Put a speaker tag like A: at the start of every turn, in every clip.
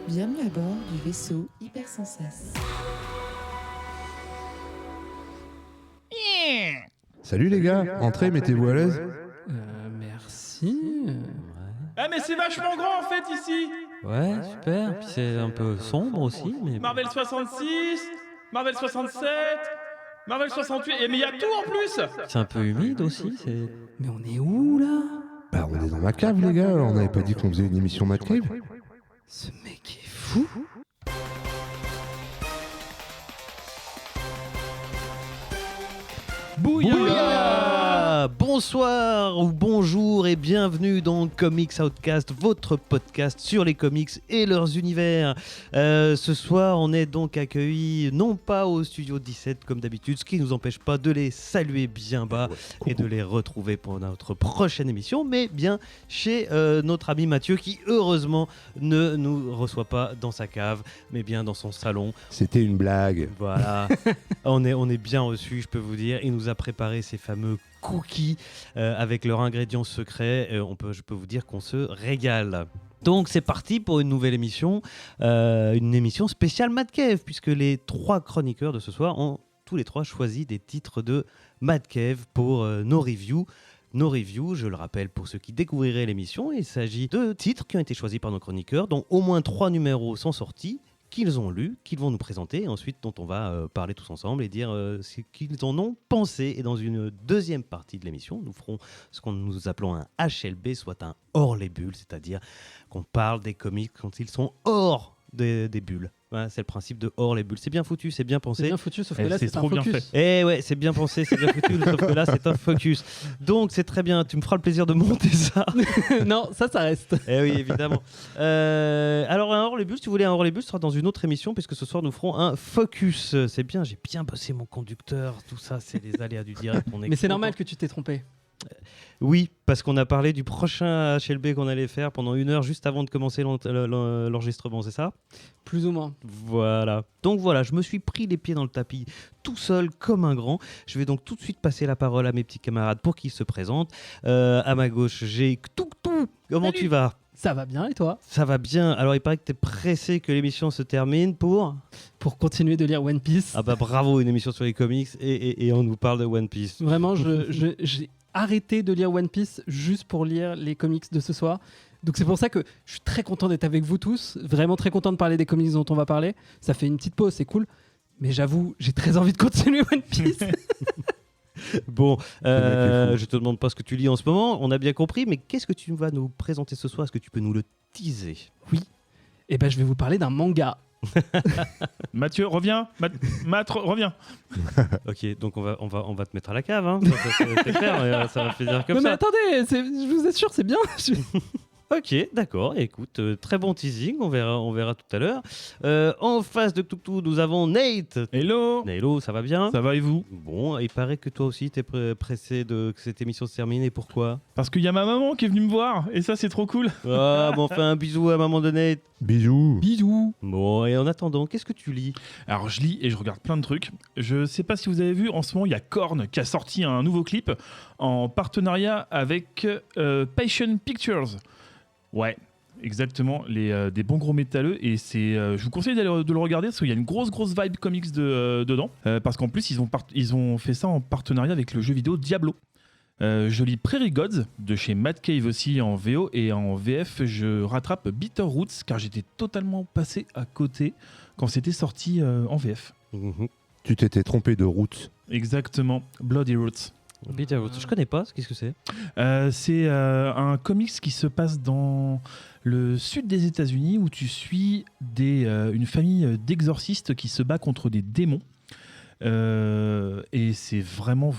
A: Bienvenue à bord du vaisseau Hypersensas.
B: Salut les gars, entrez, mettez-vous à l'aise.
C: Merci.
D: Ah mais c'est vachement grand en fait ici.
C: Ouais, super. Puis c'est un peu sombre aussi, mais...
D: Marvel 66, Marvel 67, Marvel 68, mais il y a tout en plus.
C: C'est un peu humide aussi, c'est... Mais on est où, là?
B: Bah on est dans ma cave les gars, on n'avait pas dit qu'on faisait une émission Mad Cave.
C: Ce mec est fou. Bouya! Bonsoir ou bonjour et bienvenue dans Comics Outcast, votre podcast sur les comics et leurs univers. Ce soir, on est donc accueillis non pas au studio 17 comme d'habitude, ce qui ne nous empêche pas de les saluer bien bas et de les retrouver pour notre prochaine émission, mais bien chez notre ami Mathieu qui heureusement ne nous reçoit pas dans sa cave, mais bien dans son salon.
B: C'était une blague.
C: Voilà, on est bien reçus, je peux vous dire. Il nous a préparé ces fameux cookies avec leurs ingrédients secrets. Je peux vous dire qu'on se régale. Donc c'est parti pour une nouvelle émission, une émission spéciale Mad Cave, puisque les trois chroniqueurs de ce soir ont tous les trois choisi des titres de Mad Cave pour nos reviews. Nos reviews, je le rappelle pour ceux qui découvriraient l'émission, il s'agit de titres qui ont été choisis par nos chroniqueurs, dont au moins 3 numéros sont sortis, qu'ils ont lus, qu'ils vont nous présenter, et ensuite dont on va parler tous ensemble et dire ce qu'ils en ont pensé. Et dans une deuxième partie de l'émission, nous ferons ce qu'on nous appelons un HLB, soit un hors les bulles, c'est-à-dire qu'on parle des comics quand ils sont hors des bulles. Voilà, c'est le principe de hors les bulles. C'est bien foutu, c'est bien pensé.
E: C'est bien foutu, sauf que là,
D: c'est
E: c'est un
D: trop bien
E: focus.
C: Eh ouais, c'est bien pensé, c'est bien foutu, sauf que là, c'est un focus. Donc, c'est très bien, tu me feras le plaisir de monter ça.
E: Non, ça reste.
C: Eh oui, évidemment. Alors, un hors les bulles, si vous voulez, un hors les bulles sera dans une autre émission, puisque ce soir, nous ferons un focus. C'est bien, j'ai bien bossé mon conducteur, tout ça, c'est les aléas du direct.
E: Mais c'est normal que tu t'es trompé.
C: Oui, parce qu'on a parlé du prochain HLB qu'on allait faire pendant 1 heure juste avant de commencer l'enregistrement, c'est ça ?
E: Plus ou moins.
C: Voilà. Donc voilà, je me suis pris les pieds dans le tapis tout seul comme un grand. Je vais donc tout de suite passer la parole à mes petits camarades pour qu'ils se présentent. À ma gauche, j'ai Toutou. Comment
E: Salut.
C: tu vas ?
E: Ça va bien et toi?
C: Ça va bien. Alors il paraît que tu es pressé que l'émission se termine pour...
E: Pour continuer de lire One Piece.
C: Ah bah bravo, une émission sur les comics et on nous parle de One Piece.
E: Vraiment, j'ai arrêté de lire One Piece juste pour lire les comics de ce soir. Donc c'est pour ça que je suis très content d'être avec vous tous. Vraiment très content de parler des comics dont on va parler. Ça fait une petite pause, c'est cool. Mais j'avoue, j'ai très envie de continuer One Piece.
C: Bon, je te demande pas ce que tu lis en ce moment, on a bien compris, mais qu'est-ce que tu vas nous présenter ce soir ? Est-ce que tu peux nous le teaser ?
E: Et ben je vais vous parler d'un manga.
D: Mathieu, reviens. Matt, reviens.
C: Ok, donc on va te mettre à la cave, hein. C'est clair, ça va plaisir comme
E: Non mais
C: ça.
E: attendez, je vous assure, c'est bien.
C: Ok, d'accord, écoute, très bon teasing, on verra tout à l'heure. En face de Toutou, nous avons Nate.
D: Hello.
C: Hello, ça va bien ?
D: Ça va et vous?
C: Bon, il paraît que toi aussi t'es pressé que cette émission se termine, et pourquoi ?
D: Parce qu'il y a ma maman qui est venue me voir et ça c'est trop cool.
C: Ah, bon, enfin un bisou à maman de Nate.
B: Bisous.
E: Bisous.
C: Bon, et en attendant, qu'est-ce que tu lis ?
D: Alors je lis et je regarde plein de trucs. Je sais pas si vous avez vu, en ce moment il y a Korn qui a sorti un nouveau clip en partenariat avec Passion Pictures. Ouais, exactement, des bons gros métalleux et je vous conseille de le regarder parce qu'il y a une grosse vibe comics dedans parce qu'en plus ils ont fait ça en partenariat avec le jeu vidéo Diablo. Je lis Prairie Gods de chez Mad Cave aussi en VO et en VF je rattrape Bitter Roots car j'étais totalement passé à côté quand c'était sorti en VF.
B: Tu t'étais trompé de route.
D: Exactement, Bloody Roots.
C: Je connais pas, qu'est-ce que c'est ?
D: C'est un comics qui se passe dans le sud des États-Unis où tu suis une famille d'exorcistes qui se bat contre des démons. Et c'est vraiment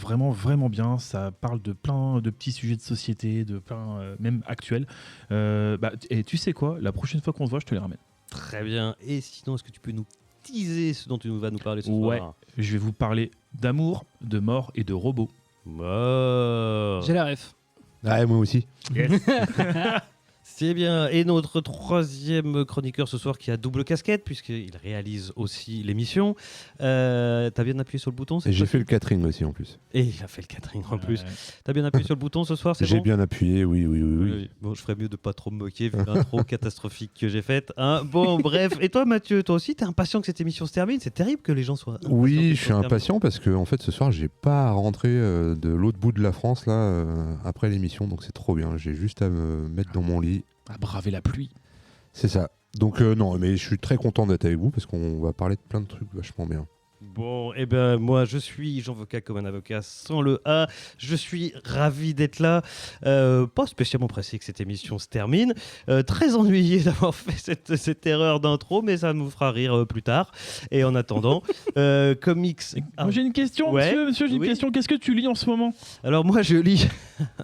D: bien. Ça parle de plein de petits sujets de société, de plein même actuels. Et tu sais quoi ? La prochaine fois qu'on se voit, je te les ramène.
C: Très bien. Et sinon, est-ce que tu peux nous teaser ce dont tu vas nous parler ce
D: Ouais.
C: soir ?
D: Je vais vous parler d'amour, de mort et de robots.
C: Oh.
E: J'ai la ref.
B: Ouais, moi aussi.
D: Yes.
C: C'est bien. Et notre troisième chroniqueur ce soir qui a double casquette, puisqu'il réalise aussi l'émission. T'as bien appuyé sur le bouton
B: Et j'ai fait le Catherine aussi en plus.
C: Et il a fait le Catherine en plus. T'as bien appuyé sur le bouton ce soir, c'est
B: J'ai
C: bon
B: bien appuyé, oui.
C: Oui. Bon, je ferais mieux de pas trop me moquer vu l'intro catastrophique que j'ai faite. Hein. Bon, bref. Et toi, Mathieu, toi aussi, t'es impatient que cette émission se termine. C'est terrible que les gens soient.
B: Oui, je suis impatient parce que en fait ce soir j'ai pas à rentrer de l'autre bout de la France là après l'émission, donc c'est trop bien. J'ai juste à me mettre dans mon lit.
D: À braver la pluie.
B: C'est ça. Donc non, mais je suis très content d'être avec vous parce qu'on va parler de plein de trucs vachement bien.
C: Bon, eh ben moi je suis Jean Vocat comme un avocat sans le A. Je suis ravi d'être là. Pas spécialement pressé que cette émission se termine. Très ennuyé d'avoir fait cette erreur d'intro, mais ça nous fera rire plus tard. Et en attendant, comics.
D: Moi j'ai une question,
C: Ouais,
D: monsieur, j'ai une
C: oui.
D: question. Qu'est-ce que tu lis en ce moment?
C: Alors moi je lis,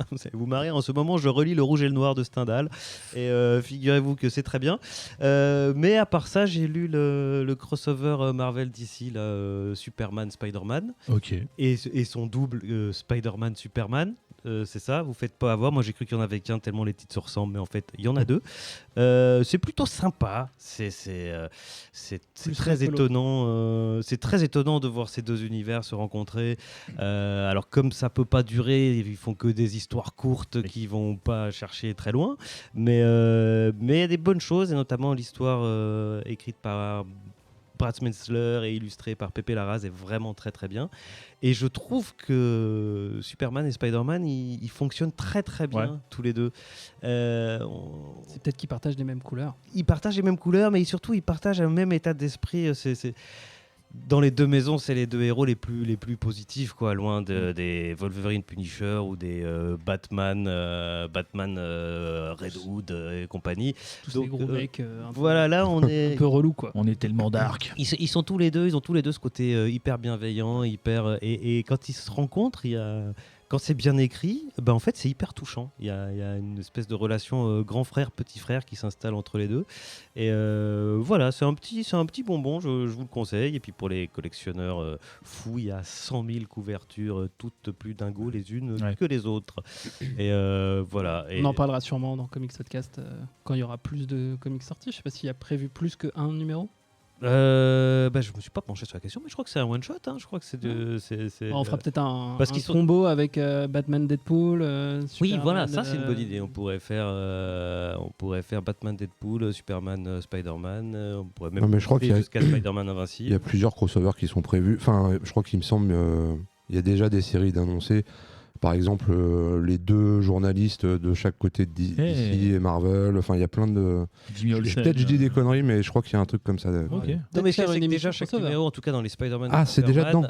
C: vous allez vous marrer, en ce moment je relis Le Rouge et le Noir de Stendhal et figurez-vous que c'est très bien. Mais à part ça j'ai lu le crossover Marvel DC, là, Superman Spider-Man
D: Ok.
C: et son double Spider-Man Superman. C'est ça, vous faites pas avoir. Moi j'ai cru qu'il y en avait qu'un tellement les titres se ressemblent, mais en fait il y en a deux. C'est plutôt sympa. C'est
E: Plus
C: très
E: rigolo.
C: étonnant. C'est très étonnant de voir ces deux univers se rencontrer. Alors comme ça peut pas durer, ils font que des histoires courtes qui vont pas chercher très loin. Mais il y a des bonnes choses, et notamment l'histoire écrite par Brad Smeltzer et illustré par Pepe Larraz est vraiment très très bien. Et je trouve que Superman et Spider-Man, ils fonctionnent très très bien,
D: Ouais.
C: tous les deux.
E: C'est peut-être qu'ils partagent les mêmes couleurs.
C: Ils partagent les mêmes couleurs, mais surtout ils partagent un même état d'esprit. Dans les deux maisons, c'est les deux héros les plus positifs, quoi, loin des Wolverine Punisher ou des Batman Red Hood et compagnie.
E: Tous
C: Donc,
E: ces gros mecs
C: Voilà, là on
E: un
C: est.
E: peu relous, quoi.
D: On est tellement dark.
C: Ils sont tous les deux, ils ont tous les deux ce côté hyper bienveillant, et quand ils se rencontrent, quand c'est bien écrit, ben en fait c'est hyper touchant. Il y a une espèce de relation grand frère petit frère qui s'installe entre les deux. Et voilà, c'est un petit bonbon, je vous le conseille. Et puis pour les collectionneurs fous, il y a 100 000 couvertures, toutes plus dingos les unes que les autres. Et voilà. Et
E: On en parlera sûrement dans Comics Podcast quand il y aura plus de comics sortis. Je sais pas s'il y a prévu plus qu'un numéro.
C: je me suis pas penché sur la question, mais je crois que c'est un one shot. Hein. Je crois que c'est
E: On fera peut-être un
C: parce qu'ils sont-
E: combo avec Batman, Deadpool.
C: Oui,
E: Superman,
C: voilà, ça c'est une bonne idée. On pourrait faire Batman, Deadpool, Superman, Spider-Man. On pourrait même
B: Non, mais je crois qu'il y a-
C: jusqu'à Spider-Man
B: Il y
C: Invincible.
B: a plusieurs crossovers qui sont prévus. Enfin, je crois qu'il me semble il y a déjà des séries d'annoncés. Par exemple, les deux journalistes de chaque côté de DC et Marvel. Enfin, il y a plein de. Peut-être je dis des conneries, mais je crois qu'il y a un truc comme ça.
D: Ok.
C: Non, mais
E: faire
C: c'est
E: une
C: que déjà
E: émission
C: chaque
E: crossover.
C: numéro, en tout cas dans les Spider-Man,
B: Ah, c'est déjà
C: Superman,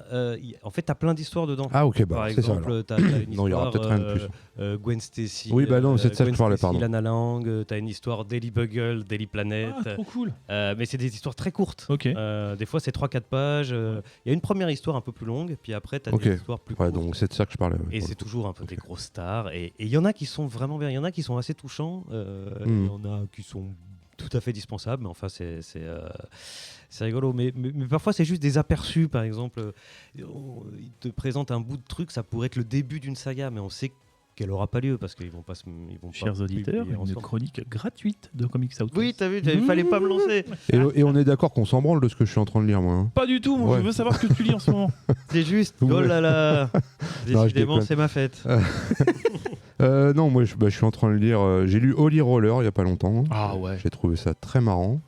C: en fait, t'as plein d'histoires dedans.
B: Ah, ok, bah
C: Par
B: c'est ça.
C: exemple,
B: alors.
C: t'as une
B: Non, il y aura
C: histoire
B: peut-être rien de plus.
C: Gwen Stacy.
B: Oui, bah non, c'est de ça que
C: Gwen
B: je parlais,
C: Stacy,
B: pardon.
C: Lana Lang, t'as une histoire Daily Bugle, Daily Planet.
D: Ah, trop cool.
C: Mais c'est des histoires très courtes.
D: Ok.
C: Des fois, c'est 3-4 pages. Il y a une première histoire un peu plus longue, puis après, tu as
B: Ok.
C: des histoires plus
B: Ouais,
C: courtes.
B: donc c'est de ça que je parlais.
C: Et c'est toujours un peu des grosses stars. Et il y en a qui sont vraiment bien. Il y en a qui sont assez touchants. Il y en a qui sont tout à fait dispensables. Mais enfin, c'est rigolo. Mais parfois, c'est juste des aperçus. Par exemple, ils te présentent un bout de truc. Ça pourrait être le début d'une saga. Mais on sait qu'elle n'aura pas lieu parce qu'ils vont pas
D: Chers
C: pas
D: auditeurs,
C: publier
D: une
C: ensemble.
D: chronique gratuite de Comics Outcast.
C: Oui, t'as vu, il fallait pas me lancer.
B: Et on est d'accord qu'on s'en branle de ce que je suis en train de lire, moi. Hein.
D: Pas du tout, moi,
B: Ouais.
D: je veux savoir ce que tu lis en ce moment.
C: C'est juste.
B: Ouais.
C: Oh là là.
B: Non, je
C: Décidément,
B: déconne.
C: c'est ma fête.
B: Non, moi je suis en train de lire. J'ai lu Holy Roller il y a pas longtemps.
D: Ah ouais.
B: J'ai trouvé ça très marrant.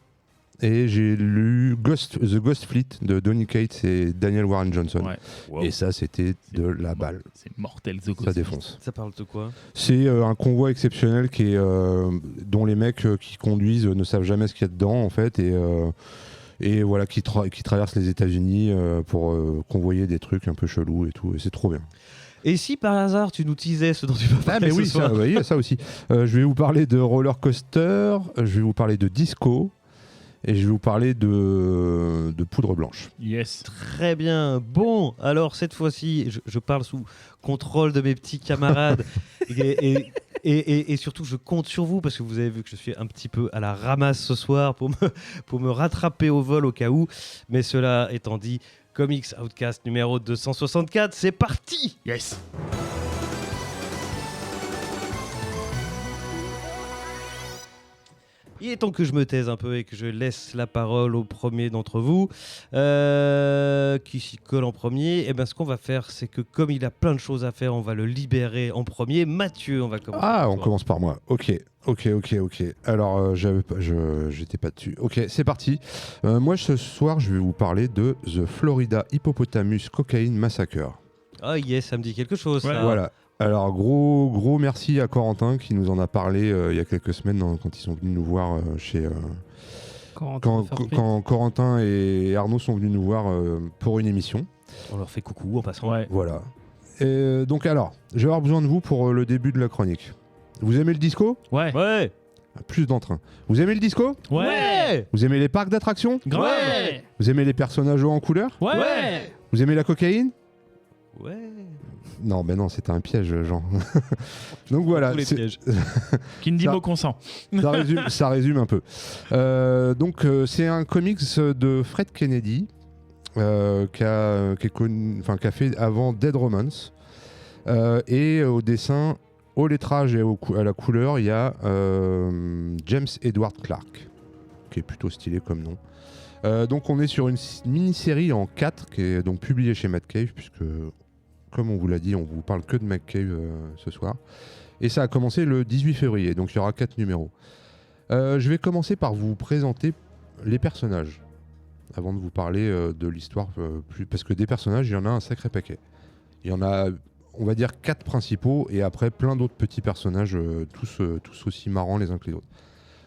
B: Et j'ai lu The Ghost Fleet de Donny Cates et Daniel Warren Johnson.
D: Ouais.
B: Et ça, c'était de la balle.
D: C'est mortel, The Ghost.
B: Ça défonce.
C: Ça parle de quoi?
B: C'est un convoi exceptionnel dont les mecs qui conduisent ne savent jamais ce qu'il y a dedans, en fait. Et voilà, qui traversent les États-Unis pour convoyer des trucs un peu chelous et tout. Et c'est trop bien.
C: Et si par hasard tu nous teasais ce dont tu vas
B: Ah,
C: parler
B: mais oui,
C: ce soir?
B: il y a ça aussi. Je vais vous parler de Roller Coaster, je vais vous parler de Disco. Et je vais vous parler de Poudre Blanche.
D: Yes.
C: Très bien. Bon, alors cette fois-ci, je parle sous contrôle de mes petits camarades. et surtout, je compte sur vous parce que vous avez vu que je suis un petit peu à la ramasse ce soir pour me rattraper au vol au cas où. Mais cela étant dit, Comics Outcast numéro 264, c'est parti! Il est temps que je me taise un peu et que je laisse la parole au premier d'entre vous qui s'y colle en premier. Et bien, ce qu'on va faire, c'est que comme il a plein de choses à faire, on va le libérer en premier. Mathieu, on va commencer.
B: Ah,
C: par
B: on
C: toi.
B: commence par moi. Ok. Alors, j'étais pas dessus. Ok, c'est parti. Moi, ce soir, je vais vous parler de The Florida Hippopotamus Cocaine Massacre.
C: Ah yes, ça me dit quelque chose.
D: Ouais.
C: Ça.
B: Voilà. Alors, gros merci à Corentin qui nous en a parlé il y a quelques semaines quand ils sont venus nous voir chez. Quand Corentin et Arnaud sont venus nous voir pour une émission.
C: On leur fait coucou en passant.
D: Ouais.
B: Voilà. Et donc, alors, je vais avoir besoin de vous pour le début de la chronique. Vous aimez le disco ?
D: Ouais.
C: Ouais.
B: Plus d'entrain. Vous aimez le disco ?
D: Ouais.
B: Vous aimez les parcs d'attractions ?
D: Grave.
E: Ouais.
B: Vous aimez les personnages hauts en couleur ?
D: Ouais.
B: Vous aimez la cocaïne ?
C: Ouais.
B: Non, mais non, c'était un piège, Jean. Donc voilà,
C: Tous les pièges.
D: Qui ne dit
B: Ça-
D: mot consent.
B: ça résume un peu. C'est un comics de Fred Kennedy qui a fait avant Dead Romance. Et au dessin, au lettrage et à la couleur, il y a James Edward Clark, qui est plutôt stylé comme nom. Donc on est sur une mini-série en 4 qui est donc publiée chez Mad Cave, puisque comme on vous l'a dit, on vous parle que de Mad Cave ce soir. Et ça a commencé le 18 février, donc il y aura 4 numéros. Je vais commencer par vous présenter les personnages, avant de vous parler de l'histoire, parce que des personnages, il y en a un sacré paquet. Il y en a, on va dire, 4 principaux, et après plein d'autres petits personnages, tous aussi marrants les uns que les autres.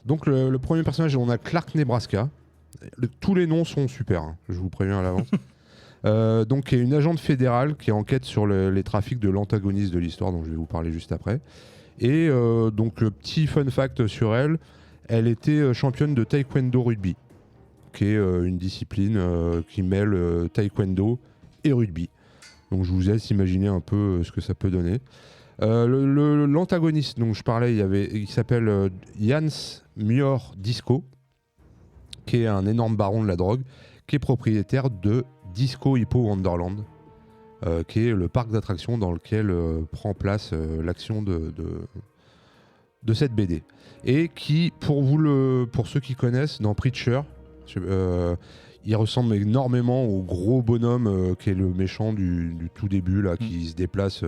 B: Donc le premier personnage, on a Clark Nebraska. Tous les noms sont super, hein, je vous préviens à l'avance. Donc, qui est une agente fédérale qui enquête sur les trafics de l'antagoniste de l'histoire, dont je vais vous parler juste après. Et donc, petit fun fact sur elle, elle était championne de taekwondo rugby, qui est une discipline qui mêle taekwondo et rugby. Donc, je vous laisse imaginer un peu ce que ça peut donner. L'antagoniste dont je parlais, il s'appelle Jans Muir Disco, qui est un énorme baron de la drogue, qui est propriétaire de Disco Hippo Wonderland, qui est le parc d'attractions dans lequel prend place l'action de cette BD. Et qui, pour ceux qui connaissent, dans Preacher, il ressemble énormément au gros bonhomme qui est le méchant du tout début, là, qui se déplace,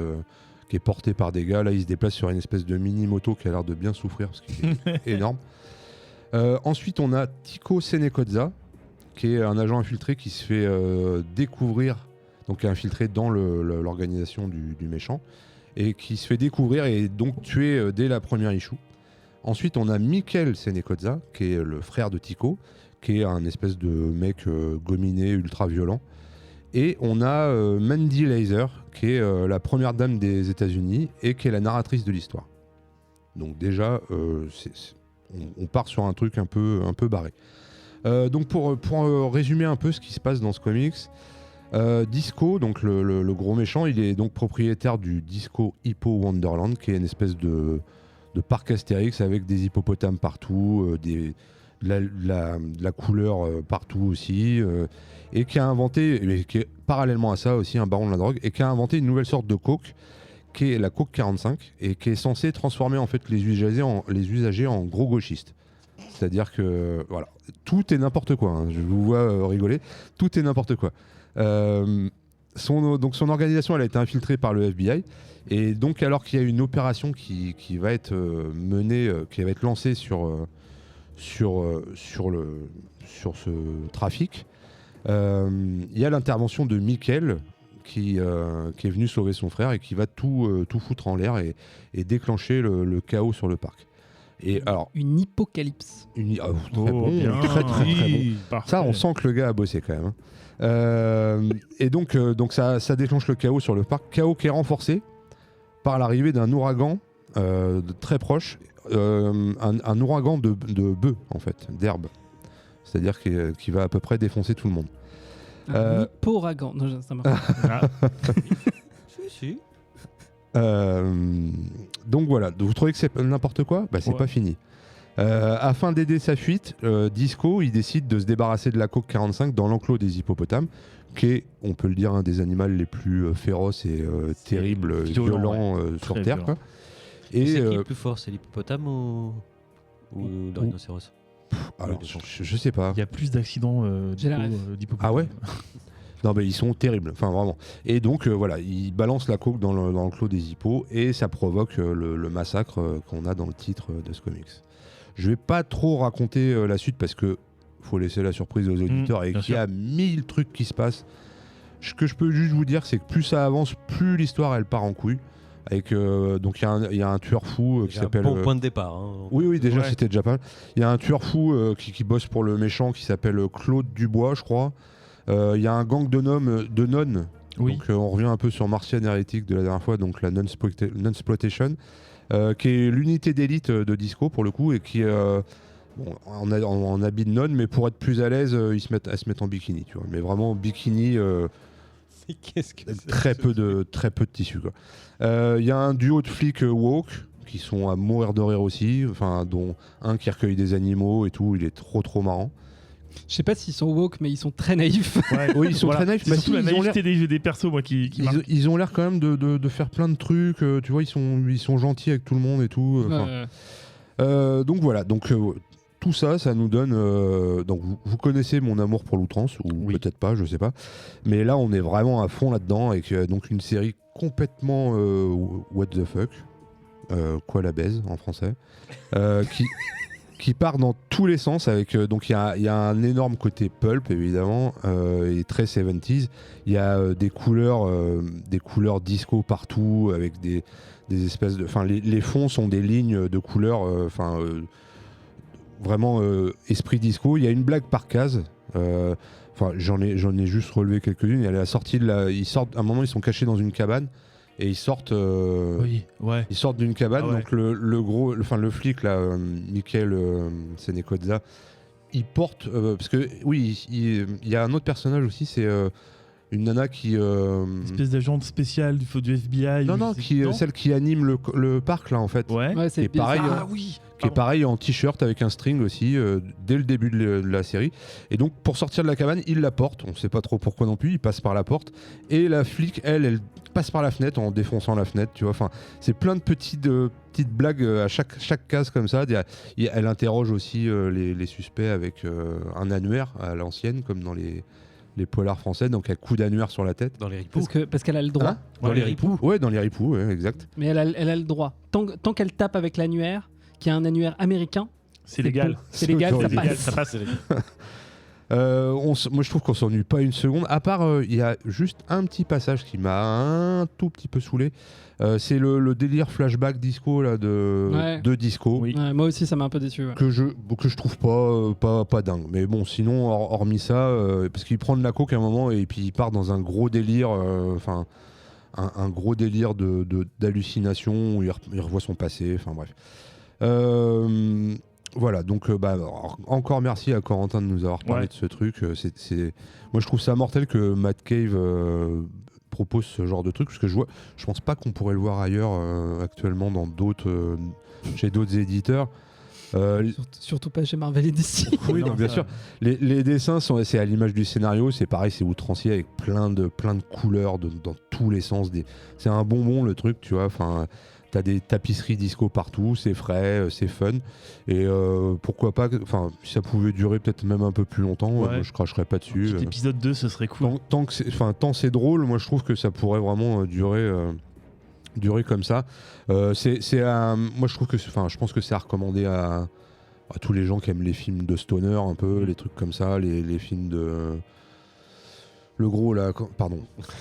B: qui est porté par des gars. Là, il se déplace sur une espèce de mini-moto qui a l'air de bien souffrir, parce qu'il est énorme. Ensuite, on a Tico Senecoza, qui est un agent infiltré qui se fait découvrir, donc qui est infiltré dans l'organisation du méchant, et qui se fait découvrir et donc tuer dès la première issue. Ensuite, on a Michael Senecoza, qui est le frère de Tico, qui est un espèce de mec gominé, ultra violent. Et on a Mandy Laser, qui est la première dame des États-Unis et qui est la narratrice de l'histoire. Donc déjà, on part sur un truc un peu barré. Donc pour résumer un peu ce qui se passe dans ce comics, Disco, donc le gros méchant, il est donc propriétaire du Disco Hippo Wonderland, qui est une espèce de parc Astérix avec des hippopotames partout, de la couleur partout aussi, et qui a inventé, et qui est parallèlement à ça aussi un baron de la drogue, et qui a inventé une nouvelle sorte de coke, qui est la coke 45, et qui est censée transformer en fait les usagers en gros gauchistes. C'est-à-dire que voilà, tout est n'importe quoi, hein. Je vous vois rigoler, tout est n'importe quoi. Son organisation, elle a été infiltrée par le FBI, et donc alors qu'il y a une opération qui va être menée, qui va être lancée sur ce trafic, il y a l'intervention de Michael qui est venu sauver son frère et qui va tout foutre en l'air et déclencher le chaos sur le parc. Et alors,
E: Une hypocalypse.
B: très bon,
D: bien.
B: très bon.
D: Parfait.
B: Ça, on sent que le gars a bossé quand même, hein. Et donc ça déclenche le chaos sur le parc. Chaos qui est renforcé par l'arrivée d'un ouragan très proche, un ouragan de bœufs, en fait, d'herbe. C'est-à-dire qui va à peu près défoncer tout le monde.
E: Un hippouragan. Non, ça marche.
D: Ah,
C: Si.
B: Donc voilà, vous trouvez que c'est n'importe quoi ? Bah, c'est
D: Ouais.
B: pas fini. Afin d'aider sa fuite, Disco, il décide de se débarrasser de la coke 45 dans l'enclos des hippopotames, qui est, on peut le dire, un des animaux les plus féroces et terribles, violents sur
D: Très
B: Terre,
D: violent.
B: quoi.
C: Et
B: Et
C: c'est qui le plus fort? C'est l'hippopotame ou le rhinocéros?
B: Alors, je sais pas.
D: Il y a plus d'accidents
E: J'ai la ref.
D: d'hippopotame.
B: Ah ouais. Non, mais ils sont terribles, enfin vraiment. Et donc, voilà, ils balancent la coke dans le clos des hippos et ça provoque le massacre qu'on a dans le titre de ce comics. Je vais pas trop raconter la suite parce que faut laisser la surprise aux auditeurs et
D: bien
B: qu'il y
D: sûr.
B: a 1000 trucs qui se passent. Ce que je peux juste vous dire, c'est que plus ça avance, plus l'histoire elle part en couille. Avec, donc il y a un tueur fou qui
C: J'ai un
B: s'appelle.
C: bon point de départ. Hein.
B: Oui, déjà
D: Ouais.
B: c'était déjà pas mal. Il y a un tueur fou qui bosse pour le méchant qui s'appelle Claude Dubois, je crois. Il y a un gang de nonnes.
D: Oui.
B: Donc on revient un peu sur Martian Heretic de la dernière fois, donc la Non-Sploitation, qui est l'unité d'élite de disco pour le coup et qui en habit de nonne, mais pour être plus à l'aise, elles se mettent en bikini, tu vois. Mais vraiment bikini,
C: Qu'est-ce que c'est
B: très peu de tissu, quoi. Il y a un duo de flics woke qui sont à mourir de rire aussi, enfin dont un qui recueille des animaux et tout, il est trop marrant.
E: Je sais pas s'ils sont woke, mais ils sont très naïfs.
D: Ouais.
B: Oui, ils sont très naïfs,
D: C'est
B: mais
D: surtout
B: si,
D: la
B: ils ont l'air-
D: naïveté des persos, moi, qui marque.
B: Ils ont l'air quand même de faire plein de trucs, tu vois, ils sont gentils avec tout le monde et tout. Donc voilà, tout ça, ça nous donne. Donc vous connaissez mon amour pour l'outrance, ou
D: Oui.
B: peut-être pas, je sais pas. Mais là, on est vraiment à fond là-dedans, avec donc une série complètement what the fuck, quoi la baise en français, qui part dans tous les sens. Avec donc il y a un énorme côté pulp évidemment, et très 70s. Il y a des couleurs disco partout, avec des espèces de. Enfin, les fonds sont des lignes de couleurs. Vraiment esprit disco. Il y a une blague par case. Enfin, j'en ai juste relevé quelques-unes. Il y a la sortie ils sortent. À un moment, ils sont cachés dans une cabane et ils sortent.
D: Oui, ouais.
B: Ils sortent d'une cabane.
D: Ah ouais.
B: Donc le flic là, Michael Senecoza, il porte parce que oui, il y a un autre personnage aussi. C'est une nana qui.
D: Espèce d'agente spéciale du FBI.
B: Non, celle qui anime le parc là en fait.
D: Ouais.
E: Ouais, c'est
B: Et pareil,
E: bizarre.
D: oui.
B: Qui est pareil en t-shirt avec un string aussi dès le début de la série. Et donc pour sortir de la cabane, il la porte. On ne sait pas trop pourquoi non plus. Il passe par la porte et la flic, elle passe par la fenêtre en défonçant la fenêtre. Tu vois. Enfin, c'est plein de petites blagues à chaque case comme ça. Elle interroge aussi les suspects avec un annuaire à l'ancienne, comme dans les polars français. Donc un coup d'annuaire sur la tête.
C: Dans les ripoux.
E: Parce qu'elle a le droit.
B: Hein
C: Dans les ripoux.
B: Ouais, dans les ripoux, ouais, exact.
E: Mais elle a le droit. Tant qu'elle tape avec l'annuaire, qui est un annuaire américain,
D: C'est légal.
E: bon. C'est légal, ça
B: C'est légal,
E: passe.
D: Ça passe.
B: Moi je trouve qu'on s'ennuie pas une seconde, à part il y a juste un petit passage qui m'a un tout petit peu saoulé. C'est le délire flashback disco là,
E: Ouais.
B: de disco.
D: Oui.
E: Ouais, moi aussi, ça m'a un peu déçu. Ouais.
B: Que je trouve pas dingue. Mais bon, sinon, hormis ça, parce qu'il prend de la coke à un moment et puis il part dans un gros délire, enfin, un gros délire d'hallucination où il revoit son passé, enfin bref. Voilà, donc encore merci à Corentin de nous avoir parlé
D: Ouais.
B: de ce truc. Moi, je trouve ça mortel que Matt Cave propose ce genre de truc, parce que je pense pas qu'on pourrait le voir ailleurs actuellement dans chez d'autres éditeurs.
E: Surtout pas chez Marvel et DC.
B: Oui,
D: Non,
B: donc, bien
D: ça-
B: sûr. Les dessins c'est à l'image du scénario, c'est pareil, c'est outrancier avec plein de couleurs dans tous les sens. C'est un bonbon le truc, tu vois. Enfin, t'as des tapisseries disco partout, c'est frais, c'est fun. Et pourquoi pas, enfin, si ça pouvait durer peut-être même un peu plus longtemps,
D: Ouais.
B: moi, je cracherais pas dessus.
D: Petit épisode 2, ce serait cool.
B: Tant que c'est drôle, moi je trouve que ça pourrait vraiment durer comme ça. Moi je trouve que, je pense que c'est à recommander à tous les gens qui aiment les films de stoner un peu, les trucs comme ça, les films de le gros là, pardon,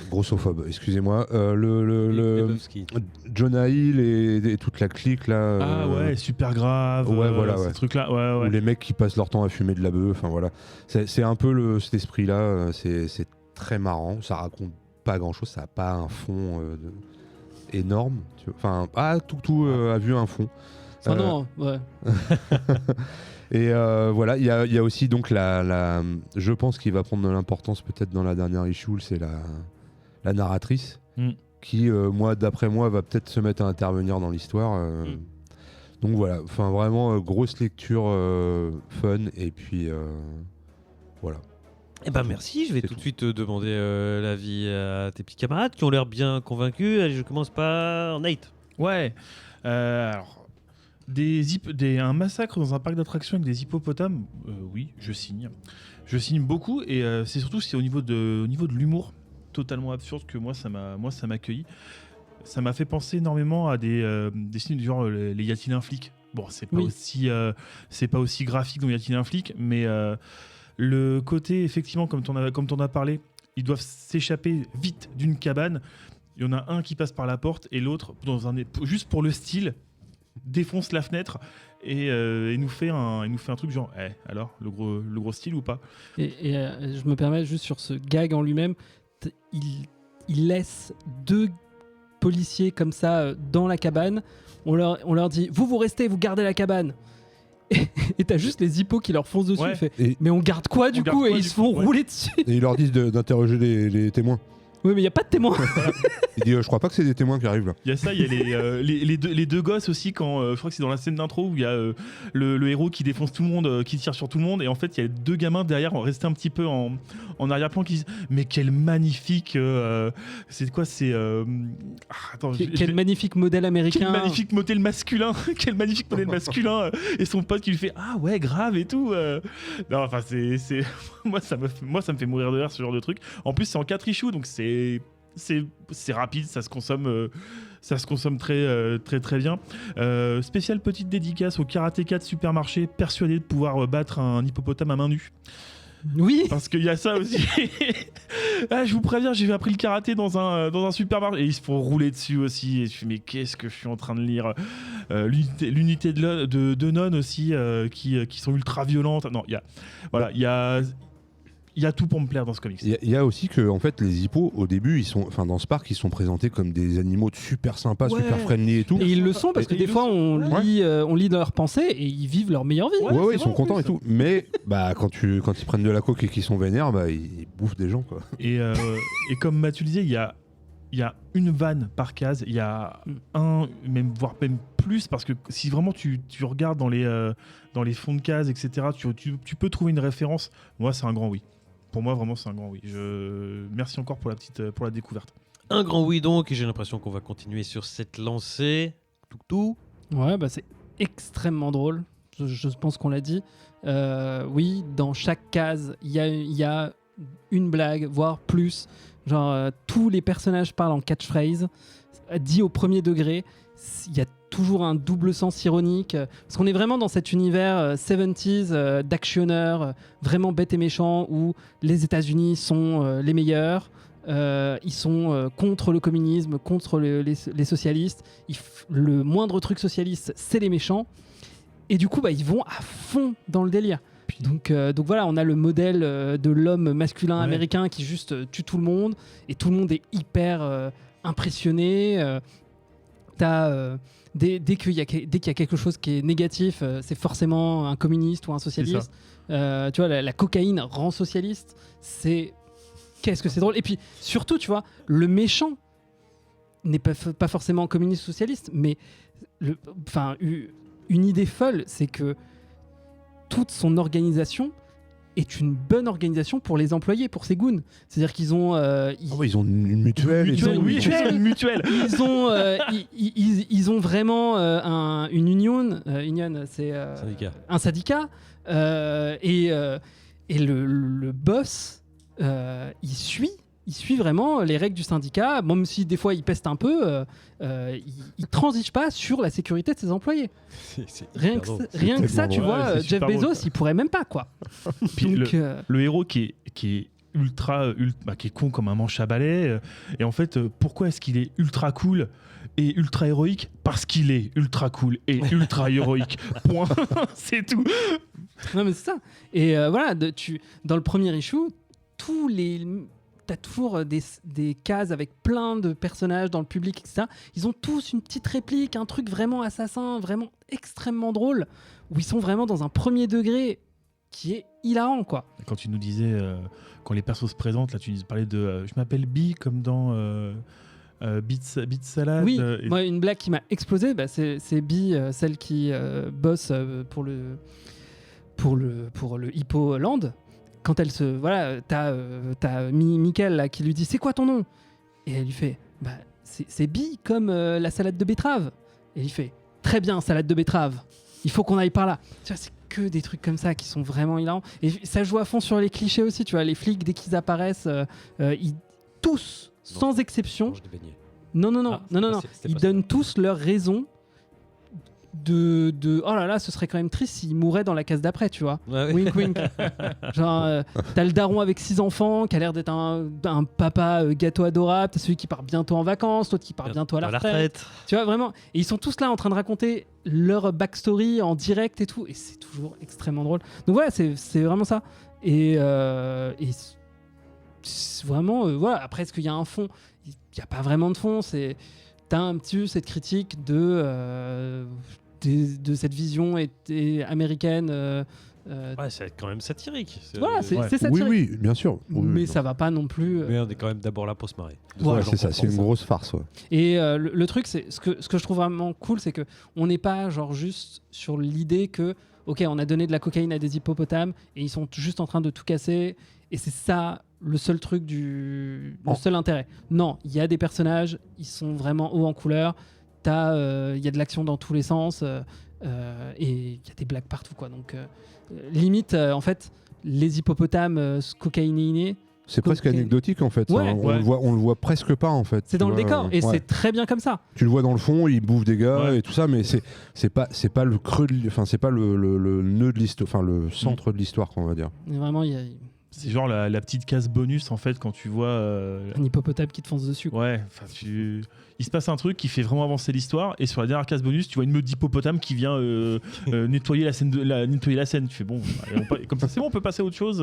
B: grossophobe, excusez-moi,
C: Lebowski.
B: Jonah Hill et toute la clique là.
D: Ah ouais, super grave.
B: ouais, voilà,
D: Ces
B: ouais.
D: trucs-là,
B: Ou
D: ouais.
B: les mecs qui passent leur temps à fumer de la bœuf, enfin voilà. C'est un peu cet esprit-là, c'est très marrant, ça raconte pas grand-chose, ça a pas un fond énorme. Enfin, tout a vu un fond.
E: Oh non, ouais.
B: Et voilà, il y a aussi donc je pense qu'il va prendre de l'importance peut-être dans la dernière issue, c'est la narratrice, qui, d'après moi, va peut-être se mettre à intervenir dans l'histoire. Donc voilà, enfin vraiment grosse lecture fun, et puis voilà.
C: Eh ben merci, je vais
B: C'est
C: tout de
B: tout.
C: suite demander l'avis à tes petits camarades qui ont l'air bien convaincus. Allez, je commence par Nate.
D: Ouais. Alors, Un massacre dans un parc d'attractions avec des hippopotames, oui, je signe. Je signe beaucoup et c'est au niveau de l'humour totalement absurde que moi ça m'a accueilli. Ça m'a fait penser énormément à des films du genre les Y a-t-il un flic. Bon, c'est pas aussi graphique dans Y a-t-il un flic, mais le côté effectivement comme t'en as parlé, ils doivent s'échapper vite d'une cabane. Il y en a un qui passe par la porte et l'autre juste pour le style défonce la fenêtre et nous fait un truc genre alors le gros style ou pas.
E: Et je me permets juste sur ce gag en lui-même, il laisse 2 policiers comme ça dans la cabane. On leur dit vous restez, vous gardez la cabane. Et t'as juste les hippos qui leur foncent dessus.
B: Ouais.
E: Mais on garde quoi du coup? Et ils se font rouler dessus.
B: Et ils leur disent d'interroger les témoins.
E: Oui, mais il n'y a pas de témoins.
B: Il dit je crois pas que c'est des témoins qui arrivent là.
D: Il y a ça, il y a les deux gosses aussi quand je crois que c'est dans la scène d'intro où il y a le héros qui défonce tout le monde, qui tire sur tout le monde et en fait il y a 2 gamins derrière restés un petit peu en arrière-plan qui disent mais quel magnifique c'est quoi c'est
E: quel magnifique modèle américain.
D: Quel magnifique modèle masculin. Quel magnifique modèle masculin et son pote qui lui fait ah ouais grave et tout non enfin c'est moi ça me fait mourir de rire ce genre de truc. En plus c'est en 4 issues donc c'est rapide, ça se consomme très très très bien. Spéciale petite dédicace au karatéka de supermarché persuadé de pouvoir battre un hippopotame à main nue.
E: Oui.
D: Parce qu'il y a ça aussi. Je vous préviens, j'ai appris le karaté dans un supermarché et ils se font rouler dessus aussi. Et je fais mais qu'est-ce que je suis en train de lire l'unité de nonnes aussi qui sont ultra violentes. Non, il y a tout pour me plaire dans ce comics.
B: Il y a aussi que en fait les hippos au début dans ce parc ils sont présentés comme des animaux super sympas, super friendly et tout.
E: Et ils le sont parce que des fois on lit dans leurs pensées et ils vivent leur meilleure vie.
B: Ouais, ils sont contents et tout. Mais quand ils prennent de la coke et qu'ils sont vénères, ils bouffent des gens quoi.
D: Et comme Mathieu le disait, il y a une vanne par case, il y a voire même plus parce que si vraiment tu regardes dans les fonds de case etc. Tu peux trouver une référence. Moi c'est un grand oui. Pour moi, vraiment, c'est un grand oui. Merci encore pour la découverte.
C: Un grand oui donc, et j'ai l'impression qu'on va continuer sur cette lancée. Tout.
E: Ouais, c'est extrêmement drôle. Je pense qu'on l'a dit. Oui, dans chaque case, il y a une blague, voire plus. Genre, tous les personnages parlent en catchphrase, dit au premier degré. Il y a toujours un double sens ironique parce qu'on est vraiment dans cet univers 70s d'actionneurs vraiment bêtes et méchants où les États-Unis sont les meilleurs, ils sont contre le communisme, contre les socialistes, le moindre truc socialiste c'est les méchants et du coup ils vont à fond dans le délire. Donc voilà, on a le modèle de l'homme masculin américain qui juste tue tout le monde et tout le monde est hyper impressionné. Dès qu'il y a quelque chose qui est négatif, c'est forcément un communiste ou un socialiste. Tu vois, la cocaïne rend socialiste. Qu'est-ce que c'est drôle. Et puis surtout, tu vois, le méchant n'est pas forcément communiste ou socialiste, mais une idée folle, c'est que toute son organisation est une bonne organisation pour les employés, pour ses goons. C'est-à-dire qu'ils ont...
B: ils ont une mutuelle.
D: Une mutuelle.
E: Ils ont vraiment une union. Union, c'est un syndicat. Et le boss, il suit vraiment les règles du syndicat, même si des fois il peste un peu, il transige pas sur la sécurité de ses employés. Rien que ça, tu vois, Jeff Bezos, il pourrait même pas, quoi.
D: Puis donc, le héros qui est ultra qui est con comme un manche à balai, et en fait, pourquoi est-ce qu'il est ultra cool et ultra héroïque? Parce qu'il est ultra cool et ultra héroïque. Point. C'est tout.
E: Non mais c'est ça. Et voilà, dans le premier issue, t'as toujours des cases avec plein de personnages dans le public, etc. Ils ont tous une petite réplique, un truc vraiment assassin, vraiment extrêmement drôle, où ils sont vraiment dans un premier degré qui est hilarant, quoi.
D: Quand tu nous disais, quand les persos se présentent, là tu nous parlais de je m'appelle Bee, comme dans Beat Salad.
E: Oui, moi une blague qui m'a explosé, c'est Bee, celle qui bosse pour le Hippo Land. Quand elle t'as Michael là, qui lui dit c'est quoi ton nom, et elle lui fait c'est Bee comme la salade de betterave, et il fait très bien, salade de betterave. Il faut qu'on aille par là. Tu vois, c'est que des trucs comme ça qui sont vraiment hilarants. Et ça joue à fond sur les clichés aussi. Tu vois, les flics, dès qu'ils apparaissent, tous, sans exception.
C: Mange des beignets.
E: Non.
C: C'était
E: Ils
C: pas
E: donnent tous leurs raisons de oh là là, ce serait quand même triste s'ils mouraient dans la case d'après, tu vois.
C: Ouais, ouais.
E: Wink wink. Genre, t'as le daron avec 6 enfants qui a l'air d'être un papa gâteau adorable. T'as celui qui part bientôt en vacances, l'autre qui part bientôt à la retraite. Tu vois, vraiment. Et ils sont tous là en train de raconter leur backstory en direct et tout. Et c'est toujours extrêmement drôle. Donc voilà, c'est vraiment ça. Et c'est vraiment, voilà. Après, est-ce qu'il y a un fond ? Il n'y a pas vraiment de fond. T'as un petit peu cette critique de cette vision américaine.
C: Ouais, c'est quand même satirique.
E: Voilà, c'est
B: Oui,
E: satirique.
B: oui, bien sûr. Oui,
E: Mais
B: oui,
E: ça va pas non plus.
C: Mais on est quand même d'abord là pour se marrer.
B: Ouais, c'est ça, c'est une grosse farce. Ouais.
E: Et le truc, c'est ce que je trouve vraiment cool, c'est que on n'est pas genre juste sur l'idée que ok, on a donné de la cocaïne à des hippopotames et ils sont juste en train de tout casser et c'est ça le seul truc le seul intérêt. Non, il y a des personnages, ils sont vraiment hauts en couleur. Il y a de l'action dans tous les sens et il y a des blagues partout quoi. Donc limite, en fait, les hippopotames cocaïnéinés.
B: C'est presque anecdotique en fait.
E: Ouais.
B: On le voit presque pas en fait.
E: C'est dans le décor et
B: ouais.
E: c'est très bien comme ça.
B: Tu le vois dans le fond, il bouffe des gars et tout ça, mais c'est pas le creux, enfin c'est pas le nœud de l'histoire, enfin le centre de l'histoire qu'on va dire.
E: Et vraiment, il y a
D: C'est genre la petite case bonus en fait quand tu vois.
E: un hippopotame qui te fonce dessus. Quoi.
D: Ouais, enfin il se passe un truc qui fait vraiment avancer l'histoire et sur la dernière case bonus, tu vois une meute d'hippopotame qui vient nettoyer la scène. Nettoyer la scène. Tu fais bon, allez, comme ça c'est bon, on peut passer à autre chose.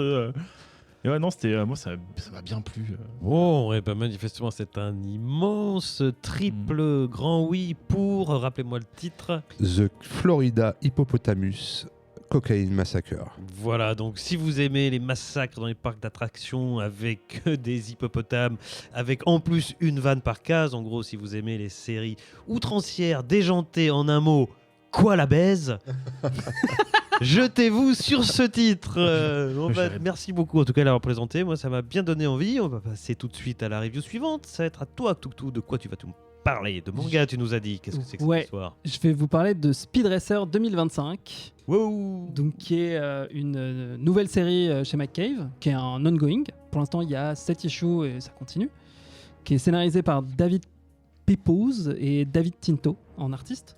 D: Et ouais, non, c'était moi ça m'a bien plu.
C: Bon, et ben manifestement, c'est un immense triple grand oui pour, rappelez-moi le titre.
B: The Florida Hippopotamus Cocaine Massacre.
C: Voilà, donc si vous aimez les massacres dans les parcs d'attractions avec des hippopotames, avec en plus une vanne par case, en gros, si vous aimez les séries outrancières, déjantées en un mot, quoi la baise jetez-vous sur ce titre. Merci beaucoup en tout cas d'avoir présenté. Moi, ça m'a bien donné envie. On va passer tout de suite à la review suivante. Ça va être à toi, Toutou. De quoi tu vas tout parler? De manga, tu nous as dit. Qu'est-ce que c'est que cette histoire?
E: Je vais vous parler de Speed Racer 2025.
C: Wow.
E: Donc, qui est une nouvelle série chez McCave, qui est un ongoing. Pour l'instant, il y a 7 issues et ça continue. Qui est scénarisé par David Pepose et David Tinto en artiste.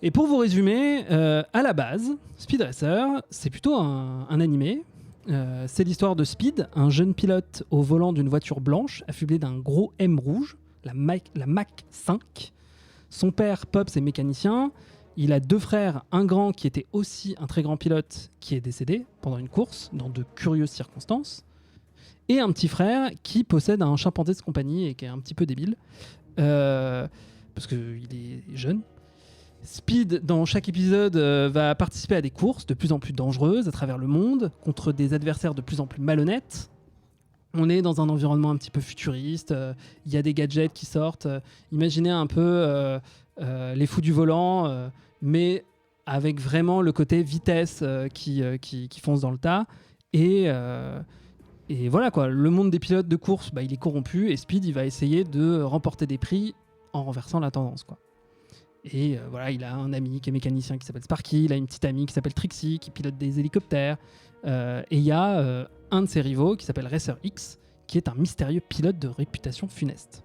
E: Et pour vous résumer, à la base, Speed Racer, c'est plutôt un animé. C'est l'histoire de Speed, un jeune pilote au volant d'une voiture blanche affublé d'un gros M rouge, la Mach 5. Son père, Pops, est mécanicien. Il a 2 frères, un grand qui était aussi un très grand pilote qui est décédé pendant une course dans de curieuses circonstances. Et un petit frère qui possède un chimpanzé de compagnie et qui est un petit peu débile parce qu'il est jeune. Speed, dans chaque épisode, va participer à des courses de plus en plus dangereuses à travers le monde, contre des adversaires de plus en plus malhonnêtes. On est dans un environnement un petit peu futuriste, il y a des gadgets qui sortent. Imaginez un peu les fous du volant, mais avec vraiment le côté vitesse qui fonce dans le tas. Et voilà quoi, le monde des pilotes de course, il est corrompu et Speed il va essayer de remporter des prix en renversant la tendance quoi. Et voilà, il a un ami qui est mécanicien qui s'appelle Sparky, il a une petite amie qui s'appelle Trixie qui pilote des hélicoptères et il y a un de ses rivaux qui s'appelle Racer X qui est un mystérieux pilote de réputation funeste.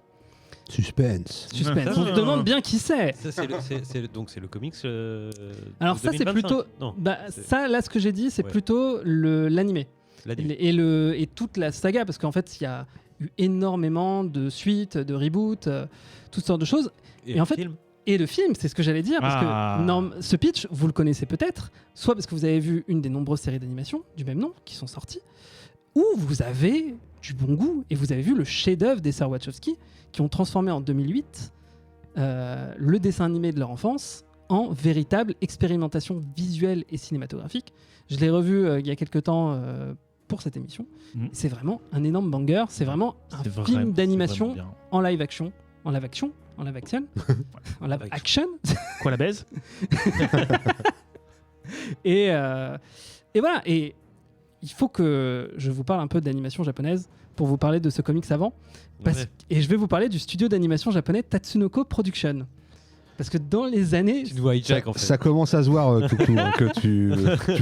B: Suspense.
E: On se demande bien qui c'est.
C: Donc c'est le comics.
E: Alors ça c'est plutôt ça là ce que j'ai dit c'est plutôt l'animé. Et toute la saga parce qu'en fait il y a eu énormément de suites, de reboots, toutes sortes de choses.
C: Et
E: en fait
C: film.
E: Et le film, c'est ce que j'allais dire, parce que ce pitch, vous le connaissez peut-être, soit parce que vous avez vu une des nombreuses séries d'animation du même nom qui sont sorties, ou vous avez du bon goût et vous avez vu le chef-d'œuvre des sœurs Wachowski qui ont transformé en 2008 le dessin animé de leur enfance en véritable expérimentation visuelle et cinématographique. Je l'ai revu il y a quelques temps pour cette émission. C'est vraiment un énorme banger. C'est vraiment un film d'animation en live action. En live action.
D: Quoi la baise?
E: Et voilà. Et il faut que je vous parle un peu d'animation japonaise pour vous parler de ce comics avant. Et je vais vous parler du studio d'animation japonais Tatsunoko Production. Parce que dans les années...
C: Tu dois hijack en fait.
B: Ça commence à se voir, Coucou, que tu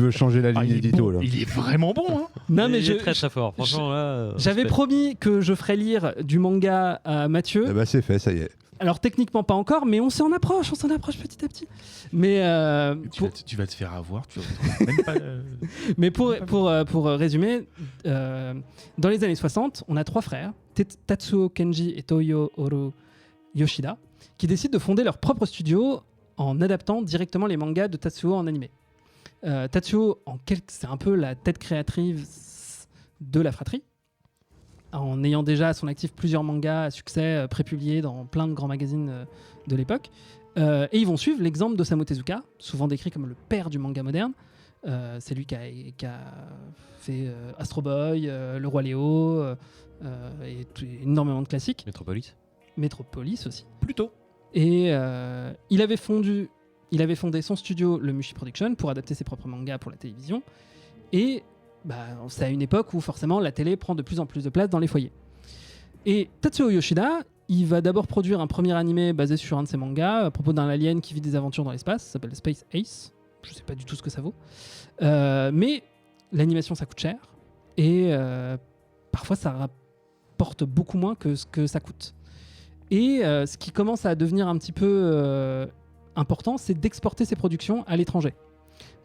B: veux changer la ligne
D: il est
B: édito.
D: bon,
B: Là.
D: il est vraiment bon. Hein.
E: Non, mais
C: il est très très fort. Franchement, là.
E: j'avais
C: respect.
E: promis que je ferais lire du manga à Mathieu.
B: Eh ben, c'est fait, ça y est.
E: Alors techniquement pas encore, mais on s'en approche petit à petit. Mais,
D: Tu vas te faire avoir. Tu vas même pas.
E: mais pour résumer, dans les années 60, on a 3 frères, Tatsuo Kenji et Toyohiro Yoshida, qui décident de fonder leur propre studio en adaptant directement les mangas de Tatsuo en animé. Tatsuo, c'est un peu la tête créatrice de la fratrie, en ayant déjà à son actif plusieurs mangas à succès prépubliés dans plein de grands magazines de l'époque. Et ils vont suivre l'exemple d'Osamu Tezuka, souvent décrit comme le père du manga moderne. C'est lui qui a fait Astro Boy, Le Roi Léo, et énormément de classiques. Metropolis aussi.
D: Plutôt.
E: Et il avait fondé son studio, le Mushi Production, pour adapter ses propres mangas pour la télévision. Et c'est à une époque où forcément la télé prend de plus en plus de place dans les foyers. Et Tatsuo Yoshida, il va d'abord produire un premier animé basé sur un de ses mangas à propos d'un alien qui vit des aventures dans l'espace, ça s'appelle Space Ace. Je sais pas du tout ce que ça vaut. Mais l'animation ça coûte cher et parfois ça rapporte beaucoup moins que ce que ça coûte. Et ce qui commence à devenir un petit peu important, c'est d'exporter ses productions à l'étranger.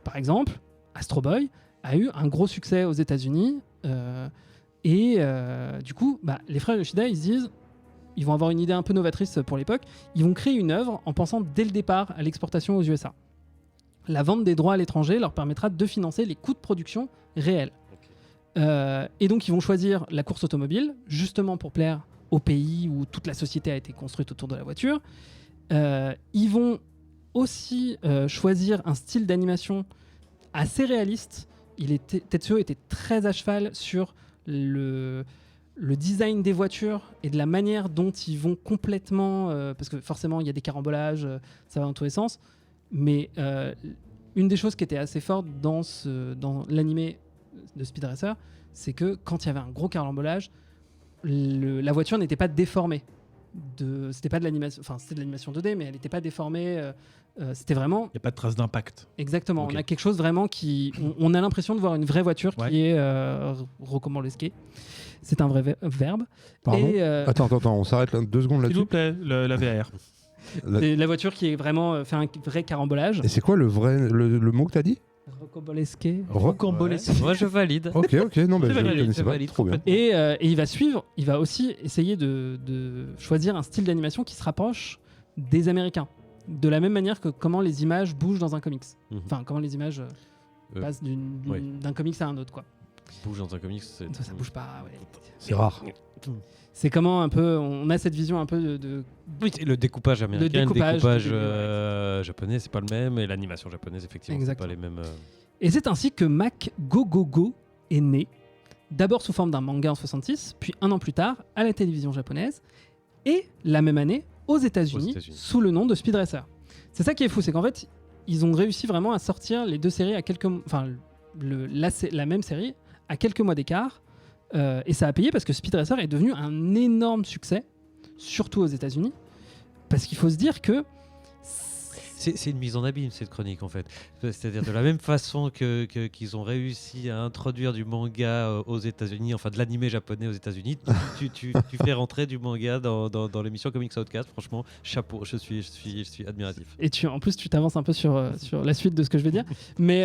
E: Par exemple, Astro Boy a eu un gros succès aux États-Unis et du coup, les frères Yoshida, ils se disent, ils vont avoir une idée un peu novatrice pour l'époque, ils vont créer une œuvre en pensant dès le départ à l'exportation aux USA. La vente des droits à l'étranger leur permettra de financer les coûts de production réels. Et donc, ils vont choisir la course automobile, justement pour plaire au pays où toute la société a été construite autour de la voiture. Ils vont aussi choisir un style d'animation assez réaliste. Tetsuo était très à cheval sur le design des voitures et de la manière dont ils vont complètement... parce que forcément, il y a des carambolages, ça va dans tous les sens. Mais une des choses qui était assez forte dans l'animé de Speed Racer, c'est que quand il y avait un gros carambolage, la voiture n'était pas déformée. C'était pas de l'animation, enfin c'était de l'animation 2D, mais elle n'était pas déformée. C'était vraiment.
D: Il n'y a pas de trace d'impact.
E: Exactement.
D: Okay.
E: On a quelque chose vraiment qui. On a l'impression de voir une vraie voiture qui est recommanlesquée. C'est un vrai verbe.
B: Pardon.
E: Et,
B: Attends, on s'arrête là, 2 secondes
D: S'il
B: là-dessus.
D: vous plaît, la VAR.
E: C'est la voiture qui est vraiment fait un vrai carambolage.
B: Et c'est quoi le mot que t'as dit?
E: Rocambolesqué.
C: Rocambolesque. Moi je valide.
B: Ok, non, je
C: valide,
B: connaissais pas.
C: valide,
B: Trop bien.
E: Et il va aussi essayer de choisir un style d'animation qui se rapproche des Américains. De la même manière que comment les images bougent dans un comics. Enfin, comment les images passent d'un comics à un autre, quoi.
C: Bouge dans un comics,
E: Ça bouge pas, ouais.
B: C'est rare.
E: C'est comment un peu... On a cette vision un peu de...
C: Oui, le découpage américain, le découpage japonais, c'est pas le même, et l'animation japonaise, effectivement, c'est pas les mêmes...
E: Et c'est ainsi que Mac Go Go Go est né, d'abord sous forme d'un manga en 66, puis un an plus tard, à la télévision japonaise, et la même année, aux États-Unis, sous le nom de Speed Racer. C'est ça qui est fou, c'est qu'en fait, ils ont réussi vraiment à sortir les deux séries à quelques... Enfin, la même série à quelques mois d'écart, et ça a payé parce que Speed Racer est devenu un énorme succès, surtout aux États-Unis, parce qu'il faut se dire que
C: c'est une mise en abîme cette chronique en fait. C'est-à-dire de la même façon qu'ils ont réussi à introduire du manga aux États-Unis, enfin de l'animé japonais aux États-Unis, tu fais rentrer du manga dans l'émission Comics Outcast. Franchement, chapeau, je suis admiratif.
E: Et en plus tu t'avances un peu sur la suite de ce que je vais dire, mais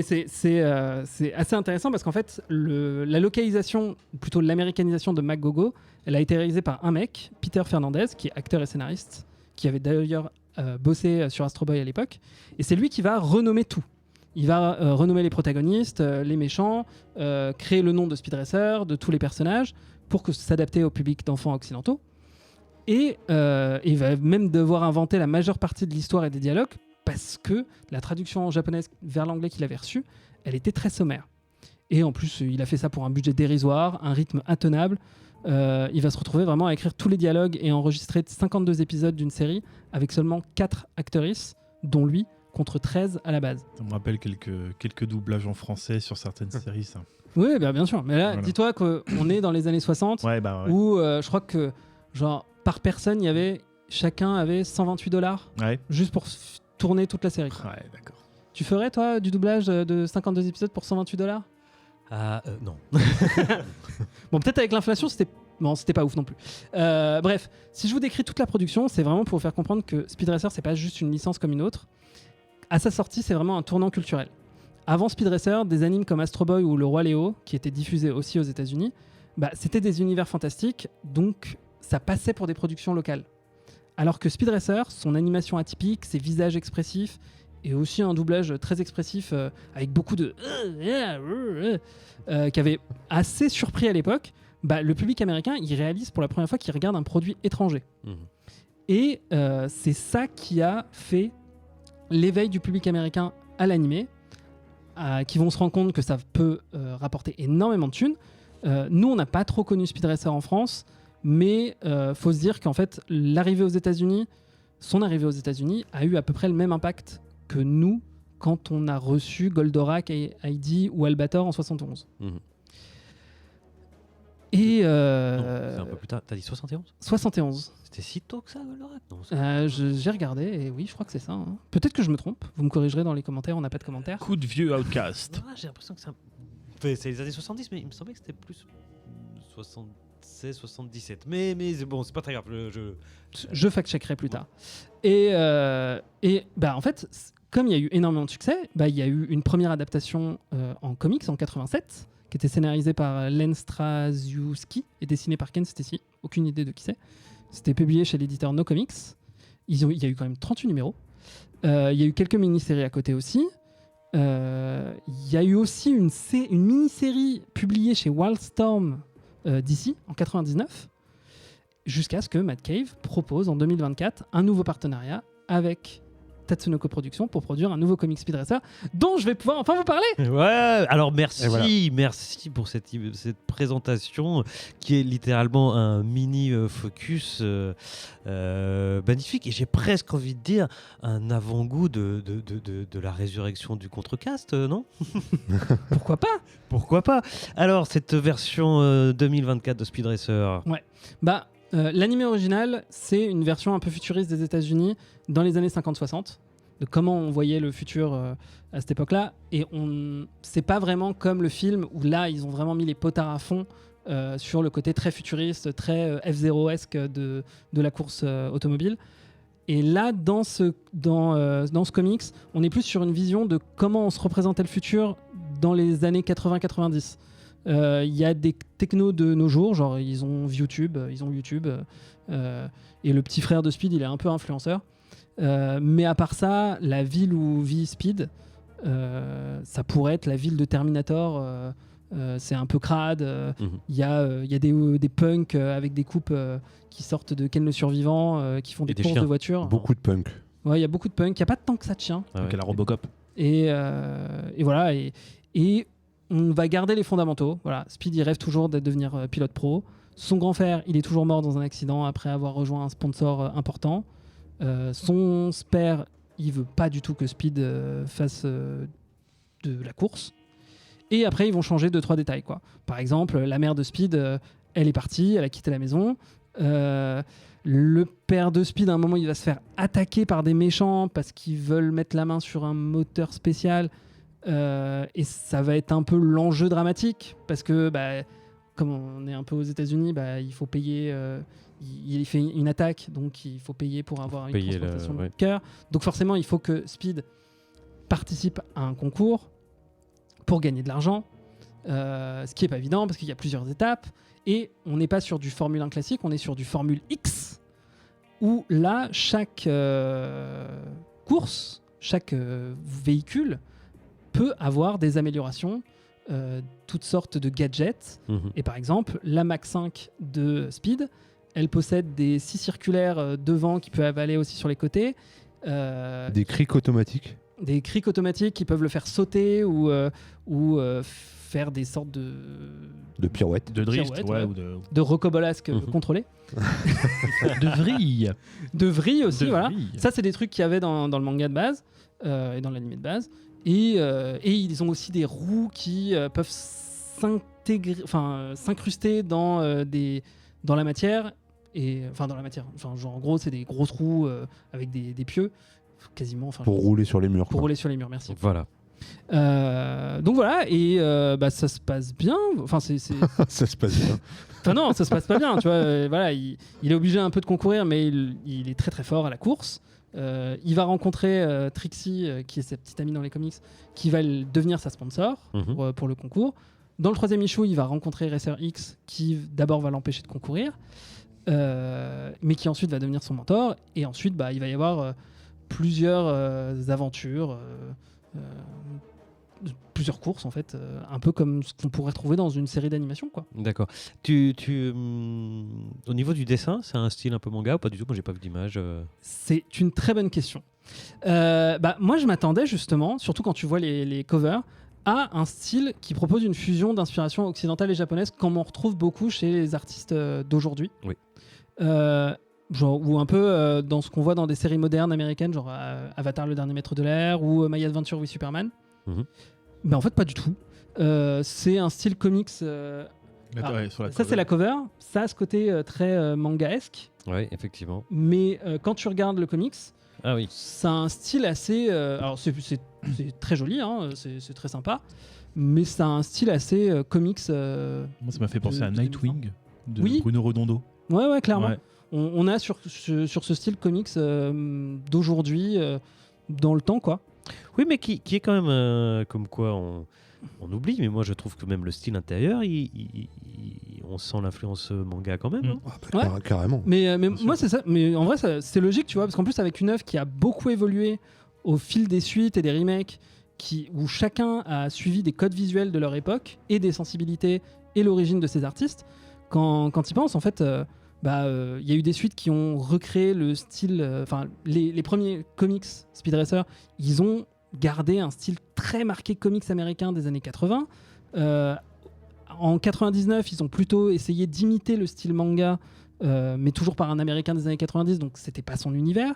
E: c'est assez intéressant parce qu'en fait la localisation, plutôt l'américanisation de Mac Gogo, elle a été réalisée par un mec, Peter Fernandez, qui est acteur et scénariste, qui avait d'ailleurs bossé sur Astro Boy à l'époque, et c'est lui qui va renommer tout. Il va renommer les protagonistes, les méchants, créer le nom de Speed Racer, de tous les personnages, pour que s'adapter au public d'enfants occidentaux. Et il va même devoir inventer la majeure partie de l'histoire et des dialogues, parce que la traduction japonaise vers l'anglais qu'il avait reçue, elle était très sommaire. Et en plus, il a fait ça pour un budget dérisoire, un rythme intenable. Il va se retrouver vraiment à écrire tous les dialogues et enregistrer 52 épisodes d'une série avec seulement 4 actrices, dont lui, contre 13 à la base.
D: Ça me rappelle quelques doublages en français sur certaines séries, ça.
E: Oui, bien sûr. Mais là, dis-toi qu'on est dans les années 60, où je crois que genre, par personne, il y avait chacun avait $128
D: Ouais.
E: juste pour tourner toute la série.
D: Ouais, d'accord.
E: Tu ferais, toi, du doublage de 52 épisodes pour $128 ?
C: Non.
E: Bon, peut-être avec l'inflation, c'était pas ouf non plus. Bref, si je vous décris toute la production, c'est vraiment pour vous faire comprendre que Speed Racer, c'est pas juste une licence comme une autre. À sa sortie, c'est vraiment un tournant culturel. Avant Speed Racer, des animes comme Astro Boy ou Le Roi Léo, qui étaient diffusés aussi aux États-Unis, c'était des univers fantastiques, donc ça passait pour des productions locales. Alors que Speed Racer, son animation atypique, ses visages expressifs, et aussi un doublage très expressif avec beaucoup de qui avait assez surpris à l'époque, le public américain, il réalise pour la première fois qu'il regarde un produit étranger. Et c'est ça qui a fait l'éveil du public américain à l'animé, qui vont se rendre compte que ça peut rapporter énormément de thunes. Nous, on n'a pas trop connu Speed Racer en France, mais faut se dire qu'en fait, son arrivée aux États-Unis a eu à peu près le même impact que nous quand on a reçu Goldorak, Heidi ou Albator en 71. Et
C: Non, c'est un peu plus tard. T'as dit 71 ?
E: 71.
C: C'était si tôt que ça, Goldorak ? Non,
E: J'ai regardé et oui, je crois que c'est ça. Hein. Peut-être que je me trompe. Vous me corrigerez dans les commentaires. On n'a pas de commentaires.
D: Coup de vieux Outcast.
C: J'ai l'impression que c'est les années 70, mais il me semblait que c'était plus 76, 77. Mais bon, c'est pas très grave.
E: Je fact-checkerai plus tard. Et en fait, comme il y a eu énormément de succès, il y a eu une première adaptation en comics en 87, qui était scénarisée par Len Straczewski et dessinée par Ken Stacy. Aucune idée de qui c'est. C'était publié chez l'éditeur No Comics. Il y a eu quand même 38 numéros. Il y a eu quelques mini-séries à côté aussi. Il y a eu aussi une mini-série publiée chez Wildstorm d'ici en 99, jusqu'à ce que Mad Cave propose en 2024 un nouveau partenariat avec Tatsunoko Productions pour produire un nouveau comic Speed Racer dont je vais pouvoir enfin vous parler.
C: Ouais, alors merci,
B: voilà.
C: Merci pour cette présentation qui est littéralement un mini focus magnifique, et j'ai presque envie de dire un avant-goût de la résurrection du Contrecast, non ?
E: Pourquoi pas ?
C: Pourquoi pas ? Alors, cette version 2024 de Speed Racer.
E: L'anime original, c'est une version un peu futuriste des États-Unis dans les années 50-60, de comment on voyait le futur à cette époque-là. Et c'est pas vraiment comme le film où là, ils ont vraiment mis les potards à fond sur le côté très futuriste, très F-Zero-esque de la course automobile. Et là, dans ce comics, on est plus sur une vision de comment on se représentait le futur dans les années 80-90. Il y a des technos de nos jours, genre ils ont YouTube, et le petit frère de Speed, il est un peu influenceur. Mais à part ça, la ville où vit Speed, ça pourrait être la ville de Terminator. C'est un peu crade. Il y a des punks avec des coupes qui sortent de Ken le Survivant, qui font des courses de voitures.
B: Beaucoup de punk.
E: Ouais, il y a beaucoup de punks. Il n'y a pas tant que ça de chiens.
C: Ah ouais.
D: Donc à la Robocop.
E: Et voilà. Et on va garder les fondamentaux. Voilà. Speed, il rêve toujours de devenir pilote pro. Son grand frère, il est toujours mort dans un accident après avoir rejoint un sponsor important. Son père, il veut pas du tout que Speed fasse de la course. Et après, ils vont changer 2-3 détails, quoi. Par exemple, la mère de Speed, elle est partie, elle a quitté la maison. Le père de Speed, à un moment, il va se faire attaquer par des méchants parce qu'ils veulent mettre la main sur un moteur spécial. Et ça va être un peu l'enjeu dramatique parce que, comme on est un peu aux États-Unis, il faut payer. Il fait une attaque, donc il faut payer pour avoir une transplantation de cœur. Donc forcément, il faut que Speed participe à un concours pour gagner de l'argent, ce qui n'est pas évident parce qu'il y a plusieurs étapes. Et on n'est pas sur du Formule 1 classique, on est sur du Formule X, où là, chaque course, chaque véhicule peut avoir des améliorations, toutes sortes de gadgets. Et par exemple, la Mach 5 de Speed, elle possède des scies circulaires devant qui peuvent aller aussi sur les côtés.
B: Des crics automatiques.
E: Des crics automatiques qui peuvent le faire sauter ou faire des sortes
B: de pirouettes.
D: De drift,
E: pirouettes,
D: ou
E: de rocobolasque contrôlés.
D: de vrille.
E: De vrille aussi,
D: De
E: voilà.
D: vrille.
E: Ça, c'est des trucs qu'il y avait dans le manga de base et dans l'anime de base. Et ils ont aussi des roues qui peuvent s'incruster dans la matière Et enfin dans la matière. Enfin genre en gros c'est des grosses roues avec des pieux quasiment. Enfin
B: Pour rouler sur les murs.
E: pour rouler sur les murs. Merci.
C: Voilà.
E: Donc voilà et ça se passe bien. Enfin c'est
B: Ça se passe bien.
E: enfin non ça se passe pas bien. Tu vois voilà il est obligé un peu de concourir mais il est très très fort à la course. Il va rencontrer Trixie qui est sa petite amie dans les comics qui va devenir sa sponsor pour le concours. Dans le 3e issue il va rencontrer Racer X qui d'abord va l'empêcher de concourir. Mais qui ensuite va devenir son mentor et ensuite il va y avoir plusieurs aventures plusieurs courses en fait un peu comme ce qu'on pourrait trouver dans une série d'animation quoi.
C: D'accord. Au niveau du dessin, c'est un style un peu manga ou pas du tout? Moi j'ai pas vu d'image.
E: C'est une très bonne question. Moi je m'attendais justement, surtout quand tu vois les covers, à un style qui propose une fusion d'inspiration occidentale et japonaise comme on retrouve beaucoup chez les artistes d'aujourd'hui.
C: Oui.
E: Genre, ou un peu dans ce qu'on voit dans des séries modernes américaines, genre Avatar, le dernier maître de l'air, ou My Adventure with Superman. Mais en fait, pas du tout. C'est un style comics.
D: Sur la
E: ça,
D: cover.
E: c'est la cover. Ça a ce côté très mangaesque.
C: Oui, effectivement.
E: Mais quand tu regardes le comics,
C: Ah oui.
E: ça a un style assez. Alors, c'est très joli, hein, c'est très sympa. Mais ça a un style assez comics.
D: Moi, ça m'a fait penser à
E: de
D: Nightwing de
E: Oui.
D: Bruno Redondo.
E: Ouais, clairement.
D: Ouais.
E: On a sur ce style comics d'aujourd'hui, dans le temps, quoi.
C: Oui, mais qui est quand même comme quoi on oublie, mais moi je trouve que même le style intérieur, on sent l'influence manga quand même. hein.
E: Ouais.
B: Carrément.
E: Mais moi, c'est ça. Mais en vrai, c'est logique, tu vois, parce qu'en plus, avec une œuvre qui a beaucoup évolué au fil des suites et des remakes, où chacun a suivi des codes visuels de leur époque et des sensibilités et l'origine de ces artistes, quand ils pensent, en fait, y a eu des suites qui ont recréé le style. Enfin, les premiers comics Speed Racer, ils ont gardé un style très marqué comics américain des années 80. En 99, ils ont plutôt essayé d'imiter le style manga, mais toujours par un américain des années 90, donc c'était pas son univers.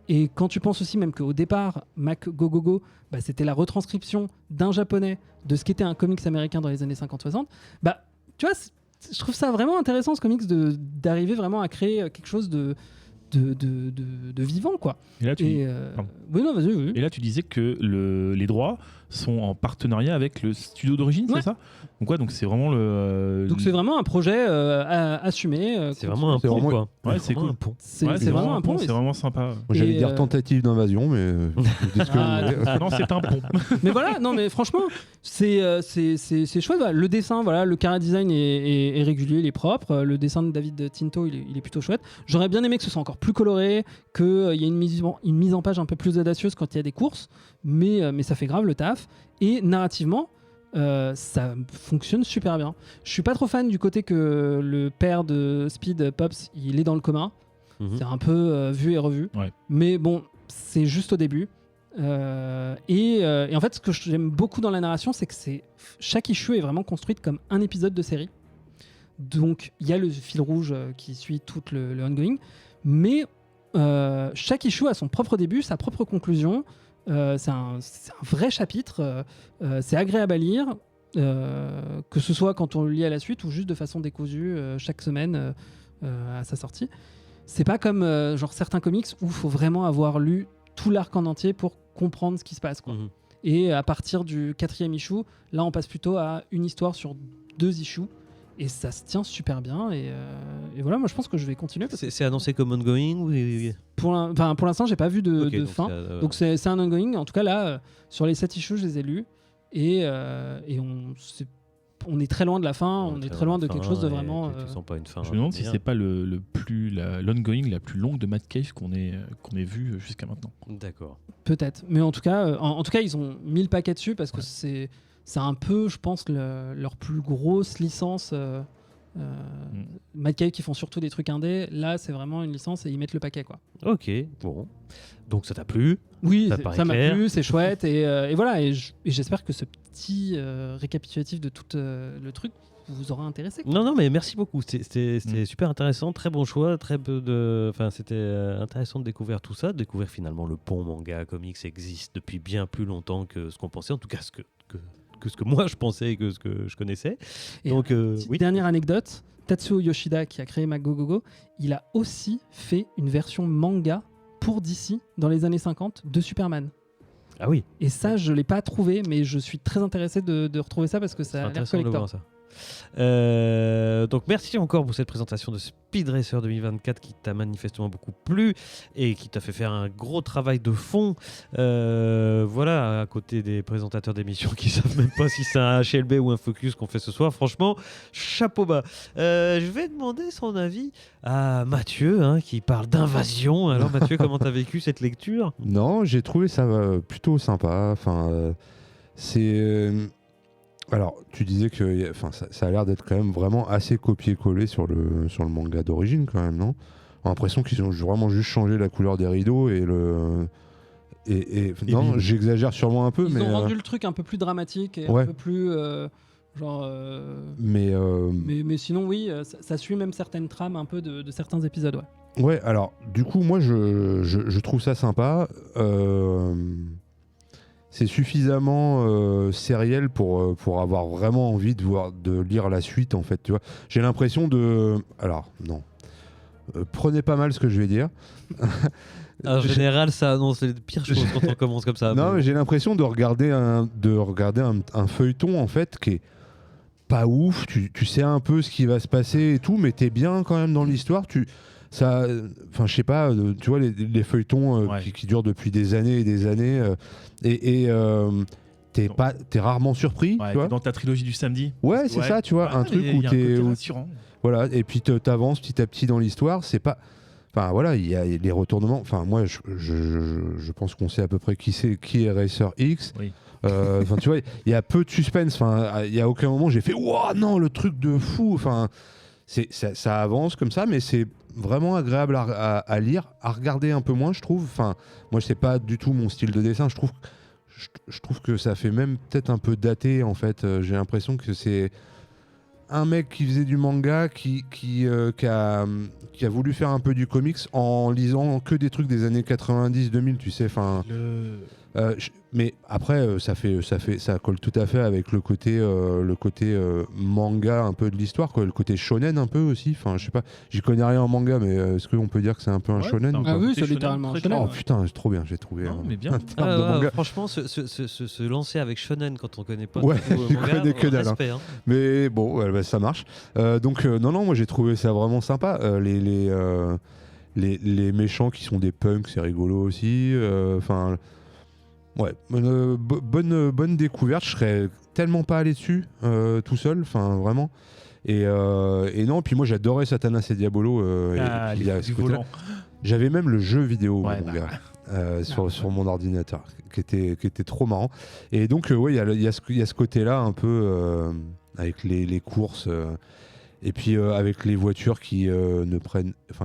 E: Et quand tu penses aussi même qu'au départ, Mac Go Go Go, c'était la retranscription d'un japonais de ce qu'était un comics américain dans les années 50-60, tu vois, je trouve ça vraiment intéressant ce comics d'arriver vraiment à créer quelque chose de vivant, quoi.
D: Et là,
E: Oui, non, vas-y, oui.
D: Et là, tu disais que les droits sont en partenariat avec le studio d'origine,
E: Ouais.
D: c'est ça? Donc c'est vraiment le.
E: Donc c'est vraiment un projet assumé.
C: C'est vraiment un
B: C'est
C: pont,
B: vraiment-
C: quoi.
D: Ouais, c'est
C: vraiment
D: cool.
C: un pont.
E: C'est
D: Ouais,
E: vraiment un pont.
D: C'est vraiment sympa.
B: Moi, j'allais
E: Et,
B: dire tentative d'invasion, mais vous dites ce que
E: Ah,
B: vous voulez.
D: Non, c'est un pont.
E: Mais voilà, non, mais franchement, c'est chouette. Voilà. Le dessin, voilà, le chara design est régulier, il est propre. Le dessin de David Tinto, il est plutôt chouette. J'aurais bien aimé que ce soit encore plus coloré, qu'il y ait une mise en page un peu plus audacieuse quand il y a des courses, mais ça fait grave le taf. Et narrativement, ça fonctionne super bien. Je suis pas trop fan du côté que le père de Speed, Pops, il est dans le commun.
C: Mhm.
E: C'est un peu vu et revu.
D: Ouais.
E: Mais bon, c'est juste au début. Et en fait, ce que j'aime beaucoup dans la narration, c'est que chaque issue est vraiment construite comme un épisode de série. Donc, il y a le fil rouge qui suit tout le ongoing. Mais chaque issue a son propre début, sa propre conclusion. C'est un vrai chapitre. C'est agréable à lire. Que ce soit quand on le lit à la suite ou juste de façon décousue chaque semaine à sa sortie. C'est pas comme genre certains comics où il faut vraiment avoir lu tout l'arc en entier pour comprendre ce qui se passe, quoi.
C: Mhm.
E: Et à partir du 4e issue, là on passe plutôt à une histoire sur 2 issues et ça se tient super bien et voilà, moi je pense que je vais continuer parce que
C: C'est annoncé comme ongoing ou...
E: pour l'instant j'ai pas vu de
C: Ok, donc
E: fin.
C: c'est,
E: Donc c'est un ongoing. En tout cas là, sur les 7 issues, je les ai lus et on est très loin de la fin, on est très loin de quelque chose de vraiment.
C: Tu sens pas une fin.
D: Je me demande si
C: bien.
D: c'est pas l'ongoing la plus longue de Mad Cave qu'on ait vu jusqu'à maintenant.
C: D'accord.
E: Peut-être, mais en tout cas, ils ont mis le paquet dessus parce que c'est un peu, je pense, leur plus grosse licence. Mad Cave qui font surtout des trucs indés. Là, c'est vraiment une licence et ils mettent le paquet, quoi.
C: Ok, bon. Donc ça t'a plu?
E: Oui,
C: Ça paraît
E: ça m'a
C: clair.
E: plu, c'est chouette et voilà. Et j'espère que ce petit récapitulatif de tout le truc vous aura intéressé, quoi.
C: Non, mais merci beaucoup. C'était super intéressant, très bon choix, très peu de. Enfin, c'était intéressant de découvrir tout ça, de découvrir finalement le pont manga comics existe depuis bien plus longtemps que ce qu'on pensait, en tout cas ce que ce que moi je pensais et que ce que je connaissais.
E: Et
C: Donc,
E: petite
C: oui.
E: dernière anecdote, Tatsuo Yoshida, qui a créé Magogogo, il a aussi fait une version manga pour DC dans les années 50 de Superman.
C: Ah oui.
E: Et ça, je ne l'ai pas trouvé, mais je suis très intéressé de retrouver ça parce que ça a l'air
C: Intéressant de le
E: collector.
C: voir, ça. Donc merci encore pour cette présentation de Speed Racer 2024 qui t'a manifestement beaucoup plu et qui t'a fait faire un gros travail de fond. Voilà, à côté des présentateurs d'émissions qui savent même pas si c'est un HLB ou un Focus qu'on fait ce soir. Franchement, chapeau bas. Je vais demander son avis à Mathieu, qui parle d'invasion. Alors Mathieu, comment t'as vécu cette lecture?
B: Non, j'ai trouvé ça plutôt sympa. Enfin, c'est. Alors, tu disais que ça a l'air d'être quand même vraiment assez copié-collé sur le manga d'origine, quand même, non? On a l'impression qu'ils ont vraiment juste changé la couleur des rideaux et le. Non, j'exagère sûrement un peu,
E: Ils
B: mais.
E: ont rendu le truc un peu plus dramatique et
B: ouais.
E: un peu plus. Mais sinon, oui, ça suit même certaines trames un peu de certains épisodes, ouais.
B: Ouais, alors, du coup, moi, je trouve ça sympa. C'est suffisamment sériel pour avoir vraiment envie de lire la suite, en fait, tu vois. J'ai l'impression de... Alors, non. Prenez pas mal ce que je vais dire.
C: En général, ça annonce les pires choses quand on commence comme ça.
B: Non, mais j'ai l'impression de regarder un feuilleton, en fait, qui est pas ouf. Tu sais un peu ce qui va se passer et tout, mais t'es bien quand même dans l'histoire. Enfin, je sais pas, tu vois, les feuilletons qui durent depuis des années et des années, t'es rarement surpris.
D: Ouais,
B: tu vois
D: dans ta trilogie du samedi.
B: Ouais, c'est ça, tu vois, un truc où t'es. Voilà, et puis t'avances petit à petit dans l'histoire, c'est pas. Enfin voilà, il y a les retournements. Enfin, moi, je pense qu'on sait à peu près qui est Racer X.
D: Oui.
B: Enfin, tu vois, il y a peu de suspense. Enfin, il y a aucun moment j'ai fait ouah non, le truc de fou. Enfin, ça avance comme ça, mais c'est vraiment agréable à lire, à regarder un peu moins, je trouve. Enfin, moi, c'est pas du tout mon style de dessin. Je trouve que ça fait même peut-être un peu daté, en fait. J'ai l'impression que c'est un mec qui faisait du manga qui a voulu faire un peu du comics en lisant que des trucs des années 90-2000, tu sais. Enfin. Mais après, ça colle tout à fait avec le côté manga un peu de l'histoire, quoi, le côté shonen un peu aussi. Enfin, je sais pas, j'y connais rien en manga, mais est-ce qu'on peut dire que c'est un peu un shonen ou pas?
E: Ah oui, c'est littéralement un shonen.
B: Oh putain, c'est trop bien, j'ai trouvé.
D: Non, mais bien.
B: Un terme de manga.
C: Franchement, se lancer avec shonen quand on connaît pas.
B: Ouais,
C: tout,
B: je
C: manga,
B: connais que dalle.
C: respect,
B: Mais bon, bah, ça marche. Donc non, moi j'ai trouvé ça vraiment sympa. Les méchants qui sont des punks, c'est rigolo aussi. Enfin. Ouais, bonne découverte. Je serais tellement pas allé dessus tout seul, enfin vraiment. Et non, puis moi j'adorais Satanas et Diabolo. J'avais même le jeu vidéo, mon gars, sur mon ordinateur, qui était trop marrant. Et donc, il y a ce côté-là un peu avec les courses. Et puis avec les voitures qui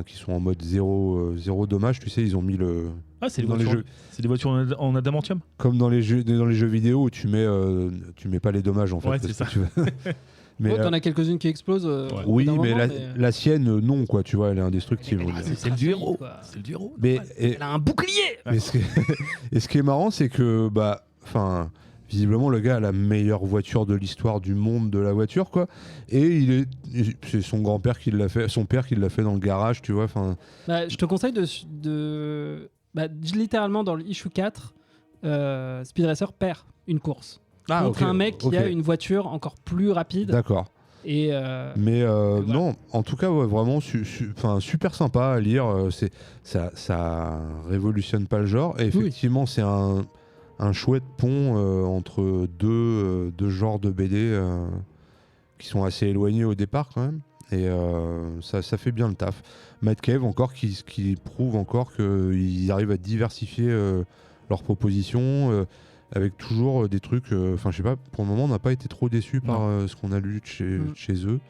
B: qui sont en mode zéro dommage, tu sais, ils ont mis le.
D: Ah, c'est des voitures en adamantium.
B: Comme dans les jeux vidéo où tu mets pas les dommages en fait.
D: Ouais, c'est ça.
B: Mais
E: t'en as quelques-unes qui explosent.
B: Oui, mais la sienne, non, quoi, tu vois, elle est indestructible.
D: C'est le du héros. C'est le du héros.
E: Elle a un bouclier.
B: Mais ce qui est marrant, c'est que, visiblement, le gars a la meilleure voiture de l'histoire du monde de la voiture, quoi. Et c'est son grand-père qui l'a fait, son père qui l'a fait dans le garage, tu vois.
E: Je te conseille littéralement dans le issue 4, Speed Racer perd une course contre un mec qui a une voiture encore plus rapide.
B: D'accord.
E: Et
B: mais non, en tout cas, vraiment super sympa à lire. Ça révolutionne pas le genre. Et effectivement, c'est un chouette pont entre deux genres de BD qui sont assez éloignés au départ quand même. Et ça fait bien le taf. Mad Cave encore qui prouve encore qu'ils arrivent à diversifier leurs propositions avec toujours des trucs. Je sais pas, pour le moment on n'a pas été trop déçus par ce qu'on a lu chez eux.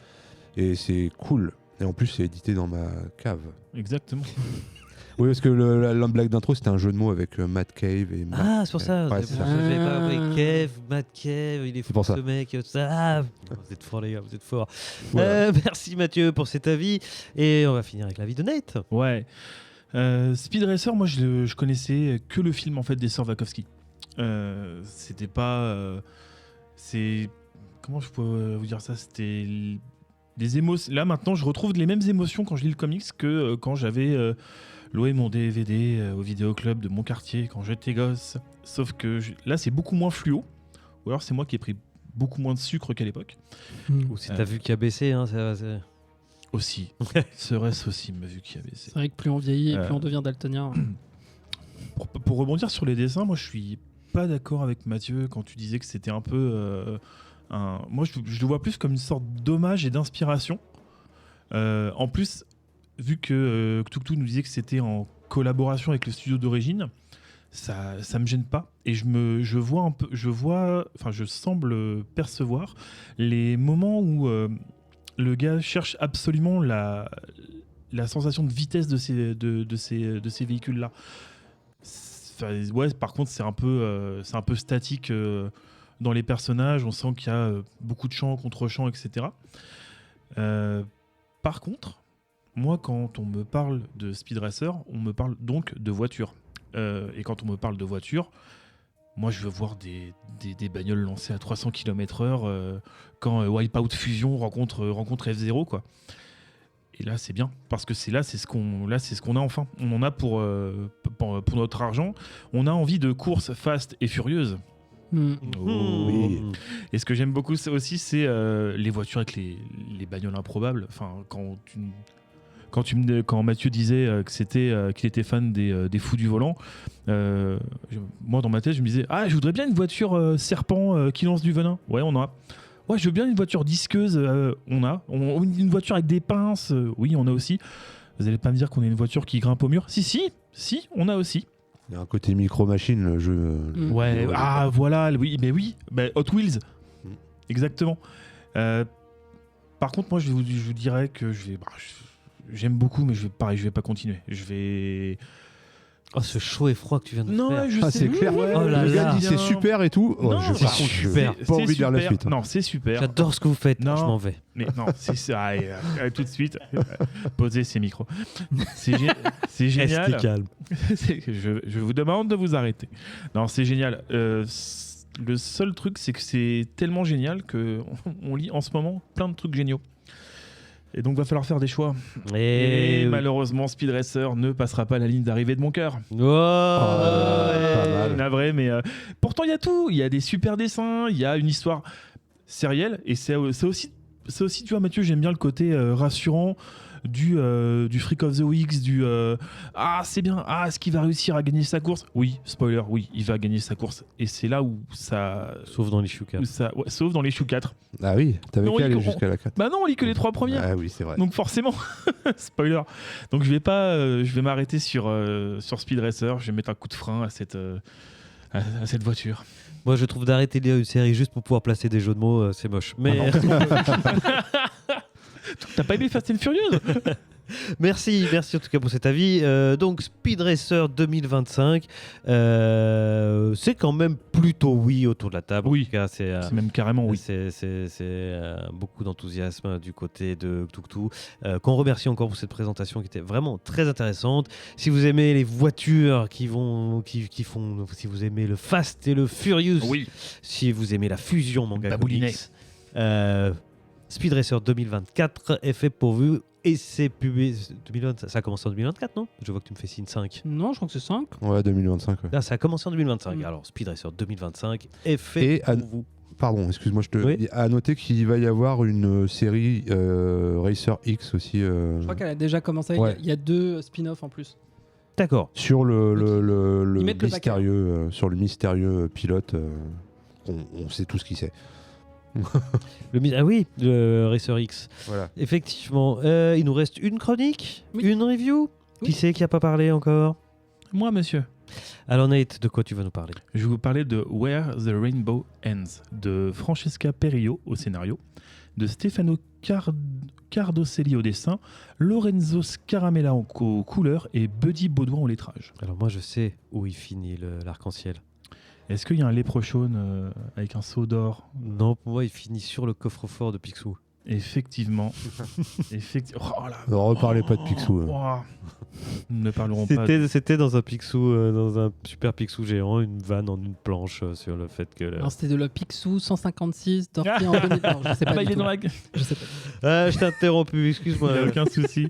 B: Et c'est cool. Et en plus c'est édité dans ma cave.
D: Exactement.
B: Oui, parce que la blague d'intro, c'était un jeu de mots avec Mad Cave et Mad.
C: Ah, c'est pour ça.
B: Ouais,
C: Je savais pas après Kev, Mad Kev, il est fou
B: pour ça.
C: ce mec. Tout ça. Ah, vous êtes forts, les gars, vous êtes forts.
B: Voilà.
C: Merci Mathieu pour cet avis. Et on va finir avec l'avis de Nate.
D: Ouais. Speed Racer, moi, je connaissais que le film en fait des sœurs Wachowski. C'était pas. Comment je peux vous dire ça? C'était des émotions. Là maintenant, je retrouve les mêmes émotions quand je lis le comics que quand j'avais loué mon DVD au vidéoclub de mon quartier quand j'étais gosse. Sauf que là, c'est beaucoup moins fluo. Ou alors c'est moi qui ai pris beaucoup moins de sucre qu'à l'époque.
C: Ou si t'as vu qu'il a baissé, hein, c'est...
D: Aussi. Serait-ce aussi ma vue qui a baissé.
E: C'est vrai que plus on vieillit et plus on devient daltonien.
D: Pour rebondir sur les dessins, moi je suis pas d'accord avec Mathieu quand tu disais que c'était un peu moi je le vois plus comme une sorte d'hommage et d'inspiration. En plus, vu que Tuktu nous disait que c'était en collaboration avec le studio d'origine, ça me gêne pas et je semble percevoir les moments où le gars cherche absolument la sensation de vitesse de ces véhicules là. Ouais, par contre c'est un peu statique dans les personnages, on sent qu'il y a beaucoup de champs, contre-champs, etc. Par contre, moi quand on me parle de Speed Racer, on me parle donc de voiture. Et quand on me parle de voiture, moi je veux voir des bagnoles lancées à 300 km/h quand Wipeout Fusion rencontre F0 quoi. Et là c'est bien parce que c'est ce qu'on a enfin. On en a pour notre argent. On a envie de courses fast et furieuses.
B: Oh, oui.
D: Et ce que j'aime beaucoup aussi, c'est les voitures avec les bagnoles improbables. Enfin, quand Mathieu disait qu'il était fan des fous du volant, moi dans ma tête je me disais je voudrais bien une voiture serpent qui lance du venin. Ouais, on en a. Ouais, je veux bien une voiture disqueuse. On a. Une voiture avec des pinces. Oui, on a aussi. Vous allez pas me dire qu'on a une voiture qui grimpe au mur. Si, on a aussi.
B: Il y a un côté micro-machine, le jeu.
D: Ouais, voilà, oui, mais oui, Hot Wheels. Exactement. Par contre, moi, je vous dirais que j'aime beaucoup, mais je vais pas continuer. Je vais...
C: Oh, ce chaud et froid que tu viens de faire.
D: Je sais.
B: C'est clair.
D: Ouais,
C: Oh là
B: le gars
C: là.
B: dit c'est super et tout.
D: Non,
B: je
D: c'est
C: super.
B: Pas envie de lire la suite.
D: Non, c'est super.
C: J'adore ce que vous faites,
D: Non.
C: je m'en vais.
D: Mais non, c'est ça. Allez, tout de suite, posez ces micros. C'est génial.
C: Restez calme.
D: Je vous demande de vous arrêter. Non, c'est génial. Le seul truc, c'est que c'est tellement génial qu'on lit en ce moment plein de trucs géniaux. Et donc, va falloir faire des choix. Et malheureusement, Speed Racer ne passera pas la ligne d'arrivée de mon cœur.
C: Oh,
B: pas mal.
D: Navré, mais pourtant, il y a tout. Il y a des super dessins, il y a une histoire sérielle. Et c'est aussi, tu vois, Mathieu, j'aime bien le côté rassurant du Freak of the Weeks, c'est bien, est-ce qu'il va réussir à gagner sa course? Oui, spoiler, oui, il va gagner sa course. Et c'est là où ça...
C: Sauf dans les Shuka.
D: Sauf dans les Shu 4.
B: Ah oui, t'avais
D: Non,
B: qu'à aller jusqu'à la 4.
D: Bah non, on lit que les 3 premières.
B: Ah oui, c'est vrai.
D: Donc forcément, spoiler. Donc je vais m'arrêter sur Speed Racer. Je vais mettre un coup de frein à cette voiture.
C: Moi, je trouve d'arrêter de lire une série juste pour pouvoir placer des jeux de mots, c'est moche. Mais
D: T'as pas aimé Fast and Furious?
C: merci en tout cas pour cet avis. Donc Speed Racer 2025, c'est quand même plutôt oui autour de la table.
D: Oui.
C: En tout cas,
D: C'est même carrément oui.
C: C'est beaucoup d'enthousiasme du côté de Tuktu. Qu'on remercie encore pour cette présentation qui était vraiment très intéressante. Si vous aimez les voitures qui font, si vous aimez le Fast et le Furious,
D: Oui.
C: si vous aimez la fusion manga
D: Baboulinet.
C: comics, Speed Racer 2024 est fait pour vous et c'est publié 2020, ça a commencé en 2024, non? Je vois que tu me fais signe 5.
E: Non, je crois que c'est 5.
B: Ouais, 2025. Ouais.
C: Là, ça a commencé en 2025.
E: Mm.
C: Alors, Speed Racer 2025 est fait
B: Et
C: pour vous.
B: Pardon, excuse-moi,
C: Oui.
B: à noter qu'il va y avoir une série Racer X aussi
E: Je crois qu'elle a déjà commencé.
B: Ouais.
E: Il y a 2 spin-offs en plus.
C: D'accord.
B: sur le
E: Ils mettent le
B: mystérieux sur le mystérieux pilote. On sait tout ce qu'il sait.
C: Le Racer X.
B: Voilà.
C: Effectivement. Il nous reste une chronique,
E: Oui.
C: une review.
E: Oui.
C: Qui c'est qui n'a pas parlé encore?
D: Moi, monsieur.
C: Alors, Nate, de quoi tu vas nous parler?
D: Je vais vous parler de Where the Rainbow Ends de Francesca Perillo au scénario, de Stefano Cardoselli au dessin, Lorenzo Scaramella aux couleurs et Buddy Baudouin au lettrage.
C: Alors, moi, je sais où il finit l'arc-en-ciel.
D: Est-ce qu'il y a un Leprechaun avec un seau d'or?
C: Non, pour moi, il finit sur le coffre-fort de Picsou.
D: Effectivement. Oh là.
B: Ne reparlez pas de Picsou.
D: Nous ne parlerons pas.
C: C'était dans un Picsou, dans un super Picsou géant, une vanne en une planche sur le fait que.
E: Non, c'était de la Picsou 156 sorti en 2000. Non, je sais pas.
D: Il
E: du
D: est
E: tout.
D: dans la...
E: Je sais pas.
C: Je t'ai interrompu, excuse-moi.
D: Il n'y a aucun souci.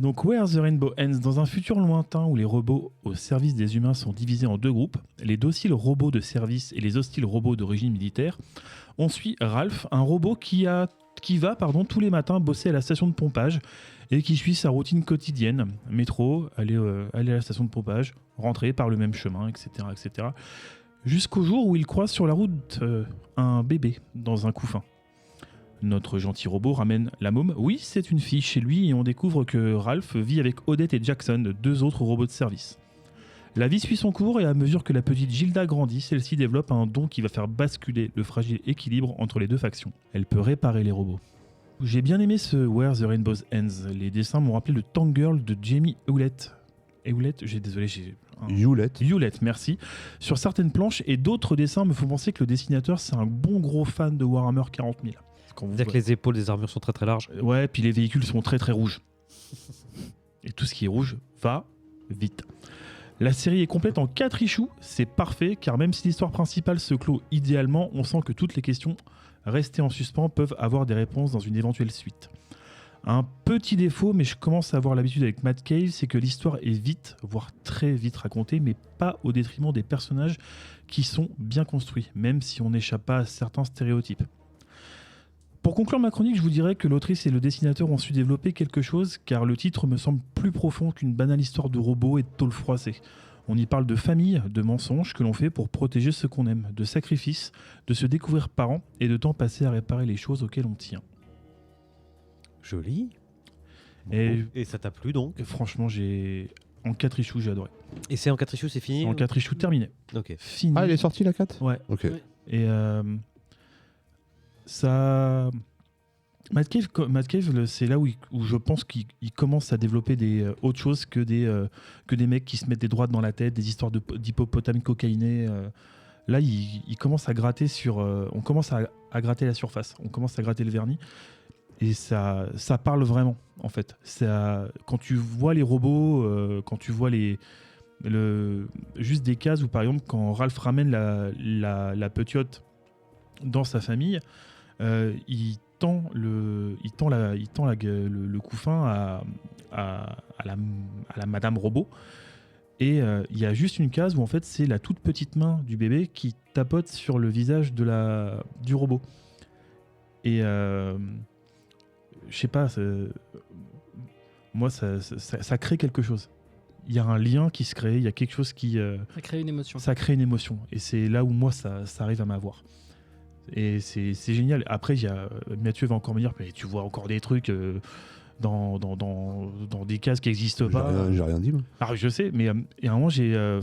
D: Donc, Where the Rainbow Ends, dans un futur lointain où les robots au service des humains sont divisés en deux groupes, les dociles robots de service et les hostiles robots d'origine militaire, on suit Ralph, un robot qui va tous les matins bosser à la station de pompage et qui suit sa routine quotidienne. Métro, aller à la station de pompage, rentrer par le même chemin, etc. etc. Jusqu'au jour où il croise sur la route un bébé dans un couffin. Notre gentil robot ramène la môme. Oui, c'est une fille chez lui et on découvre que Ralph vit avec Odette et Jackson, deux autres robots de service. La vie suit son cours et à mesure que la petite Gilda grandit, celle-ci développe un don qui va faire basculer le fragile équilibre entre les deux factions. Elle peut réparer les robots. J'ai bien aimé ce Where the Rainbow Ends. Les dessins m'ont rappelé le Tank Girl de Jamie Hewlett. Hewlett, merci. Sur certaines planches et d'autres dessins me font penser que le dessinateur c'est un bon gros fan de Warhammer 40 000.
C: C'est-à-dire que les épaules des armures sont très très larges.
D: Ouais, puis les véhicules sont très très rouges. Et tout ce qui est rouge va vite. La série est complète en 4 issues, c'est parfait, car même si l'histoire principale se clôt idéalement, on sent que toutes les questions restées en suspens peuvent avoir des réponses dans une éventuelle suite. Un petit défaut, mais je commence à avoir l'habitude avec Matt Cave, c'est que l'histoire est vite, voire très vite racontée, mais pas au détriment des personnages qui sont bien construits, même si on n'échappe pas à certains stéréotypes. Pour conclure ma chronique, je vous dirais que l'autrice et le dessinateur ont su développer quelque chose, car le titre me semble plus profond qu'une banale histoire de robots et de tôle froissée. On y parle de famille, de mensonges que l'on fait pour protéger ce qu'on aime, de sacrifices, de se découvrir parent et de temps passé à réparer les choses auxquelles on tient.
C: Joli.
D: Et
C: ça t'a plu donc?
D: Franchement, en 4 issues, j'ai adoré.
C: Et c'est en 4 issues, c'est fini?
D: En 4 issues, terminé.
C: Ok.
D: Fini.
B: Ah, elle est sortie la 4 ?
D: Ouais.
B: Ok.
E: Ouais.
D: Et ça... Matt Cave, c'est là où je pense qu'il commence à développer autre chose que des mecs qui se mettent des droites dans la tête, des histoires d'hippopotames cocaïnés. Là, il commence à gratter on commence à gratter la surface, on commence à gratter le vernis. Et ça parle vraiment, en fait. Quand tu vois les robots, quand tu vois juste des cases où, par exemple, quand Ralph ramène la petite dans sa famille, il tend le couffin à la madame robot. Et il y a juste une case où, en fait, c'est la toute petite main du bébé qui tapote sur le visage du robot. Et... je sais pas, moi ça crée quelque chose. Il y a un lien qui se crée, il y a quelque chose qui...
E: Ça crée une émotion.
D: Ça crée une émotion. Et c'est là où moi ça arrive à m'avoir. Et c'est génial. Après, Mathieu va encore me dire, mais tu vois encore des trucs dans des cases qui n'existent pas.
B: J'ai rien dit, moi.
D: Ah, je sais, mais et à un moment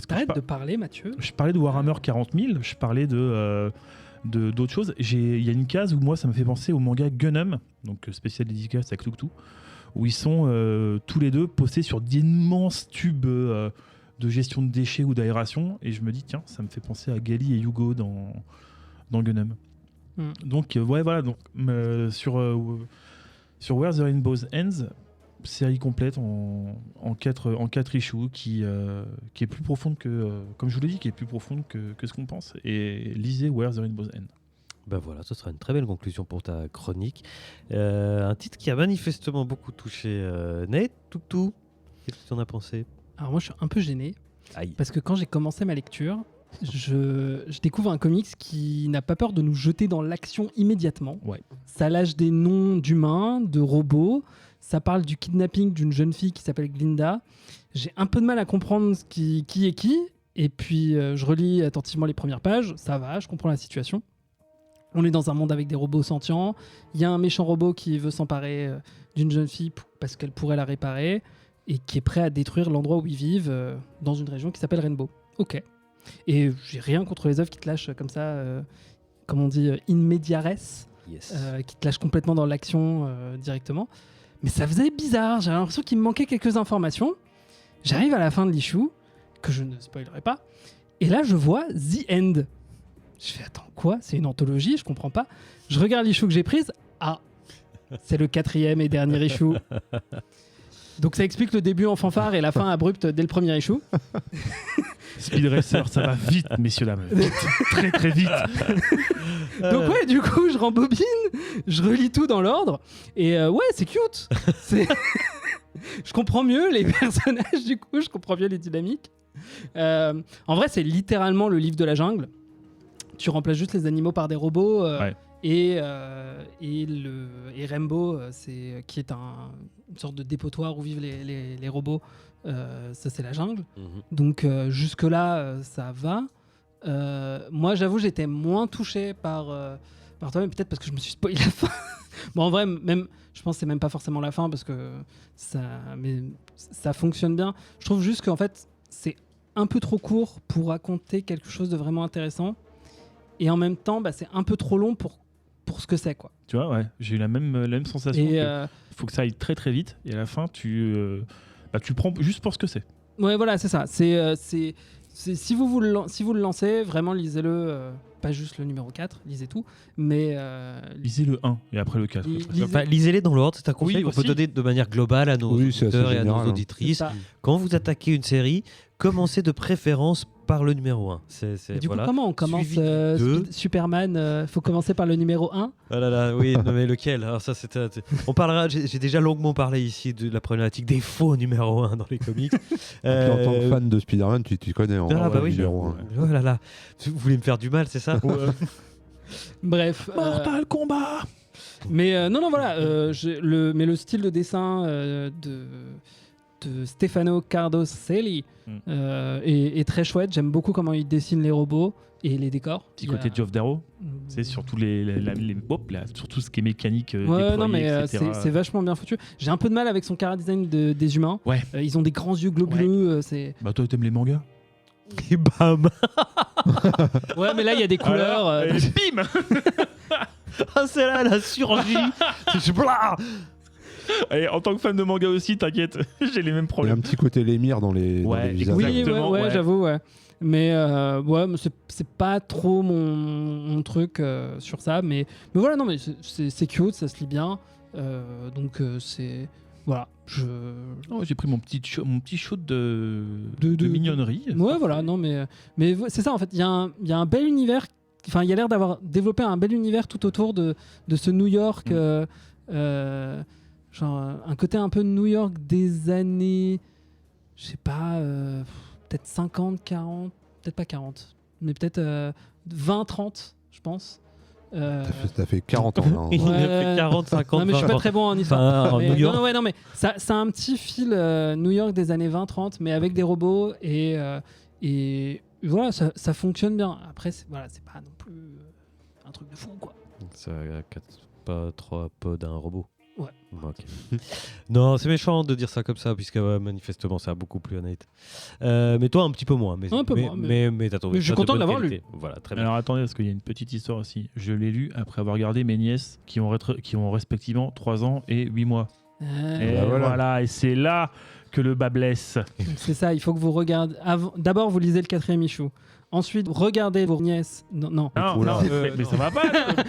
E: Arrête de parler, Mathieu.
D: Je parlais de Warhammer 40 000, je parlais d'autres choses. Il y a une case où moi ça me fait penser au manga Gunham, donc spécial dédicace à Cthulhu, où ils sont tous les deux postés sur d'immenses tubes de gestion de déchets ou d'aération, et je me dis tiens, ça me fait penser à Gali et Hugo dans Gunham. Donc ouais, voilà, donc sur Where the Rainbow Ends, série complète en 4 issues qui est plus profonde que, comme je vous l'ai dit, qui est plus profonde que ce qu'on pense. Et lisez Where the Rainbow Ends.
C: Ben voilà, ce sera une très belle conclusion pour ta chronique. Un titre qui a manifestement beaucoup touché Nate, Toutou. Qu'est-ce que tu en as pensé?
E: Alors moi, je suis un peu gêné.
C: Aïe.
E: Parce que quand j'ai commencé ma lecture, je découvre un comics qui n'a pas peur de nous jeter dans l'action immédiatement.
D: Ouais.
E: Ça lâche des noms d'humains, de robots. Ça parle du kidnapping d'une jeune fille qui s'appelle Glinda. J'ai un peu de mal à comprendre qui est qui. Et puis, je relis attentivement les premières pages. Ça va, je comprends la situation. On est dans un monde avec des robots sentients. Il y a un méchant robot qui veut s'emparer d'une jeune fille parce qu'elle pourrait la réparer et qui est prêt à détruire l'endroit où ils vivent dans une région qui s'appelle Rainbow. Ok. Et j'ai rien contre les œuvres qui te lâchent comme ça, comme on dit, in media res,
C: Yes.
E: qui te lâchent complètement dans l'action directement. Mais ça faisait bizarre, j'avais l'impression qu'il me manquait quelques informations. J'arrive à la fin de l'issue, que je ne spoilerai pas, et là je vois The End. Je fais attends, quoi? C'est une anthologie, je comprends pas. Je regarde l'issue que j'ai prise. Ah, C'est le 4e et dernier issue. Donc ça explique le début en fanfare et la fin abrupte dès le premier issue.
D: Speed Racer, ça va vite, messieurs, dames. Vite. Très, très vite.
E: Donc ouais, du coup, je rembobine, je relis tout dans l'ordre. Et ouais, c'est cute. Je comprends mieux les personnages, du coup, je comprends mieux les dynamiques. En vrai, c'est littéralement le livre de la jungle. Tu remplaces juste les animaux par des robots.
D: Ouais.
E: Et Rainbow, qui est une sorte de dépotoir où vivent les robots. Ça, c'est la jungle. Donc jusque-là, ça va. Moi, j'avoue, j'étais moins touché par toi, mais peut-être parce que je me suis spoilé la fin. Bon, en vrai, même, je pense que c'est même pas forcément la fin parce que ça fonctionne bien. Je trouve juste qu'en fait, c'est un peu trop court pour raconter quelque chose de vraiment intéressant. Et en même temps, c'est un peu trop long pour ce que c'est, quoi.
D: Tu vois, ouais, j'ai eu la même sensation.
E: Et
D: Il faut que ça aille très très vite et à la fin, tu le prends juste pour ce que c'est.
E: Ouais, voilà, c'est ça. Si vous le lancez, vraiment lisez-le. Pas juste le numéro 4, lisez tout, mais
D: Lisez le 1 et après le 4.
C: Lisez-les dans l'ordre, c'est un conseil qu'on peut
D: aussi.
C: donner de manière globale à nos auditeurs et à nos
B: général,
C: auditrices.
E: c'est ça.
C: Quand vous attaquez une série, commencez de préférence par le numéro 1.
E: Et du
C: voilà.
E: coup, comment on commence
C: Suivi de-
E: Superman faut commencer par le numéro 1.
C: Ah là là, oui, non, mais lequel? Alors ça, on parlera. J'ai déjà longuement parlé ici de la problématique des faux numéro 1 dans les comics.
B: En tant que fan de Spider-Man, tu connais en
C: Ah bah oui.
B: numéro 1.
C: Oh là là, vous voulez me faire du mal, c'est ça?
E: Bref.
D: Mortal Kombat.
E: Mais non, voilà. Mais le style de dessin de Stefano Cardoselli est très chouette. J'aime beaucoup comment il dessine les robots et les décors.
D: Petit côté Geoff Darrow, c'est surtout surtout ce qui est mécanique.
E: Ouais,
D: déployé,
E: non, mais
D: etc.
E: c'est vachement bien foutu. J'ai un peu de mal avec son chara design des humains.
D: Ouais.
E: Ils ont des grands yeux globuleux.
D: Bah toi, t'aimes les mangas?
C: Et bam!
E: Ouais, mais là, il y a des couleurs.
D: Alors, et bim.
C: Ah, c'est là, la surgie! C'est blah.
D: Et en tant que fan de manga aussi, t'inquiète, j'ai les mêmes
B: Il y a un
D: problèmes.
B: petit côté Lémire dans les visages.
E: Oui,
D: Exactement,
E: ouais,
D: ouais.
E: j'avoue, ouais. Mais c'est pas trop mon truc sur ça. Mais voilà, non, mais c'est cute, ça se lit bien. Donc c'est. Voilà.
D: J'ai pris mon petit shot de
E: De-
D: mignonnerie.
E: Ouais, voilà, non, mais c'est ça, en fait. Il y a un bel univers. Enfin, il y a l'air d'avoir développé un bel univers tout autour de ce New York. Genre, un côté un peu New York des années. Je sais pas. Peut-être 50, 40. Peut-être pas 40. Mais peut-être 20, 30, je pense.
B: T'as fait 40 ans là. hein.
C: Il a
E: Ouais.
C: fait 40, 50.
E: Non, mais je suis pas
C: 20.
E: très bon en histoire.
C: Enfin, en
E: Mais-
C: New York.
E: Non, mais ça a un petit fil New York des années 20-30, mais avec des robots et voilà, ça fonctionne bien. Après, c'est pas non plus un truc de fou, quoi.
C: Ça pas trop peu d'un robot.
E: Ouais.
C: Ok. Non, c'est méchant de dire ça comme ça, puisque manifestement, c'est beaucoup plus honnête. Mais toi, un petit peu moins. Mais,
E: Un peu moins,
C: mais t'as trouvé
E: mais je suis
C: ça de
E: content de
C: bonne
E: l'avoir lu.
C: qualité. Voilà, très bien.
D: Alors attendez, parce qu'il y a une petite histoire aussi. Je l'ai lu après avoir regardé mes nièces qui ont respectivement 3 ans et 8 mois. Et
B: bah voilà.
D: voilà, et c'est là que le bas blesse.
E: C'est ça, il faut que vous regardez. D'abord, vous lisez le 4e issue. Ensuite, regardez vos nièces. Non.
D: Non,
B: Oula.
D: mais ça va pas.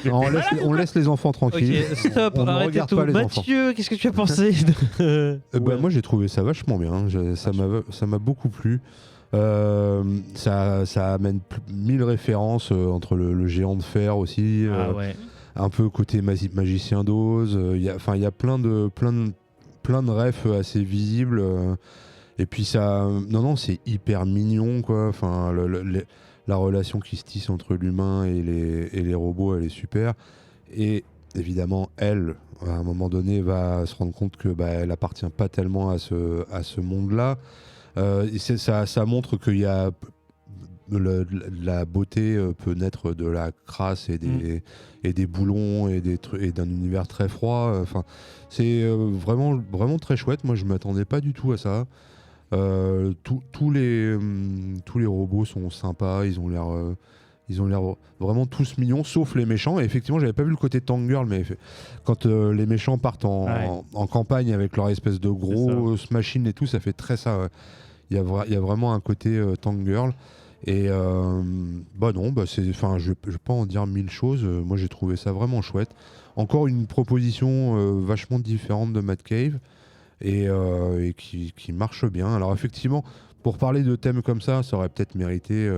B: Non, on laisse les enfants tranquilles.
C: Ok, stop,
B: On ne
C: arrêtez
B: regarde
C: tout.
B: pas les enfants.
C: Mathieu, qu'est-ce que tu as pensé de...
B: Bah, moi j'ai trouvé ça vachement bien, ça m'a beaucoup plu. Ça amène 1000 références entre le géant de fer aussi,
D: Ah ouais.
B: un peu côté magicien d'Oz. Il y a plein de refs assez visibles. Et puis c'est hyper mignon quoi. Enfin, la relation qui se tisse entre l'humain et les robots, elle est super. Et évidemment, elle, à un moment donné, va se rendre compte que elle appartient pas tellement à ce monde-là. Et ça montre qu'il y a la beauté peut naître de la crasse et des boulons et d'un univers très froid. Enfin, c'est vraiment vraiment très chouette. Moi, je m'attendais pas du tout à ça. Tous les robots sont sympas. Ils ont l'air vraiment tous mignons, sauf les méchants. Et effectivement, j'avais pas vu le côté Tank Girl, mais quand les méchants partent en campagne avec leur espèce de grosses machines et tout, ça fait très ça. Ouais. Il y a vraiment un côté Tank Girl. Et bah non, je vais pas en dire mille choses. Moi, j'ai trouvé ça vraiment chouette. Encore une proposition vachement différente de Mad Cave et qui marche bien. Alors effectivement, pour parler de thèmes comme ça aurait peut-être mérité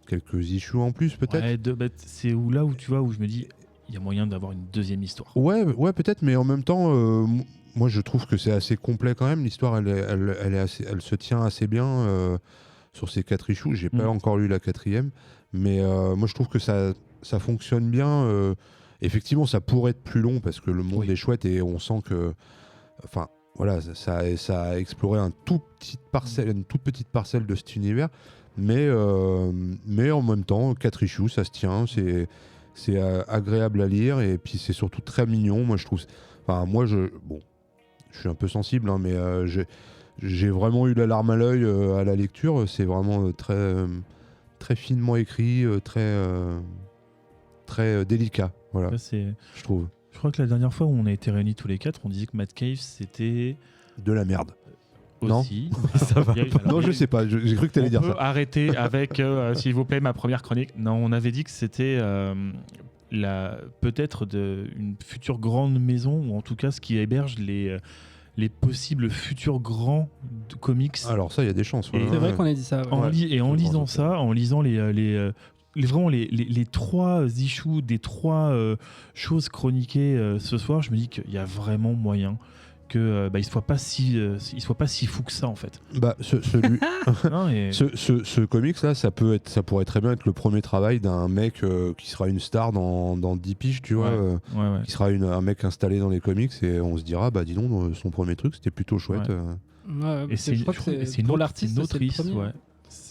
B: quelques issues en plus, peut-être.
D: Ouais, c'est là où tu vois, où je me dis, il y a moyen d'avoir une deuxième histoire.
B: Ouais, peut-être, mais en même temps, moi je trouve que c'est assez complet quand même. L'histoire, elle se tient assez bien sur ces 4 issues. J'ai pas encore lu la 4e, mais moi je trouve que ça fonctionne bien. Effectivement, ça pourrait être plus long parce que le monde est chouette et on sent que, enfin, voilà, ça a exploré une toute petite parcelle de cet univers, mais en même temps, 4 issues, ça se tient, c'est agréable à lire et puis c'est surtout très mignon. Moi, je trouve, enfin, je suis un peu sensible, hein, mais j'ai vraiment eu la larme à l'œil à la lecture. C'est vraiment très finement écrit, très délicat. Voilà, je trouve.
D: Je crois que la dernière fois où on a été réunis tous les 4, on disait que Mad Cave c'était
B: de la merde.
D: Aussi.
B: Non, ça va pas. Non, je sais pas. J'ai cru que tu allais dire ça.
D: Arrêter avec, s'il vous plaît, ma première chronique. Non, on avait dit que c'était peut-être une future grande maison, ou en tout cas ce qui héberge les possibles futurs grands comics.
B: Alors ça, il y a des chances.
E: C'est vrai qu'on a dit ça. Ouais.
D: En lisant ça, en lisant vraiment les 3 issues des 3 choses chroniquées ce soir, je me dis qu'il y a vraiment moyen que il soit pas si fou que ça en fait.
B: Bah ce comics là, ça pourrait très bien être le premier travail d'un mec qui sera une star dans 10 piges, tu vois, qui sera un mec installé dans les comics et on se dira bah dis donc son premier truc c'était plutôt chouette.
D: Et c'est
E: pour l'artiste,
D: une autrice,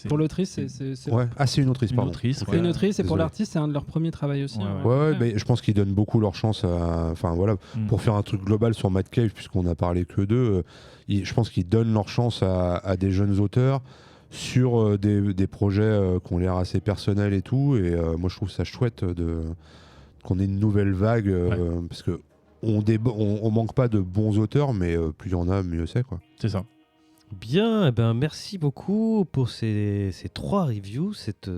E: Pour l'autrice, c'est
B: ouais. Ah, c'est une autrice, pardon.
E: C'est une autrice et pour l'artiste, c'est un de leurs premiers travails aussi.
B: Ouais, mais je pense qu'ils donnent beaucoup leur chance enfin voilà, pour faire un truc global sur Mad Cave, puisqu'on a parlé que d'eux, je pense qu'ils donnent leur chance à des jeunes auteurs sur des projets qui ont l'air assez personnels et tout. Et moi, je trouve ça chouette qu'on ait une nouvelle vague, parce que on manque pas de bons auteurs, mais plus il y en a, mieux c'est, quoi.
D: C'est ça.
C: Bien, eh ben merci beaucoup pour ces 3 reviews, cette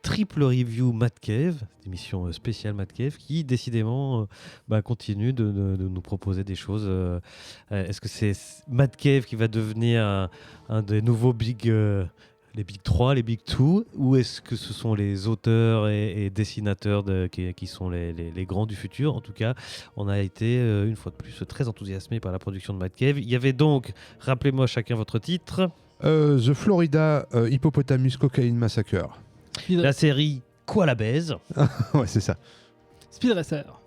C: triple review Mad Cave, cette émission spéciale Mad Cave qui décidément continue de nous proposer des choses. Est-ce que c'est Mad Cave qui va devenir un des nouveaux les Big 3, les Big 2, ou est-ce que ce sont les auteurs et dessinateurs qui sont les grands du futur? En tout cas, on a été, une fois de plus, très enthousiasmés par la production de Mad Cave. Il y avait donc, rappelez-moi chacun votre titre.
B: The Florida Hippopotamus Cocaine Massacre.
C: La série Quoi la baise?
B: Ouais, c'est ça.
E: Speed Racer.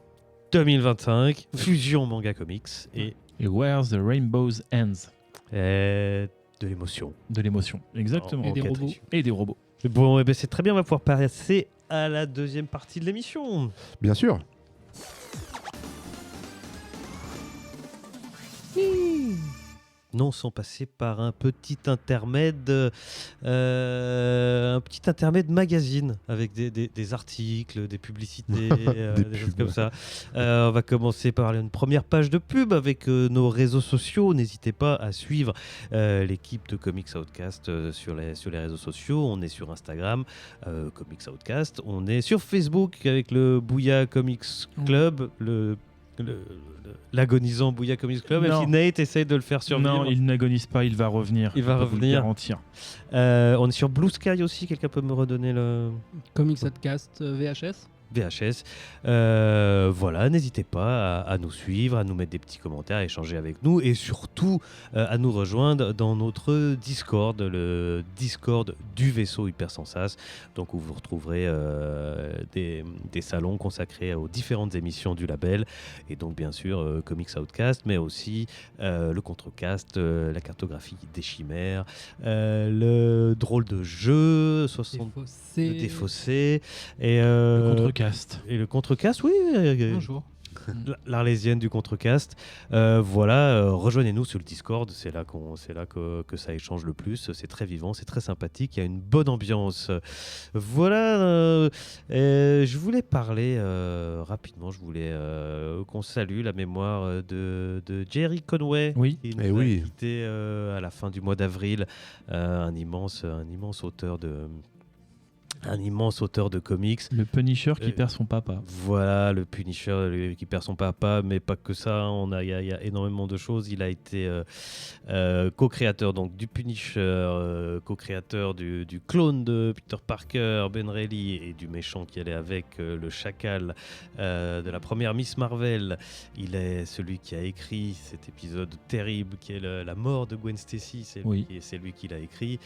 C: 2025, Fusion Manga Comics et
D: Where the Rainbows Ends.
C: De l'émotion.
D: De l'émotion, exactement.
E: Et des robots.
D: Et des robots.
C: Bon, c'est très bien, on va pouvoir passer à la deuxième partie de l'émission.
B: Bien sûr.
C: Non, sans passer par un petit intermède magazine avec des articles, des publicités, des choses comme ça. On va commencer par une première page de pub avec nos réseaux sociaux. N'hésitez pas à suivre l'équipe de Comics Outcast sur les réseaux sociaux. On est sur Instagram, Comics Outcast. On est sur Facebook avec le Bouya Comics Club, l'agonisant Bouya Comics Club. Et si Nate essaye de le faire survivre.
D: Non, il n'agonise pas, il va revenir.
C: Il va revenir.
D: Garantir.
C: On est sur Blue Sky aussi. Quelqu'un peut me redonner le
E: Comics Outcast VHS.
C: Voilà, n'hésitez pas à nous suivre, à nous mettre des petits commentaires, à échanger avec nous et surtout à nous rejoindre dans notre Discord, le Discord du vaisseau Hypersensas, donc où vous retrouverez des salons consacrés aux différentes émissions du label et donc bien sûr Comics Outcast, mais aussi le Contrecast, la cartographie des chimères, le drôle de jeu, le défaussé et
D: le Contrecast.
C: Et le Contrecast, oui.
E: Bonjour.
C: l'Arlésienne du Contrecast. Voilà, rejoignez-nous sur le Discord, c'est là que ça échange le plus. C'est très vivant, c'est très sympathique, il y a une bonne ambiance. Voilà, je voulais parler rapidement, je voulais qu'on salue la mémoire de Jerry Conway,
D: Oui.
C: qui nous a quitté à la fin du mois d'avril, un immense auteur de comics.
D: Le Punisher qui perd son papa.
C: Voilà, le Punisher qui perd son papa, mais pas que ça. Il y a énormément de choses. Il a été co-créateur donc du Punisher, co-créateur du clone de Peter Parker, Ben Reilly, et du méchant qui allait avec, le chacal de la première Miss Marvel. Il est celui qui a écrit cet épisode terrible qui est la mort de Gwen Stacy. C'est lui qui l'a écrit.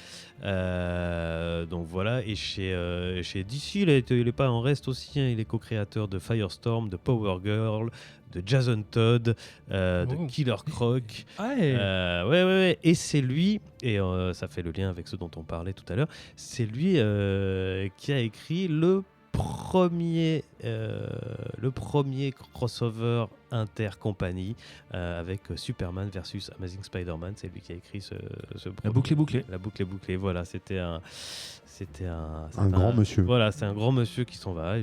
C: Donc voilà, et chez DC, il est pas en reste aussi, hein. Il est co-créateur de Firestorm, de Power Girl, de Jason Todd, de Killer Croc. Ouais. Et c'est lui, et ça fait le lien avec ce dont on parlait tout à l'heure, c'est lui qui a écrit le premier crossover intercompagnie avec Superman versus Amazing Spider-Man. C'est lui qui a écrit ce
D: La boucle est bouclée.
C: La boucle est bouclée, voilà, c'était un
B: grand monsieur.
C: Voilà, c'est un grand monsieur qui s'en va, et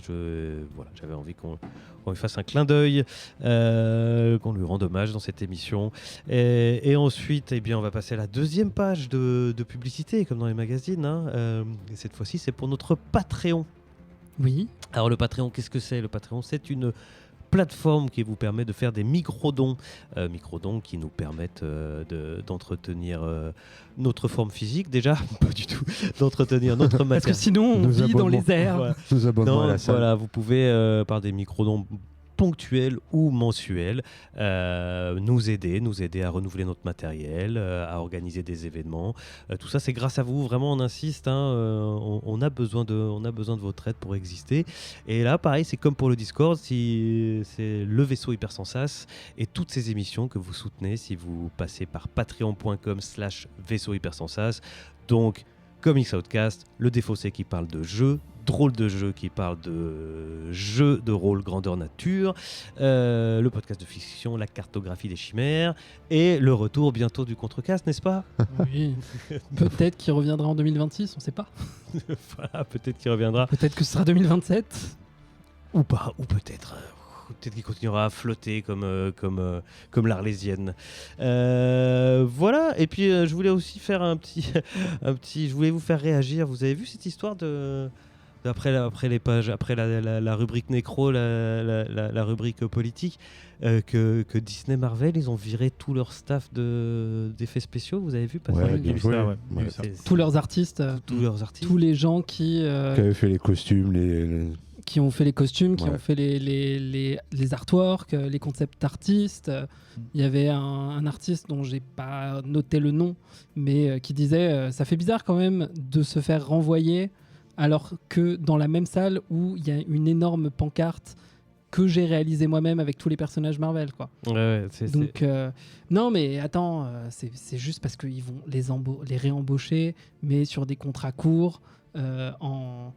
C: j'avais envie qu'on lui fasse un clin d'œil, qu'on lui rende hommage dans cette émission. Et ensuite, eh bien, on va passer à la deuxième page de publicité, comme dans les magazines, hein. Et cette fois-ci, c'est pour notre Patreon.
E: Oui.
C: Alors le Patreon, qu'est-ce que c'est ? Le Patreon, c'est une plateforme qui vous permet de faire des micro-dons qui nous permettent d'entretenir notre forme physique, déjà, pas du tout, d'entretenir notre matériel.
E: Parce que sinon, on vit dans les airs.
C: Voilà.
B: Nous abonnons à la salle.
C: Voilà, vous pouvez, par des micro-dons ponctuels ou mensuels, nous aider à renouveler notre matériel, à organiser des événements. Tout ça, c'est grâce à vous. Vraiment, on insiste. On a besoin de votre aide pour exister. Et là, pareil, c'est comme pour le Discord. C'est le vaisseau Hypersensas et toutes ces émissions que vous soutenez si vous passez par patreon.com/vaisseau Hypersensas. Donc, Comics Outcast, le Défaussé qui parle de jeux, Drôle de jeu qui parle de jeux de rôle grandeur nature, le podcast de fiction, la cartographie des chimères, et le retour bientôt du Contrecast, n'est-ce pas ?
E: Oui. Peut-être qu'il reviendra en 2026, on ne sait pas.
C: Voilà, peut-être qu'il reviendra.
E: Peut-être que ce sera 2027.
C: Ou pas, ou peut-être qu'il continuera à flotter comme l'Arlésienne. Voilà, et puis je voulais aussi faire je voulais vous faire réagir. Vous avez vu cette histoire après les pages, après la rubrique nécro, la rubrique politique, que Disney Marvel, ils ont viré tout leur staff d'effets spéciaux. Vous avez vu passer
B: bien joué.
E: Tous leurs artistes, tous les gens qui
B: avaient fait les costumes,
E: qui ont fait les costumes, qui ont fait les artworks, les concept artistes. Il y avait un artiste dont j'ai pas noté le nom, mais qui disait ça fait bizarre quand même de se faire renvoyer alors que dans la même salle où il y a une énorme pancarte que j'ai réalisée moi-même avec tous les personnages Marvel, quoi. Donc non, mais attends, c'est juste parce qu'ils vont les réembaucher, mais sur des contrats courts, en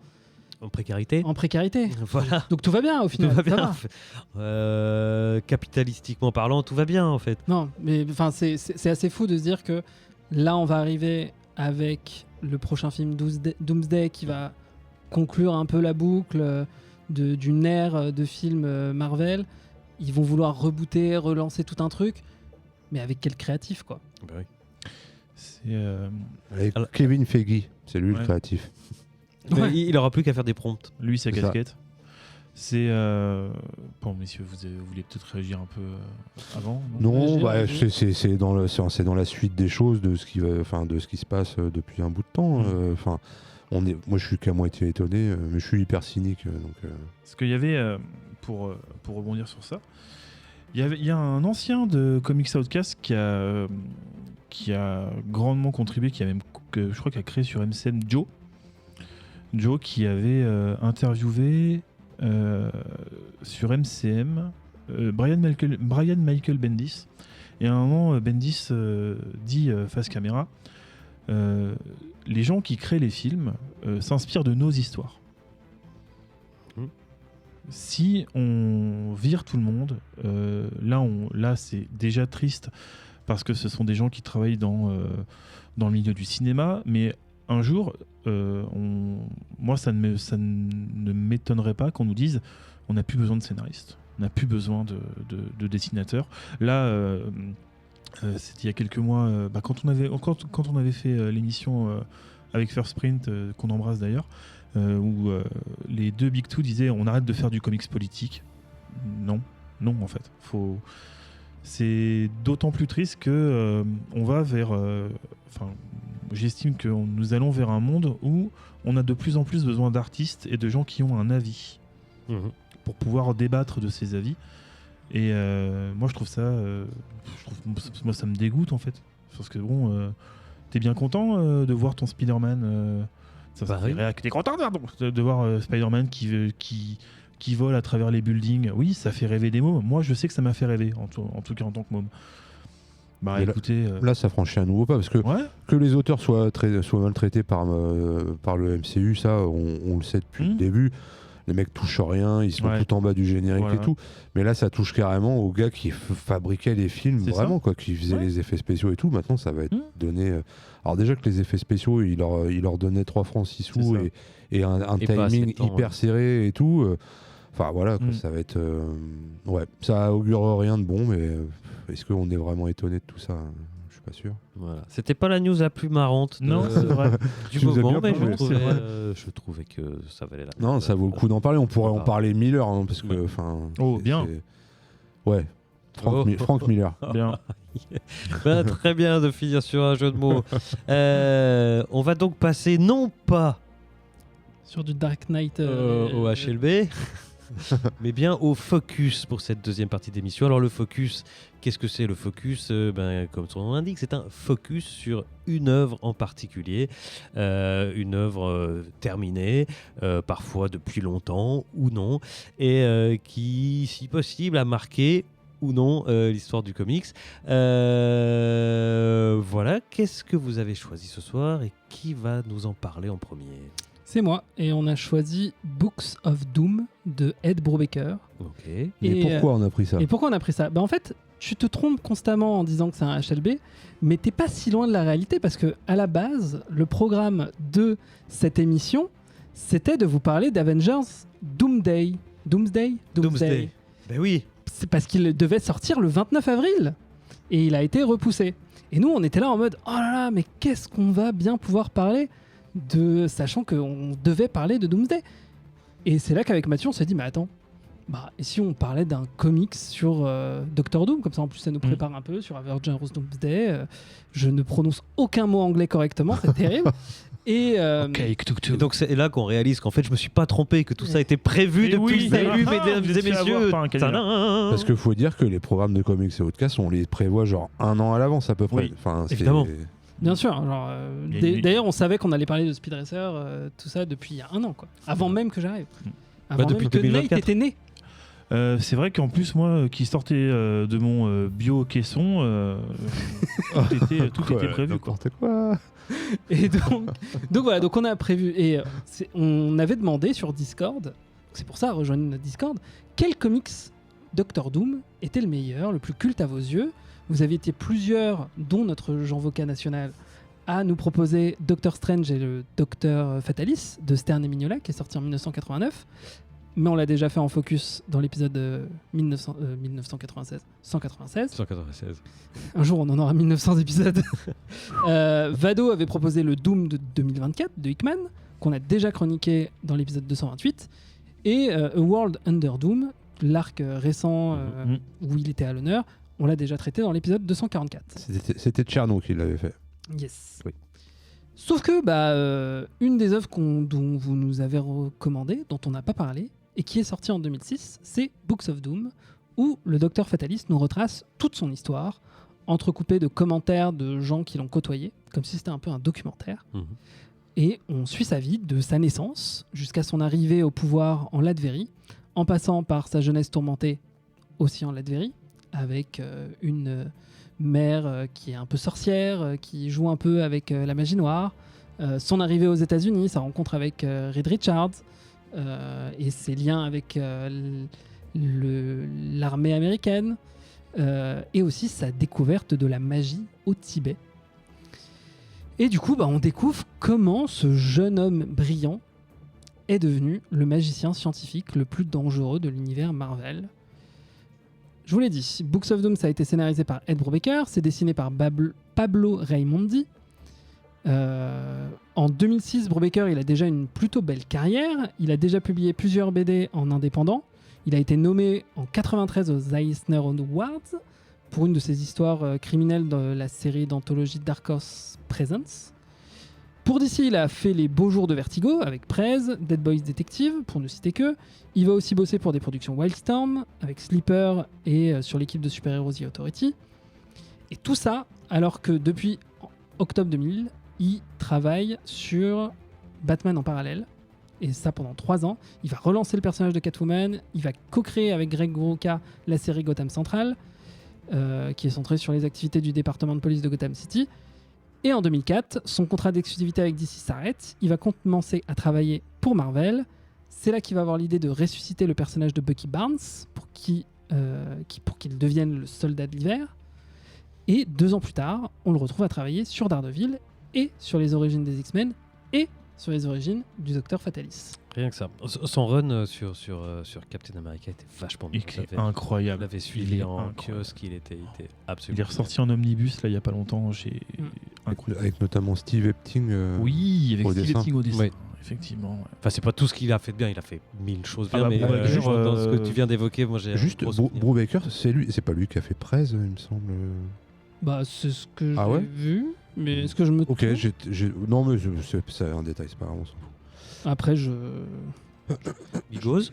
C: précarité.
E: En précarité.
C: Voilà.
E: Donc tout va bien au final.
C: Tout va bien. Capitalistiquement parlant, tout va bien en fait.
E: Non, mais enfin c'est assez fou de se dire que là on va arriver avec le prochain film Doomsday qui va conclure un peu la boucle d'une ère de films Marvel. Ils vont vouloir rebooter, relancer tout un truc, mais avec quel créatif, quoi.
C: Bah oui.
B: Avec Kevin Feige, c'est lui le créatif.
C: Il n'aura plus qu'à faire des prompts.
D: Lui, sa casquette. C'est bon, messieurs, vous vouliez peut-être réagir un peu avant.
B: Non, c'est dans la suite des choses de ce qui se passe depuis un bout de temps. Moi, je suis qu'à moitié étonné, mais je suis hyper cynique.
D: Parce qu'il y avait, pour rebondir sur ça, il y a un ancien de Comics Outcast qui a grandement contribué, je crois qu'il a créé sur MCM Joe qui avait interviewé sur MCM Brian Michael Bendis, et à un moment Bendis dit face caméra, les gens qui créent les films s'inspirent de nos histoires. si on vire tout le monde, là c'est déjà triste parce que ce sont des gens qui travaillent dans le milieu du cinéma, mais un jour, moi ça ne m'étonnerait pas qu'on nous dise on n'a plus besoin de scénaristes, on n'a plus besoin de dessinateurs. Là, c'était il y a quelques mois, quand on avait fait l'émission avec First Print, qu'on embrasse d'ailleurs, où les deux Big Two disaient on arrête de faire du comics politique. Non en fait. C'est d'autant plus triste que on va vers. J'estime que nous allons vers un monde où on a de plus en plus besoin d'artistes et de gens qui ont un avis pour pouvoir débattre de ces avis. Et moi je trouve ça, moi ça me dégoûte en fait, parce que bon, t'es bien content de voir ton Spider-Man. T'es content de voir Spider-Man qui vole à travers les buildings. Oui, ça fait rêver des mômes. Moi, je sais que ça m'a fait rêver, en tout cas en tant que môme. Bah écoutez...
B: Là, ça franchit un nouveau pas, parce que que les auteurs soient maltraités par le MCU, ça, on le sait depuis le début. Les mecs touchent rien, ils sont tout en bas du générique et tout. Mais là, ça touche carrément aux gars qui fabriquaient les films, vraiment, quoi, qui faisaient les effets spéciaux et tout. Maintenant, ça va être donné... Alors déjà que les effets spéciaux, ils leur donnaient 3 francs 6 sous et un timing hyper serré et tout. Enfin voilà, quoi, ça va être... ça augure rien de bon, mais est-ce qu'on est vraiment étonné de tout ça ? Je suis pas sûr.
C: Voilà. C'était pas la news la plus marrante
D: non, c'est vrai.
C: du moment, mais je trouvais que ça valait la peine.
B: Non, ça vaut le coup d'en parler. On pourrait en parler 1000 heures, hein, parce que...
D: bien.
B: Ouais. Frank Miller.
D: Bien.
C: Très bien de finir sur un jeu de mots. On va donc passer non pas
E: sur du Dark Knight
C: au HLB, mais bien au focus pour cette deuxième partie d'émission. Alors le focus, qu'est-ce que c'est le focus ? Comme son nom l'indique, c'est un focus sur une œuvre en particulier, une œuvre terminée, parfois depuis longtemps ou non, et qui, si possible, a marqué ou non l'histoire du comics. Voilà, qu'est-ce que vous avez choisi ce soir et qui va nous en parler en premier ?
E: C'est moi, et on a choisi Books of Doom de Ed Brubaker.
C: Ok.
B: Et pourquoi on a pris ça ?
E: Et pourquoi on a pris ça ? En fait, tu te trompes constamment en disant que c'est un HLB, mais t'es pas si loin de la réalité, parce que à la base, le programme de cette émission, c'était de vous parler d'Avengers Doomsday. Doomsday.
C: Ben oui.
E: C'est parce qu'il devait sortir le 29 avril, et il a été repoussé. Et nous, on était là en mode, oh là là, mais qu'est-ce qu'on va bien pouvoir parler sachant qu'on devait parler de Doomsday. Et c'est là qu'avec Mathieu, on s'est dit, mais attends, et si on parlait d'un comics sur Doctor Doom, comme ça en plus ça nous prépare un peu sur Avengers Doomsday. Je ne prononce aucun mot anglais correctement, c'est terrible. Et
C: donc c'est là qu'on réalise qu'en fait je me suis pas trompé, que tout ça a été prévu depuis le début, mesdames et messieurs.
B: Parce qu'il faut dire que les programmes de comics et podcasts, on les prévoit genre 1 an à l'avance à peu près.
C: Oui, évidemment.
E: Bien sûr. D'ailleurs, on savait qu'on allait parler de Speed Racer, tout ça depuis il y a 1 an, quoi. Avant même que j'arrive. Avant
C: depuis
E: même que
C: 2024.
E: Nate était né.
D: C'est vrai qu'en plus, moi, qui sortais de mon bio-caisson, tout était prévu.
B: N'importe quoi.
E: Et donc voilà, donc on a prévu. Et on avait demandé sur Discord, c'est pour ça, rejoignez notre Discord, quel comics Doctor Doom était le meilleur, le plus culte à vos yeux. Vous aviez été plusieurs, dont notre Jean Voca national, à nous proposer Doctor Strange et le Docteur Fatalis de Stern et Mignola, qui est sorti en 1989. Mais on l'a déjà fait en focus dans l'épisode 1996. 196. Un jour, on en aura 1900 épisodes. Vado avait proposé le Doom de 2024 de Hickman, qu'on a déjà chroniqué dans l'épisode 228. Et A World Under Doom, l'arc récent où il était à l'honneur, on l'a déjà traité dans l'épisode 244.
B: C'était Tcherno qui l'avait fait.
E: Yes.
B: Oui.
E: Sauf que une des œuvres dont vous nous avez recommandé, dont on n'a pas parlé, et qui est sortie en 2006, c'est Books of Doom, où le Docteur Fataliste nous retrace toute son histoire, entrecoupée de commentaires de gens qui l'ont côtoyé, comme si c'était un peu un documentaire. Et on suit sa vie de sa naissance jusqu'à son arrivée au pouvoir en Latverie, en passant par sa jeunesse tourmentée aussi en Latverie, avec une mère qui est un peu sorcière, qui joue un peu avec la magie noire, son arrivée aux États-Unis, sa rencontre avec Reed Richards, et ses liens avec l'armée américaine, et aussi sa découverte de la magie au Tibet. Et du coup, on découvre comment ce jeune homme brillant est devenu le magicien scientifique le plus dangereux de l'univers Marvel. Je vous l'ai dit, Books of Doom, ça a été scénarisé par Ed Brubaker, c'est dessiné par Pablo Raimondi. En 2006, Brubaker, il a déjà une plutôt belle carrière. Il a déjà publié plusieurs BD en indépendant. Il a été nommé en 93 aux Eisner Awards pour une de ses histoires criminelles dans la série d'anthologie Dark Horse Presents. Pour DC, il a fait les beaux jours de Vertigo avec Prez, Dead Boys Detective, pour ne citer que. Il va aussi bosser pour des productions Wildstorm avec Sleeper et sur l'équipe de super-héros The Authority. Et tout ça alors que depuis octobre 2000, il travaille sur Batman en parallèle. Et ça pendant 3 ans. Il va relancer le personnage de Catwoman. Il va co-créer avec Greg Rucka la série Gotham Central, qui est centrée sur les activités du département de police de Gotham City. Et en 2004, son contrat d'exclusivité avec DC s'arrête. Il va commencer à travailler pour Marvel. C'est là qu'il va avoir l'idée de ressusciter le personnage de Bucky Barnes pour qu'il devienne le soldat de l'hiver. Et 2 ans plus tard, on le retrouve à travailler sur Daredevil et sur les origines des X-Men et sur les origines du Docteur Fatalis.
C: Rien que ça. Son run sur Captain America était vachement bien.
D: Il est incroyable.
C: Je l'avais suivi en kiosque, il était absolument.
D: Il est ressorti en omnibus là il y a pas longtemps.
B: Avec notamment Steve Epting.
D: Oui, avec
B: au
D: Steve
B: dessin.
D: Epting au dessin.
C: Oui.
D: Effectivement. Ouais.
C: Enfin, c'est pas tout ce qu'il a fait de bien, il a fait 1000 choses bien,
D: Ah bah,
C: mais
D: Brubaker,
C: dans ce que tu viens d'évoquer, moi j'ai.
B: Juste, Brubaker, c'est pas lui qui a fait Prez, il me semble.
E: C'est ce que j'ai
B: Ah ouais
E: vu, mais est-ce que je me trompe?
B: Ok, non mais c'est un détail, c'est pas grave, on s'en fout.
E: Après,
C: Bigos.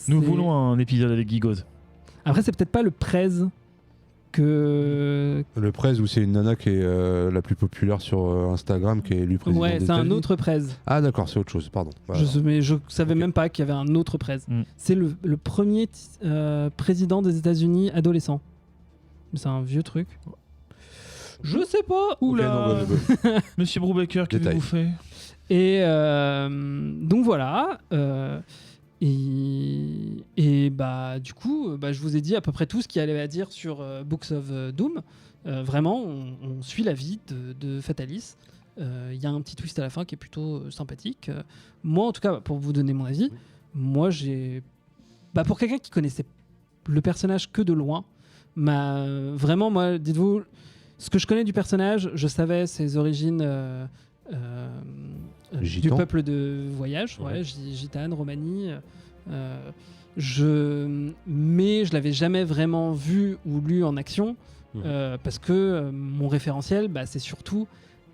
D: Nous
E: c'est-
D: voulons un épisode avec Gigoz.
E: Après, c'est peut-être pas le Prez que.
B: Le Prez où c'est une nana qui est la plus populaire sur Instagram, qui est élue présidente
E: Ouais,
B: des
E: c'est un
B: États-Unis.
E: autre Prez.
B: Ah d'accord, c'est autre chose, pardon. Voilà.
E: Mais je savais
B: Ok.
E: même pas qu'il y avait un autre Prez.
D: Mm.
E: C'est le premier président des États-Unis adolescent. C'est un vieux truc. Je sais pas.
B: Ok,
D: Oula.
B: non, bah,
D: Monsieur Brubaker,
B: Détail.
D: qu'avez-vous fait?
E: Et donc voilà. Et bah du coup, je vous ai dit à peu près tout ce qu'il y avait à dire sur Books of Doom. Vraiment, on suit la vie de Fatalis. Il y a un petit twist à la fin qui est plutôt sympathique. Moi, en tout cas, pour vous donner mon avis, moi j'ai, pour quelqu'un qui connaissait le personnage que de loin, vraiment, moi, dites-vous, ce que je connais du personnage, je savais ses origines. Du
B: Gitan.
E: peuple de voyage,
C: Ouais.
E: Gitane, Romanie. Mais je l'avais jamais vraiment vu ou lu en action parce que mon référentiel, c'est surtout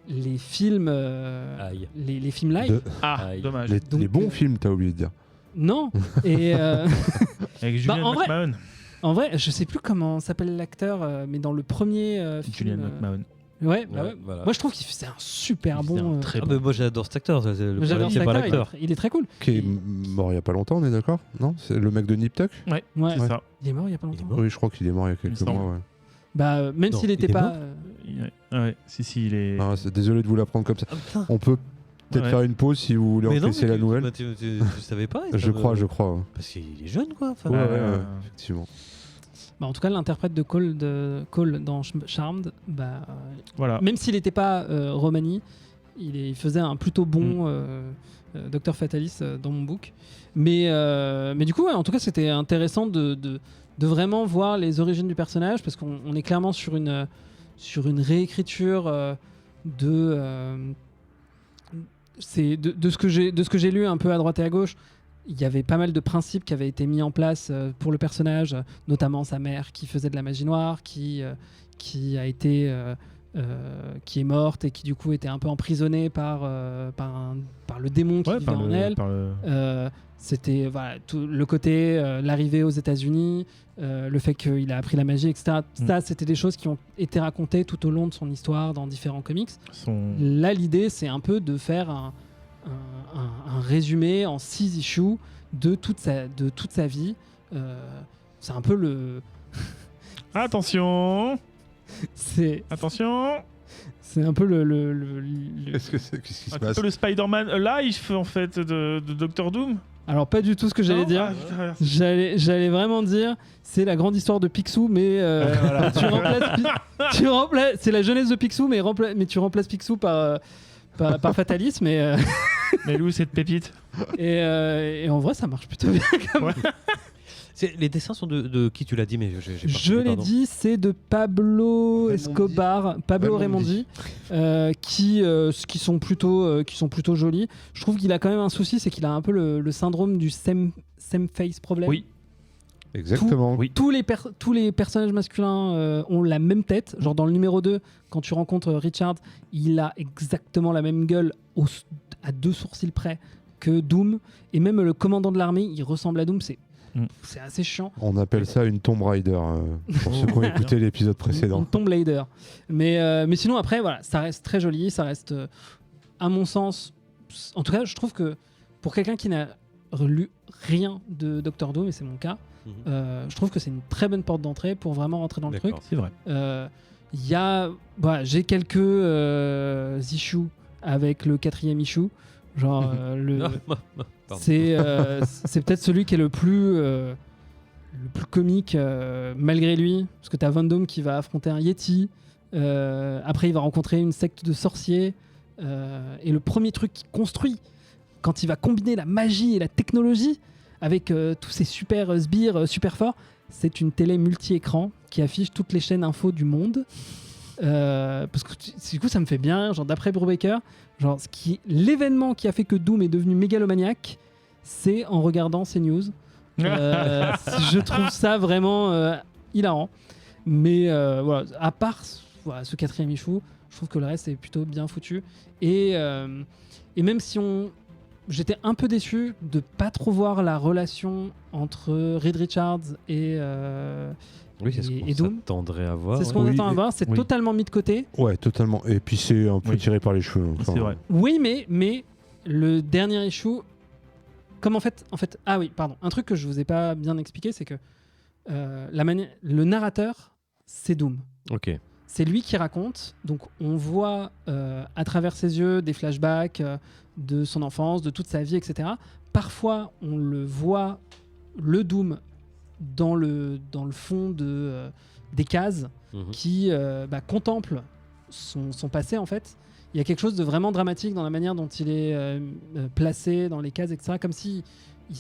E: les films,
C: Aïe.
E: les films live.
D: Ah,
C: Aïe.
D: dommage.
B: Les bons films, t'as oublié de dire.
E: Non. Et
D: Avec Julian
E: en vrai-
D: McMahon.
E: en vrai, je sais plus comment s'appelle l'acteur, mais dans le premier film.
D: Julian McMahon.
E: Ouais,
C: Ouais, voilà.
E: Moi, je trouve qu'il c'est un super
D: C'est un
E: bon.
D: très
C: Ah
D: bon.
C: bah, moi j'adore cet acteur. Le
E: J'adore
C: problème,
E: cet
C: c'est pas
E: acteur,
C: l'acteur.
E: il est très cool.
B: Qui est mort il y a pas longtemps, on est d'accord? Non? C'est le mec de Nip Tuck?
D: Ouais,
E: Ouais.
D: c'est ça.
E: Il est mort il y a pas longtemps.
B: Oui, je crois qu'il est mort il y a quelques
D: Il me semble.
B: mois. Ouais.
E: Même
C: Non,
E: s'il
C: il
E: n'était
C: est
E: pas.
C: mort
D: Ouais, si, il est.
B: Ah, désolé de vous l'apprendre comme ça.
C: Ah, putain.
B: On peut peut-être
D: Ouais.
B: faire une pause si vous voulez
C: Mais non,
B: encaisser la nouvelle.
C: tu savais pas.
B: Je crois. Ouais.
C: Parce qu'il est jeune, quoi. Enfin,
B: Ouais,
D: Euh,
B: effectivement.
E: En tout cas, l'interprète de Cole dans Charmed,
D: Voilà.
E: même s'il n'était pas Romani, il faisait un plutôt bon Docteur Fatalis dans mon book. Mais du coup, en tout cas, c'était intéressant de vraiment voir les origines du personnage parce qu'on est clairement sur une réécriture de ce que j'ai lu un peu à droite et à gauche. Il y avait pas mal de principes qui avaient été mis en place pour le personnage, notamment sa mère qui faisait de la magie noire, qui est morte et qui du coup était un peu emprisonnée par le démon qui vivait en elle. C'était tout le côté l'arrivée aux États-Unis, le fait qu'il a appris la magie, etc. Ça, c'était des choses qui ont été racontées tout au long de son histoire dans différents comics. Là, l'idée, c'est un peu de faire un résumé en 6 issues de toute sa vie. C'est un peu le...
D: Attention.
E: c'est...
D: Attention.
E: C'est un peu
B: Qu'est-ce qui se
D: Un
B: passe
D: peu le Spider-Man live en fait de Doctor Doom.
E: Alors pas du tout ce que j'allais
D: Non
E: dire.
D: Ah, putain.
E: J'allais vraiment dire, c'est la grande histoire de Picsou, mais
D: Voilà.
E: tu remplaces, c'est la jeunesse de Picsou, mais tu remplaces Picsou par Fatalis, mais
D: Mais où cette pépite?
E: et en vrai ça marche plutôt bien.
C: Les dessins sont de qui tu l'as dit, mais j'ai pas
E: Je
C: compris,
E: l'ai
C: pardon.
E: dit, c'est de Pablo
B: Raimondi.
E: Escobar, Pablo
B: Raimondi.
E: Raimondi, qui sont plutôt jolis. Je trouve qu'il a quand même un souci, c'est qu'il a un peu le syndrome du same face problème.
D: Oui.
B: Exactement.
D: Oui.
E: Tous les personnages masculins ont la même tête. Genre dans le numéro 2, quand tu rencontres Richard, il a exactement la même gueule à 2 sourcils près que Doom. Et même le commandant de l'armée, il ressemble à Doom. C'est assez chiant.
B: On appelle ça une Tomb Raider pour ceux qui ont écouté l'épisode
E: On
B: précédent.
E: tombe Raider. Mais sinon, après, voilà, ça reste très joli. Ça reste, à mon sens, en tout cas, je trouve que pour quelqu'un qui n'a lu rien de Doctor Doom, et c'est mon cas, je trouve que c'est une très bonne porte d'entrée pour vraiment rentrer dans le truc.
C: D'accord.
D: C'est vrai.
E: J'ai quelques issues avec le 4e issue. Genre,
C: Pardon.
E: c'est peut-être celui qui est le plus comique malgré lui, parce que t'as Van Damme qui va affronter un Yeti, après il va rencontrer une secte de sorciers, et le premier truc qu'il construit quand il va combiner la magie et la technologie avec tous ces super sbires super forts, c'est une télé multi-écran qui affiche toutes les chaînes info du monde. Parce que du coup ça me fait bien, genre d'après Brubaker, genre l'événement qui a fait que Doom est devenu mégalomaniaque, c'est en regardant ces news. Je trouve ça vraiment hilarant. Mais voilà, à part ce 4e issue, je trouve que le reste est plutôt bien foutu. Et même si j'étais un peu déçu de pas trop voir la relation entre Reed Richards et
C: Oui, c'est ce
E: et
C: qu'on
E: Doom.
C: s'attendrait à voir.
E: c'est ce qu'on
B: Oui,
E: attend à voir, c'est
D: oui.
E: totalement mis de côté.
B: Ouais, totalement. Et puis c'est un peu
D: Oui.
B: tiré par les cheveux. Enfin,
D: C'est vrai.
E: Oui, mais le dernier issue, comme en fait, ah oui, pardon, un truc que je vous ai pas bien expliqué, c'est que le narrateur, c'est Doom.
C: Ok.
E: C'est lui qui raconte, donc on voit à travers ses yeux des flashbacks de son enfance, de toute sa vie, etc. Parfois, on le voit, le Doom, dans le fond des cases qui contemple son passé, en fait. Il y a quelque chose de vraiment dramatique dans la manière dont il est placé dans les cases, etc. Comme si il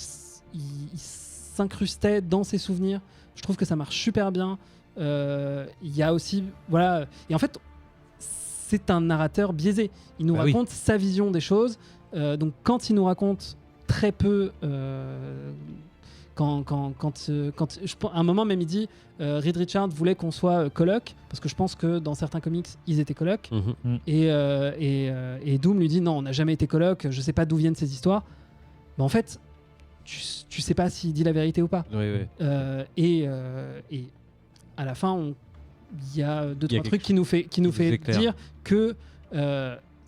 E: s'incrustait dans ses souvenirs. Je trouve que ça marche super bien. Il y a aussi, voilà, et en fait c'est un narrateur biaisé, il nous raconte sa vision des choses, donc quand il nous raconte très peu à un moment même il dit Reed Richards voulait qu'on soit coloc, parce que je pense que dans certains comics ils étaient coloc, et Doom lui dit non, on n'a jamais été coloc, je sais pas d'où viennent ces histoires. Mais en fait tu sais pas s'il dit la vérité ou pas. Et à la fin, il y a deux, trois trucs qui nous fait dire que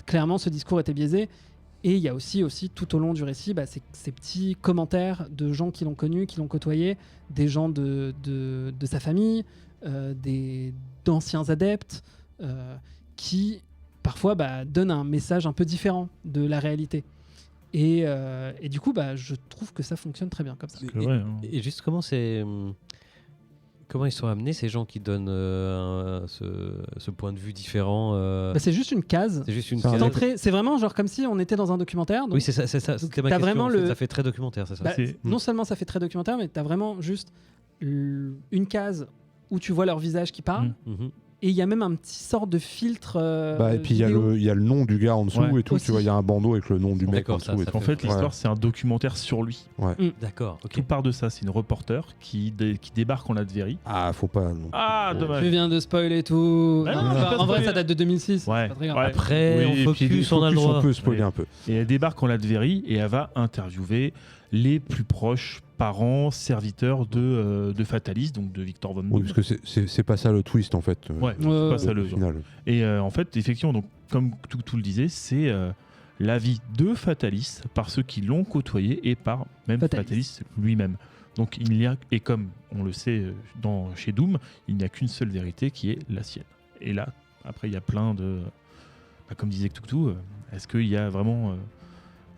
E: clairement ce discours était biaisé. Et il y a aussi tout au long du récit ces petits commentaires de gens qui l'ont connu, qui l'ont côtoyé, des gens de sa famille, d'anciens adeptes, qui parfois donnent un message un peu différent de la réalité. Et du coup, je trouve que ça fonctionne très bien comme ça.
C: Et juste comment ils sont amenés, ces gens qui donnent ce point de vue différent
E: c'est juste une case.
C: C'est juste une
B: case.
E: C'est vraiment genre comme si on était dans un documentaire. Donc,
C: oui, c'est ça. C'était ma question.
E: Vraiment
C: Ça fait très documentaire, c'est ça.
E: Non seulement ça fait très documentaire, mais tu as vraiment juste une case où tu vois leur visage qui parle. Et il y a même un petit sort de filtre.
B: Et puis il y a le nom du gars en dessous et tout.
E: Aussi.
B: Tu vois, il y a un bandeau avec le nom du mec en dessous.
D: En fait, l'histoire, c'est un documentaire sur lui.
C: D'accord.
D: Tout part de ça. C'est une reporter qui débarque en Latvérie.
B: Ah, faut pas. Non.
D: Ah, dommage.
E: Je viens de spoiler tout.
D: Non,
E: en vrai, ça date de 2006.
D: Ouais.
E: C'est pas très grave.
C: Après, on focus, on a le droit.
B: On peut spoiler un peu.
D: Et elle débarque en Latvérie et elle va interviewer les plus proches parents, serviteurs de Fatalis, donc de Victor Von Doom.
B: Oui, parce que c'est pas ça le twist en fait.
D: Ouais, c'est pas ça le
B: final.
D: Et en fait, effectivement, donc, comme tout le disait, c'est la vie de Fatalis par ceux qui l'ont côtoyé et par même Fatalis lui-même. Donc il y a, et comme on le sait chez Doom, il n'y a qu'une seule vérité qui est la sienne. Et là, Après, il y a plein de... comme disait Toutou, est-ce qu'il y a vraiment...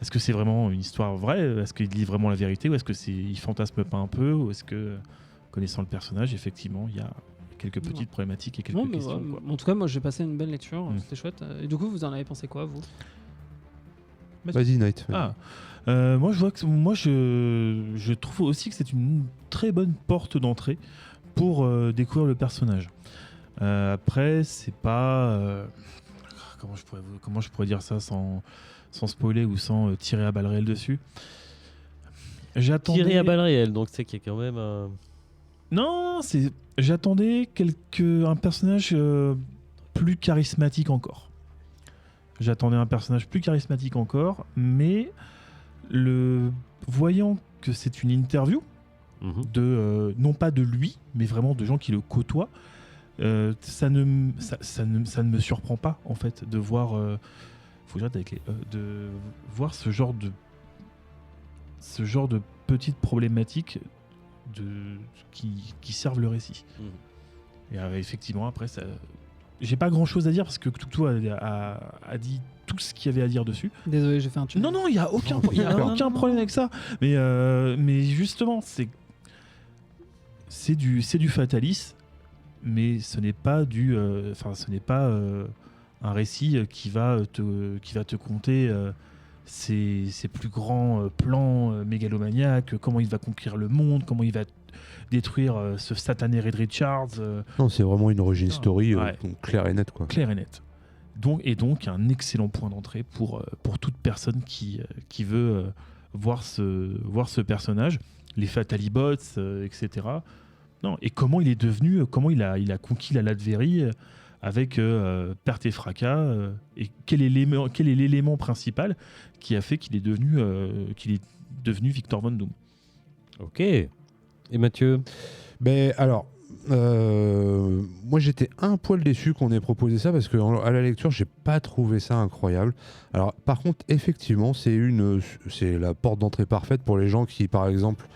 D: est-ce que c'est vraiment une histoire vraie? Est-ce qu'il dit vraiment la vérité? Ou est-ce qu'il fantasme pas un peu? Ou est-ce que, connaissant le personnage, effectivement, il y a quelques petites problématiques et quelques questions, quoi.
E: En tout cas, moi j'ai passé une belle lecture,
D: Mm.
E: c'était chouette. Et du coup, vous en avez pensé quoi, vous?
B: Vas-y, Night.
D: Moi, je trouve aussi que c'est une très bonne porte d'entrée pour découvrir le personnage. Après, c'est pas... comment je pourrais dire ça sans spoiler ou sans tirer à balles réelles dessus.
C: Tiré à balles réelles, donc c'est qu'il y a quand même un...
D: Non, j'attendais un personnage plus charismatique encore. Mais voyant que c'est une interview, non pas de lui, mais vraiment de gens qui le côtoient, ça ne me surprend pas en fait de voir, de voir ce genre de petites problématiques qui servent le récit. Et effectivement, après, j'ai pas grand chose à dire parce que Toutou a dit tout ce qu'il y avait à dire dessus.
E: Désolé, j'ai fait un tunnel.
D: Non, il n'y a aucun problème avec ça. Mais justement, c'est du fatalisme, mais ce n'est pas un récit qui va te conter ses plus grands plans mégalomaniaques, comment il va conquérir le monde, comment il va détruire ce satané Reed Richards.
B: Non, c'est vraiment une origin story
D: Ouais.
B: donc claire et nette, quoi.
D: Clair et net. Donc un excellent point d'entrée pour toute personne qui veut voir ce personnage, les Fatalibots, etc. Non, et comment il est devenu, comment il a conquis la Latverie avec perte et fracas, et quel est l'élément principal qui a fait qu'il est devenu Victor Von Doom.
C: Ok. Et Mathieu?
B: Ben alors, moi j'étais un poil déçu qu'on ait proposé ça parce que à la lecture j'ai pas trouvé ça incroyable. Alors par contre effectivement c'est la porte d'entrée parfaite pour les gens qui par exemple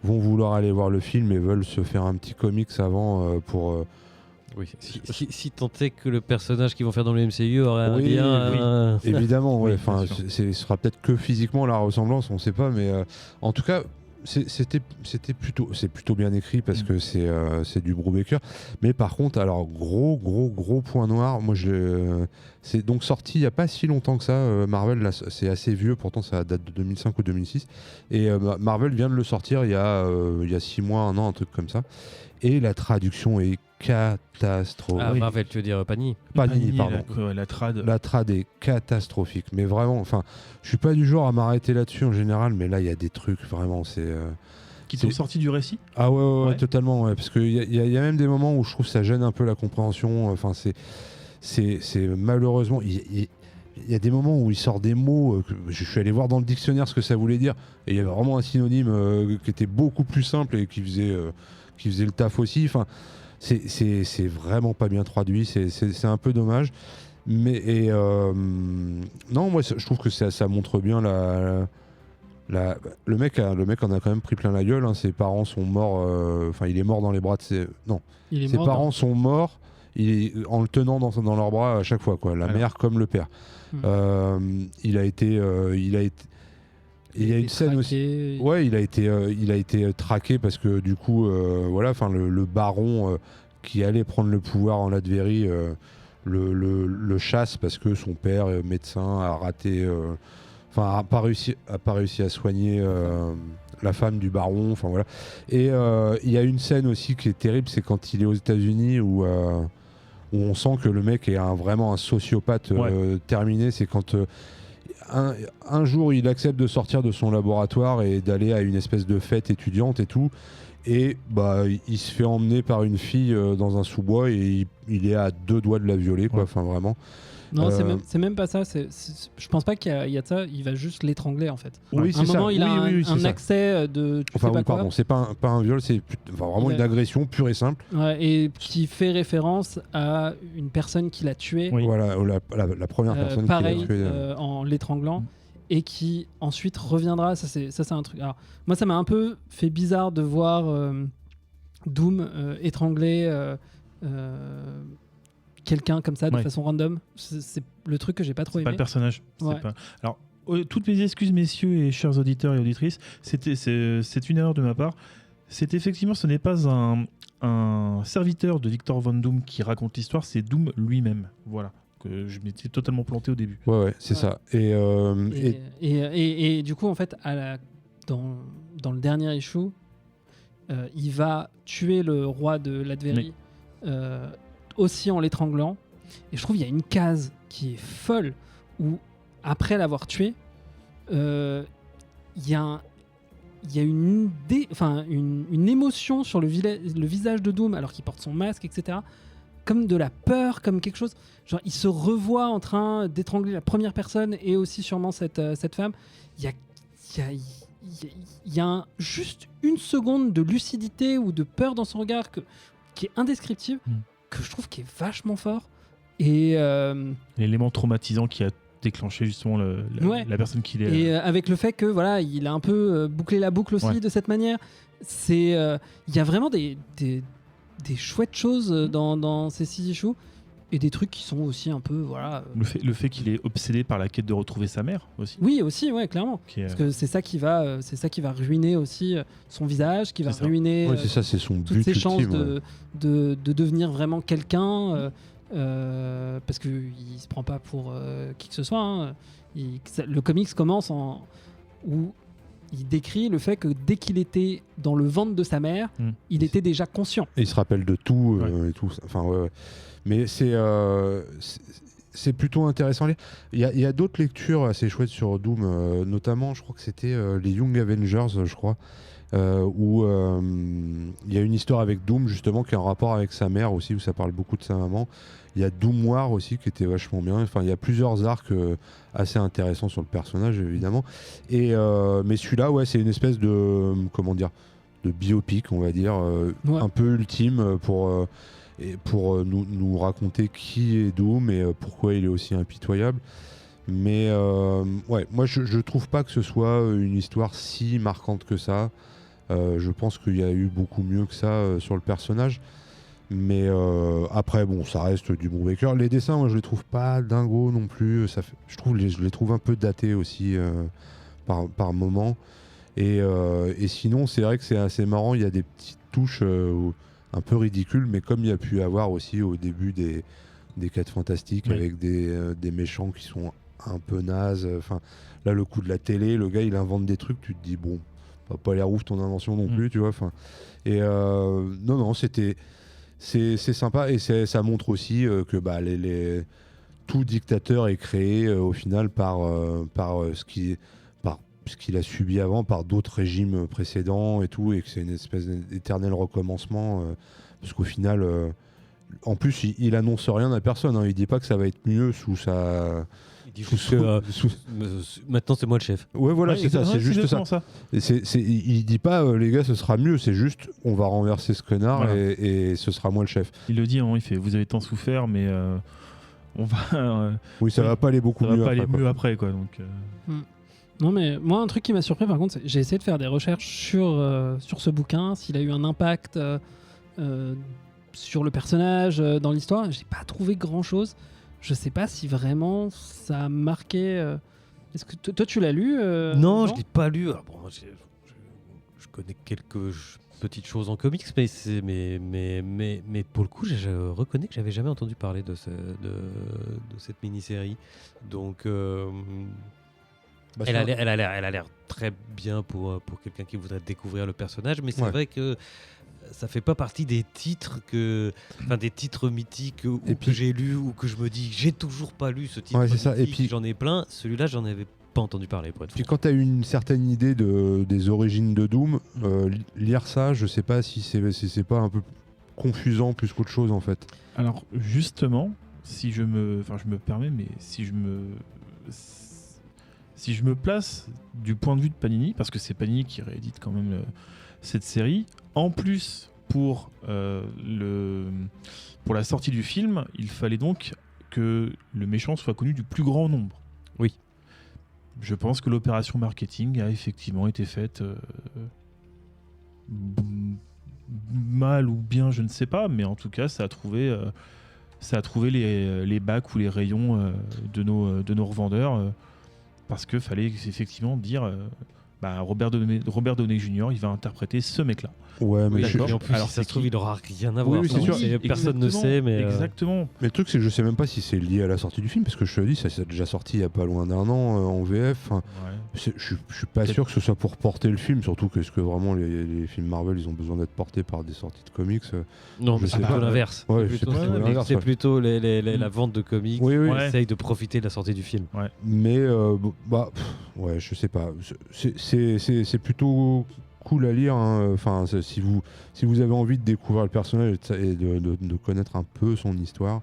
B: vont vouloir aller voir le film et veulent se faire un petit comics avant pour
C: Oui. Si tant est que le personnage qu'ils vont faire dans le MCU aurait un
B: Oui,
C: lien...
B: évidemment, ouais.
D: Oui,
B: Enfin,
D: bien sûr.
B: ce sera peut-être que physiquement la ressemblance, on sait pas, mais en tout cas, c'est plutôt bien écrit parce que c'est du Brubaker. Mais par contre, alors gros point noir. Moi, c'est donc sorti il y a pas si longtemps que ça. Marvel, là, c'est assez vieux, pourtant ça date de 2005 ou 2006. Et Marvel vient de le sortir il y a 6 mois, 1 an, un truc comme ça. Et la traduction est catastrophique.
C: Ah, Marvel, tu veux dire Panini?
B: Panini, pardon.
D: La trad.
B: La trad est catastrophique, mais vraiment, enfin, je suis pas du genre à m'arrêter là-dessus en général, mais là, il y a des trucs, vraiment,
D: Qui t'ont sorti du récit.
B: Ah ouais,
D: Ouais.
B: totalement, ouais, parce qu'il y a même des moments où je trouve que ça gêne un peu la compréhension, enfin, c'est malheureusement, il y a des moments où il sort des mots, que je suis allé voir dans le dictionnaire ce que ça voulait dire, et il y avait vraiment un synonyme qui était beaucoup plus simple et qui faisait le taf aussi, enfin, c'est vraiment pas bien traduit, c'est un peu dommage. Mais non, moi je trouve que ça montre bien le mec en a quand même pris plein la gueule. Hein. Ses parents sont morts. Enfin, il est mort dans les bras de ses. Non,
E: Il est
B: ses
E: mort
B: parents sont morts. En le tenant dans leurs bras à chaque fois, quoi. La
D: Alors.
B: mère comme le père. Il a été. Il y a une scène aussi. Ouais, il a été traqué parce que du coup, voilà, enfin le baron qui allait prendre le pouvoir en Latverie le chasse parce que son père, médecin, a raté, enfin a pas réussi à soigner la femme du baron, enfin voilà. Et il y a une scène aussi qui est terrible, c'est quand il est aux États-Unis où on sent que le mec est vraiment un sociopathe terminé. C'est quand un jour il accepte de sortir de son laboratoire et d'aller à une espèce de fête étudiante et tout, et bah il se fait emmener par une fille dans un sous-bois et il est à 2 doigts de la violer, quoi. Enfin vraiment.
E: Non, c'est même pas ça. Je pense pas qu'il y a de ça. Il va juste l'étrangler en fait.
B: Oui,
E: À un
B: c'est
E: moment,
B: ça.
E: il a
B: Oui, c'est
E: un
B: ça.
E: accès de.
B: Enfin,
E: sais pas
B: oui,
E: quoi.
B: pardon, c'est pas un viol, c'est vraiment une agression pure et simple.
E: Ouais, et qui fait référence à une personne qui l'a tué.
D: Oui.
B: Voilà, la première personne
E: pareil,
B: qui l'a tué.
E: en l'étranglant. Et qui ensuite reviendra. Ça, c'est un truc. Alors, moi, ça m'a un peu fait bizarre de voir Doom étrangler quelqu'un comme ça de
D: Ouais.
E: façon random. C'est le truc que j'ai pas trop
D: C'est pas
E: aimé.
D: le personnage. C'est
E: Ouais.
D: pas- Alors, toutes mes excuses, messieurs et chers auditeurs et auditrices, c'est une erreur de ma part. C'est effectivement, ce n'est pas un serviteur de Victor Von Doom qui raconte l'histoire, c'est Doom lui-même. Voilà. Que je m'étais totalement planté au début.
B: Ouais, c'est
E: Ouais.
B: ça.
E: Et du coup, en fait, dans le dernier issue, il va tuer le roi de Latverie aussi en l'étranglant. Et je trouve qu'il y a une case qui est folle où, après l'avoir tué, il y a une émotion sur le visage de Doom alors qu'il porte son masque, etc. Comme de la peur, comme quelque chose. Genre, il se revoit en train d'étrangler la première personne et aussi sûrement cette femme. Il y a juste une seconde de lucidité ou de peur dans son regard qui est indescriptible, que je trouve qui est vachement fort. Et
D: L'élément traumatisant qui a déclenché justement la personne qui l'est.
E: Et avec le fait que voilà, il a un peu bouclé la boucle aussi de cette manière. Il y a vraiment des chouettes choses dans ces 6 issues et des trucs qui sont aussi un peu voilà.
D: Le fait qu'il est obsédé par la quête de retrouver sa mère aussi.
E: Oui, aussi, ouais, clairement. Parce que c'est ça qui va ruiner aussi son visage, qui va ruiner
B: c'est ça, c'est son
E: toutes
B: but
E: ses chances
B: ultime,
E: de devenir vraiment quelqu'un. Parce qu'il se prend pas pour qui que ce soit. Hein. Le comics commence où il décrit le fait que dès qu'il était dans le ventre de sa mère, il était déjà conscient.
B: Et il se rappelle de tout et tout. Enfin, ouais. Mais c'est plutôt intéressant. Il y a d'autres lectures assez chouettes sur Doom, notamment, je crois que c'était les Young Avengers, je crois, où il y a une histoire avec Doom justement qui a un rapport avec sa mère aussi, où ça parle beaucoup de sa maman. Il y a Doom War aussi qui était vachement bien. Enfin, il y a plusieurs arcs assez intéressants sur le personnage évidemment. Mais celui-là, ouais, c'est une espèce de de biopic, on va dire, un peu ultime pour nous raconter qui est Doom et pourquoi il est aussi impitoyable. Mais ouais, moi je trouve pas que ce soit une histoire si marquante que ça. Je pense qu'il y a eu beaucoup mieux que ça sur le personnage. Mais après, bon, ça reste du Brubaker. Les dessins, moi je les trouve pas dingos non plus. Je les trouve un peu datés aussi par moment. Et sinon, c'est vrai que c'est assez marrant. Il y a des petites touches un peu ridicules, mais comme il y a pu avoir aussi au début des 4 Fantastiques avec des méchants qui sont un peu nazes. Enfin, là, le coup de la télé, le gars, il invente des trucs, tu te dis, bon, pas l'air ouf ton invention non plus, tu vois. Enfin, et non, c'est sympa et ça montre aussi que tout dictateur est créé au final par ce qu'il a subi avant, par d'autres régimes précédents et tout, et que c'est une espèce d'éternel recommencement. Parce qu'au final, en plus, il annonce rien à personne. Hein, il dit pas que ça va être mieux sous sa.
C: Il dit juste que maintenant c'est moi le chef.
B: Ouais, voilà, c'est ça, c'est juste ça. Il dit pas les gars, ce sera mieux, c'est juste on va renverser ce connard et ce sera moi le chef.
D: Il le dit, hein, il fait vous avez tant souffert, mais on va.
B: Oui, ça va pas aller beaucoup mieux.
D: Ça va pas aller mieux après, quoi. Donc.
E: Non, mais moi, un truc qui m'a surpris par contre, j'ai essayé de faire des recherches sur ce bouquin, s'il a eu un impact sur le personnage, dans l'histoire. J'ai pas trouvé grand chose. Je sais pas si vraiment ça a marqué. Est-ce que toi tu l'as lu
C: Non, je l'ai pas lu. Alors, bon, je connais quelques petites choses en comics, mais pour le coup, je reconnais que j'avais jamais entendu parler de cette mini-série. Donc, elle a l'air très bien pour quelqu'un qui voudrait découvrir le personnage, mais c'est vrai que ça fait pas partie des titres des titres mythiques que j'ai lus ou que je me dis j'ai toujours pas lu ce titre mythique. Ça. Et puis j'en ai plein. Celui-là, j'en avais pas entendu parler. Pour être
B: puis quand tu as une certaine idée des origines de Doom, lire ça, je sais pas si c'est pas un peu confusant plus qu'autre chose en fait.
D: Alors justement, si je me permets, mais si je me place du point de vue de Panini, parce que c'est Panini qui réédite quand même cette série, en plus pour la sortie du film, il fallait donc que le méchant soit connu du plus grand nombre.
C: Oui.
D: Je pense que l'opération marketing a effectivement été faite mal ou bien, je ne sais pas, mais en tout cas, ça a trouvé ça a trouvé les bacs ou les rayons de nos revendeurs parce qu'il fallait effectivement dire Robert Downey Jr. il va interpréter ce mec-là.
B: Ouais, mais
D: D'accord.
C: Et en plus,
D: Alors,
C: si ça
D: c'est
C: se trouve,
D: qui
C: il aura rien à voir.
B: Oui, c'est
C: Enfin,
B: sûr.
C: Personne ne
D: Exactement,
C: sait, mais.
D: Exactement.
B: Mais le truc, c'est que je sais même pas si c'est lié à la sortie du film, parce que je te dis, ça s'est déjà sorti il y a pas loin d'un an en VF. Enfin, je suis pas
C: Peut-être.
B: sûr que ce soit pour porter le film, surtout que est-ce que vraiment les films Marvel, ils ont besoin d'être portés par des sorties de comics.
C: Non,
B: Je
C: mais
B: sais
C: c'est plutôt
B: pas.
C: l'inverse.
B: Ouais,
C: C'est
B: c'est
C: plutôt-
B: plutôt
C: mais
B: l'inverse,
C: c'est
B: ouais.
C: plutôt la vente de comics
B: Oui, oui.
C: qui
D: Ouais.
C: essaye de profiter de la sortie du film.
B: Mais ouais, je sais pas. C'est plutôt cool à lire. Hein. Enfin, si vous avez envie de découvrir le personnage et de connaître un peu son histoire,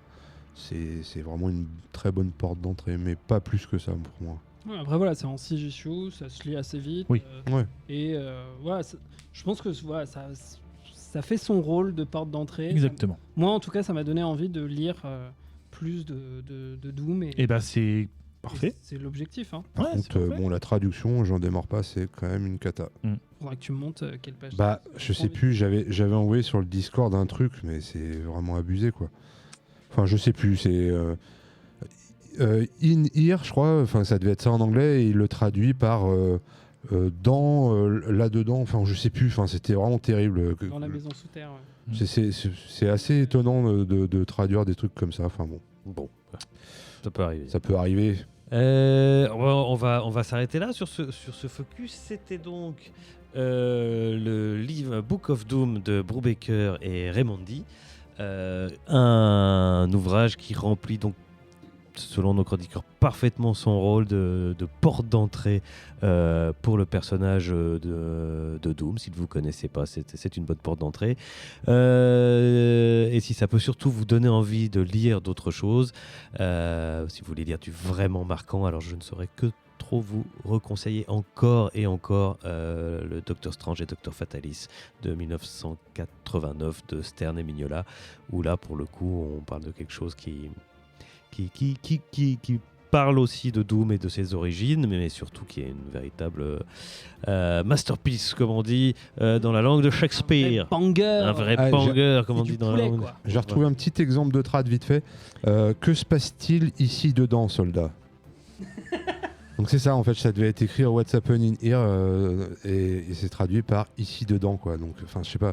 B: c'est vraiment une très bonne porte d'entrée, mais pas plus que ça pour moi.
E: Ouais, après voilà, c'est en 6 issues, ça se lit assez vite.
D: Oui.
B: Ouais.
E: Et voilà, je pense que voilà, ça fait son rôle de porte d'entrée.
D: Exactement.
E: Moi, en tout cas, ça m'a donné envie de lire plus de Doom.
D: Et c'est parfait.
E: et c'est l'objectif. Hein.
B: Par
D: Ouais, c'est
B: contre,
D: parfait.
B: la traduction, j'en démords pas, c'est quand même une cata.
E: Faudra que tu me montes quelle page.
B: Bah, je sais plus, j'avais envoyé sur le Discord un truc, mais c'est vraiment abusé, quoi. Enfin, je sais plus, c'est in ear, je crois. Enfin, ça devait être ça en anglais, et il le traduit par dans, là-dedans. Enfin, je sais plus. Enfin, c'était vraiment terrible.
E: Dans la maison sous terre. Ouais.
B: C'est assez étonnant de traduire des trucs comme ça. Enfin bon,
C: Bon, ça peut arriver.
B: ça peut arriver.
C: On va s'arrêter là sur ce focus. C'était donc le livre Book of Doom de Brubaker et Raimondi. Un ouvrage qui remplit donc, selon nos chroniqueurs, parfaitement son rôle de porte d'entrée pour le personnage de Doom. Si vous ne connaissez pas, c'est une bonne porte d'entrée. Et si ça peut surtout vous donner envie de lire d'autres choses, si vous voulez lire du vraiment marquant, alors je ne saurais que trop vous reconseiller encore et encore le Doctor Strange et Doctor Fatalis de 1989 de Stern et Mignola, où là pour le coup on parle de quelque chose qui parle aussi de Doom et de ses origines, mais surtout qui est une véritable masterpiece, comme on dit dans la langue de Shakespeare.
E: Banger.
C: Un vrai
B: Ah,
C: banger, comme
E: c'est
C: on
E: du
C: dit dans
E: poulet,
C: la langue.
E: quoi.
B: J'ai retrouvé un petit exemple de trad vite fait. Que se passe-t-il ici dedans, soldat? Donc c'est ça, en fait, ça devait être écrit What's Happen in Here et c'est traduit par ici dedans, quoi. Donc, enfin, je sais pas.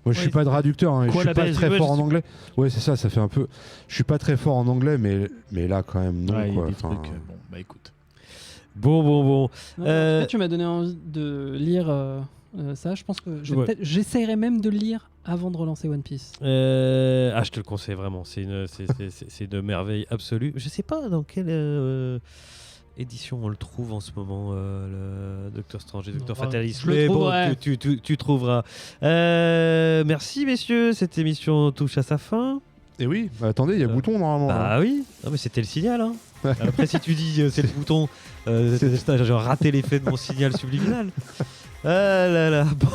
B: Moi, je suis pas traducteur, hein, je
D: Quoi,
B: suis
D: la
B: pas
D: baisse,
B: très
D: ouais,
B: fort
D: je
B: en
D: sais
B: anglais. Ouais, c'est ça, ça fait un peu. Je suis pas très fort en anglais, mais là, quand même, non,
D: Ouais, il y a
B: quoi.
D: des
B: Enfin,
D: trucs. Bon, bah écoute.
C: Bon.
E: Non, en tout cas, tu m'as donné envie de lire ça. Je pense que j'essayerai même de le lire avant de relancer One Piece.
C: Je te le conseille vraiment. C'est une merveille absolue. Je sais pas dans quelle édition on le trouve en ce moment, le Doctor Strange et Doctor
E: Ouais,
C: Fatalis.
E: je le
C: Mais bon,
E: trouverai.
C: tu trouveras. Merci messieurs, cette émission touche à sa fin.
B: Et oui, bah, attendez, il y a bouton normalement. hein.
C: Bah oui, non, mais c'était le signal. Hein.
B: Ouais.
C: Après, si tu dis c'est le bouton, j'ai raté l'effet de mon signal subliminal. Ah là là, bon.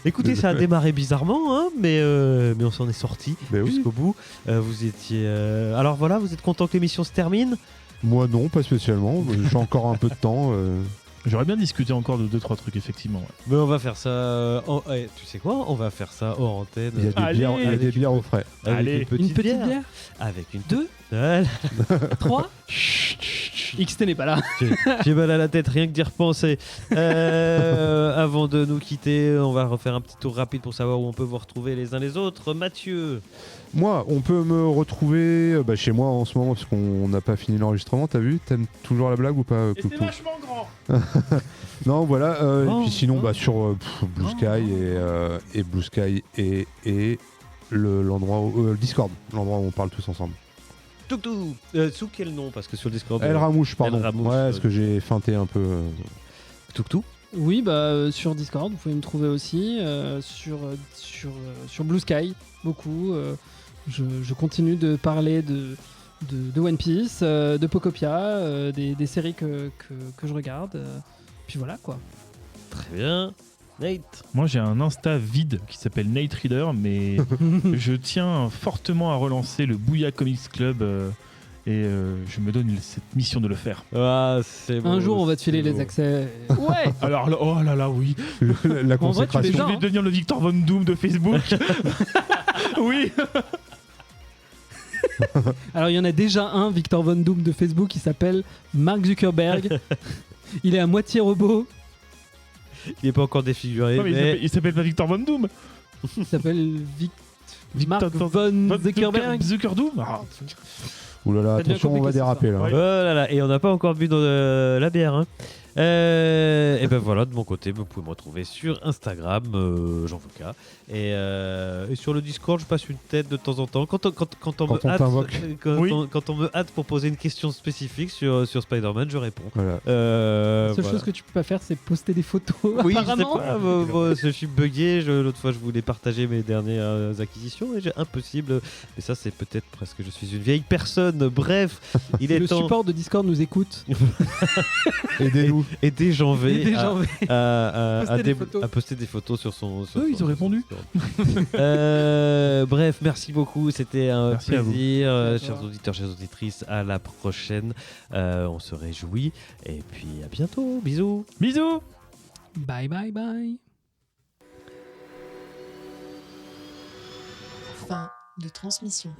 C: Écoutez, ça a démarré bizarrement, hein, mais on s'en est sorti
B: Mais oui.
C: jusqu'au bout. Vous étiez. Alors voilà, vous êtes content que l'émission se termine?
B: Moi, non, pas spécialement. J'ai encore un peu de temps.
D: J'aurais bien discuté encore de 2-3 trucs, effectivement. Ouais.
C: Mais on va faire ça. Tu sais quoi? On va faire ça hors antenne.
B: Il y a des
D: Allez.
B: bières, il y a des bières au frais.
C: Avec
D: Allez.
C: une petite,
E: Une petite bière
C: Avec une
E: 2,
C: Voilà.
E: 3. XT n'est pas là.
C: J'ai mal à la tête rien que d'y repenser. Avant de nous quitter, on va refaire un petit tour rapide pour savoir où on peut vous retrouver les uns les autres. Mathieu.
B: Moi, on peut me retrouver chez moi en ce moment parce qu'on n'a pas fini l'enregistrement. T'as vu? T'aimes toujours la blague ou pas?
D: Et c'est
B: Coucou.
D: vachement grand.
B: Non, voilà. Et
C: Oh,
B: puis sinon,
C: oh.
B: sur Blue Sky et Blue Sky et l'endroit le Discord, l'endroit où on parle tous ensemble.
C: Toutou. Sous quel nom? Parce que sur le Discord.
B: El Ramouche, pardon.
C: El Ramouche,
B: ouais, parce que j'ai feinté un peu.
C: Toutou.
E: Oui, sur Discord, vous pouvez me trouver aussi. Sur Blue Sky, beaucoup. Je continue de parler de One Piece, de Pocopia, des séries que je regarde. Puis voilà, quoi.
C: Très bien. Nate.
D: Moi, j'ai un Insta vide qui s'appelle Nate Reader, mais je tiens fortement à relancer le Bouya Comics Club et je me donne cette mission de le faire.
C: Ah, c'est bon.
E: Un jour, on va te filer
C: c'est
E: les
C: beau.
E: accès. Ouais.
D: Alors, oh là là, oui.
B: La
E: En vrai, tu les
B: consécration.
D: Je
E: as,
D: vais
E: hein.
D: devenir le Victor Von Doom de Facebook. Oui.
E: Alors il y en a déjà un, Victor Von Doom de Facebook, qui s'appelle Mark Zuckerberg. Il est à moitié robot.
C: Il n'est pas encore défiguré.
D: Non, mais il s'appelle pas Victor Von Doom.
E: Il s'appelle Mark
D: Victor
E: Von Zuckerberg.
D: Zuckerdoom. Ah.
B: Ouh là là,
E: Ça devient
B: attention, on va
E: compliqué,
B: déraper là.
D: Ouais.
C: Oh là là, et on n'a pas encore bu de la bière. Hein. Et ben voilà, de mon côté, vous pouvez me retrouver sur Instagram, Jean Foucault. Et sur le Discord, je passe une tête de temps en temps. Quand on me
B: on
C: hâte,
B: t'invoque.
D: Oui.
C: quand on me hâte pour poser une question spécifique sur Spider-Man, je réponds.
B: Voilà.
E: La seule
C: Voilà.
E: chose que tu peux pas faire, c'est poster des photos.
C: Oui, je sais
E: apparemment.
C: pas, je suis bugué. L'autre fois, je voulais partager mes dernières acquisitions et j'ai impossible. Mais ça, c'est peut-être parce que je suis une vieille personne. Bref, il est
E: Le
C: temps.
E: support de Discord nous écoute.
B: Aidez-nous.
C: Aider Jean V
E: Et des gens-
C: à poster des photos sur son.
D: Oui, ils ont répondu.
C: Bref, merci beaucoup. C'était un
D: Merci à vous.
C: plaisir,
E: Merci à
C: chers
E: toi.
C: auditeurs, chères auditrices. À la prochaine. On se réjouit. Et puis à bientôt. Bisous.
D: Bisous.
E: Bye bye bye.
A: Fin de transmission.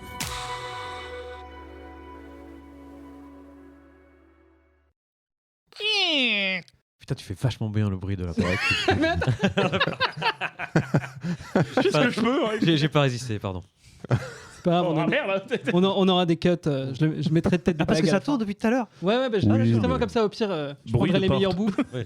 C: Putain, tu fais vachement bien le bruit de la parole.
D: Qu'est-ce que je peux hein.
C: J'ai pas résisté, pardon.
E: C'est pas grave,
D: Oh,
E: on, a-
D: merde.
E: on aura des cuts. Je mettrai peut-être des
C: Ah, parce que
E: blagues à
C: ça
E: la fin.
C: tourne depuis tout à l'heure.
E: Ouais, bah,
B: Oui,
E: justement
B: mais-
E: comme ça, au pire, je
D: Bruit
E: prendrai
D: de
E: les
D: porte.
E: meilleurs bouts.
C: Ouais.